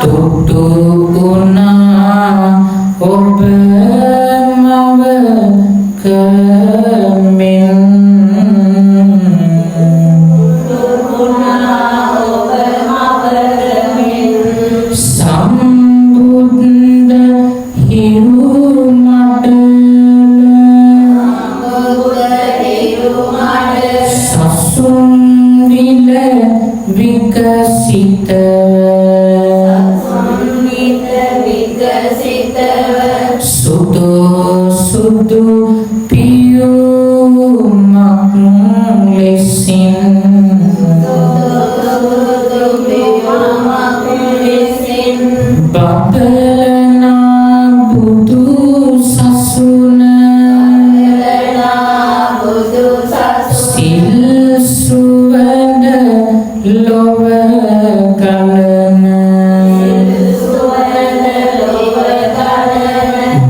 Speaker 1: තුටු වුණා ඔබ මවක මෙන් සම්බුද්ධ හිරු මඩල සසුන් විල විකසිත සුදු සුදු පියුමක් ලෙසින් බබලනා බුදු සසුන සිල් සුවඳ ලොව ගලන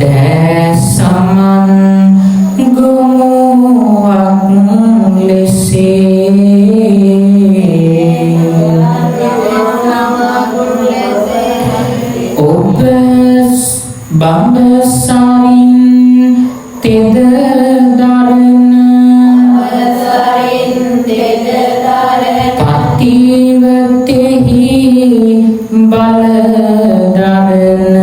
Speaker 1: දැසමන් ගොමුවක් ලෙසේ ඔබ බඹසරින් තෙද දරන පතිවතෙහි බල දරන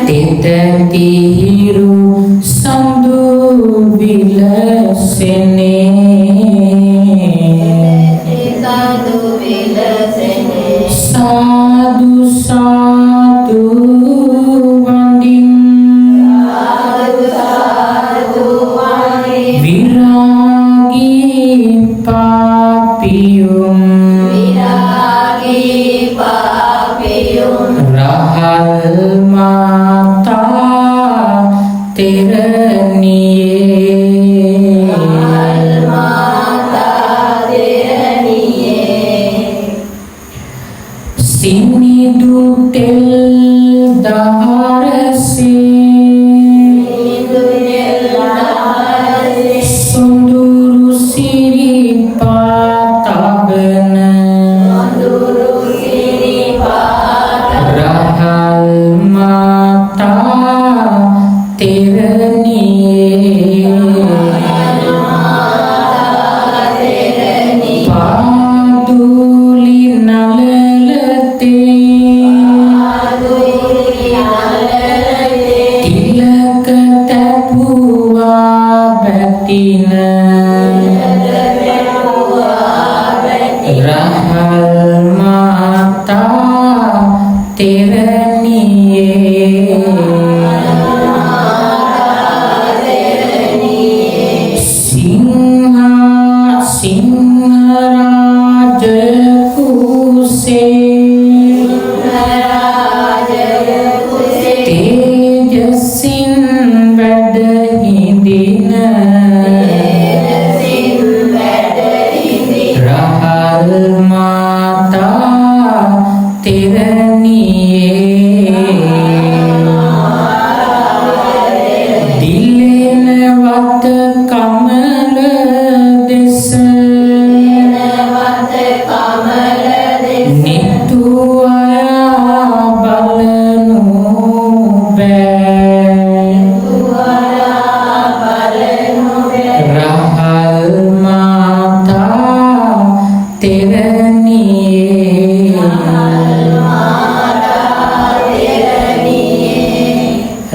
Speaker 1: තෙත තිහිරු සඳු විලසෙනේ සාදු සාදු වඳින් විරාගී පාපියුම් රහල් මාතා තෙරණියේ බැතින රහල් මාතා තෙරණියේ සිංහරාජ කුසේ තේජසින් වැඩ හිඳින රහල් මාතා තෙරණියේ දිලෙන වත කමල දෙස නිතුවයා බලනු බෑ රහල් මාතා තෙරණියේ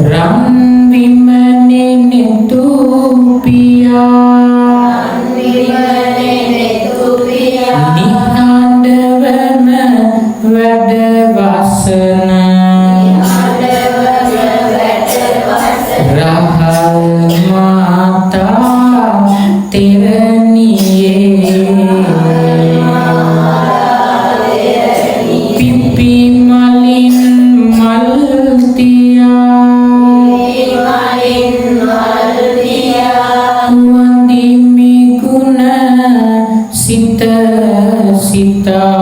Speaker 1: රන් විමනේ නිතුපියා නිහඬවම වැඩ වසන රහල් මාතා තෙරණියේ පිපි මලින් මල් තියා වන්දිමි ගුණ සිත සිතා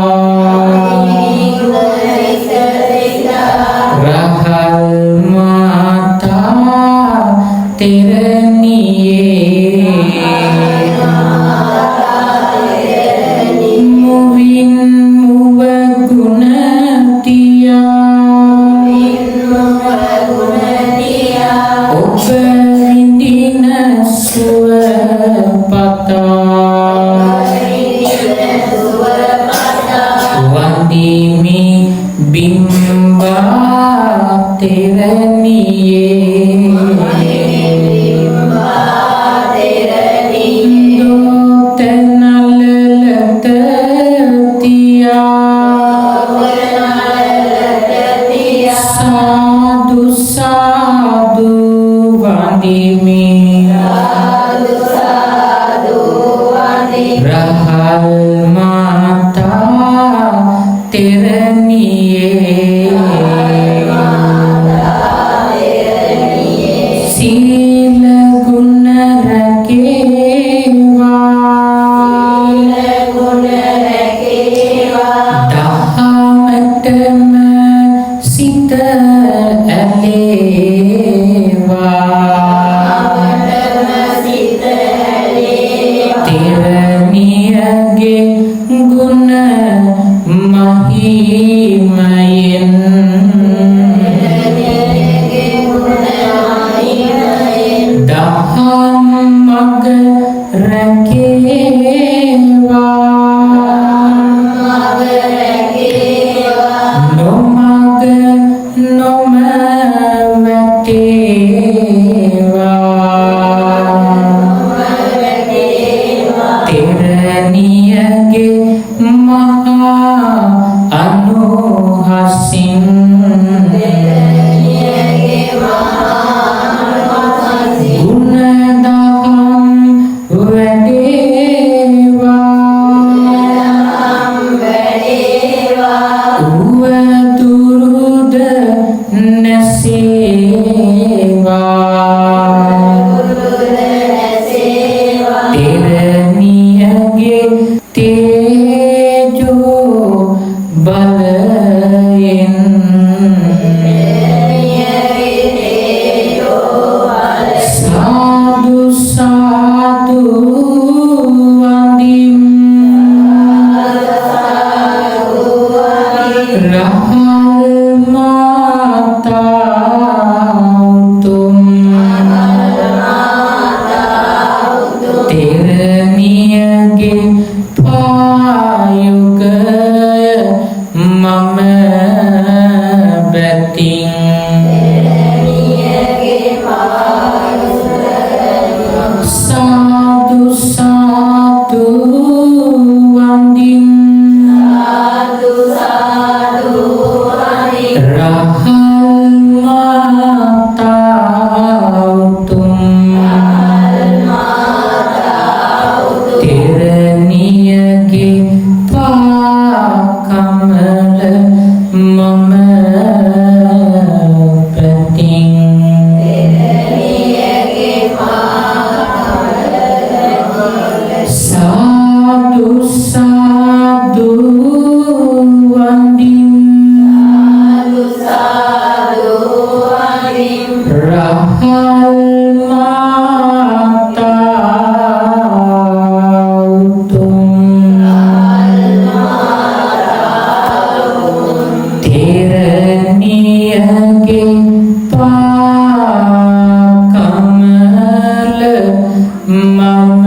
Speaker 1: රහල් මාතා තෙරණියේ මුවින් මුව ගුණ තියා ඔබ විඳින සුව පතා වන්දිමි බිම්බා තෙරණියේ දොත නලලත තියා සාදු සාදු වන්දිමි රහල් මාතා තෙරණියේ සීල ගුණ රැකේවා දහමටම සිත ඇලේවා තෙරණියගේ ගුණ මහිමයෙන් දහම් මග රැකේවා නොමග නොම වැටේවා තෙරණියගේ මහා අනුහසින් ගුණ දහම් වැඩේවා උවදුරුද නැසේවා තෙරණියගේ තේජෝ බලයෙන් සාදු සාදු වන්දිම් රහල් මාතා උතුම් තෙරණියගේ පායුගය මම බැතින් මම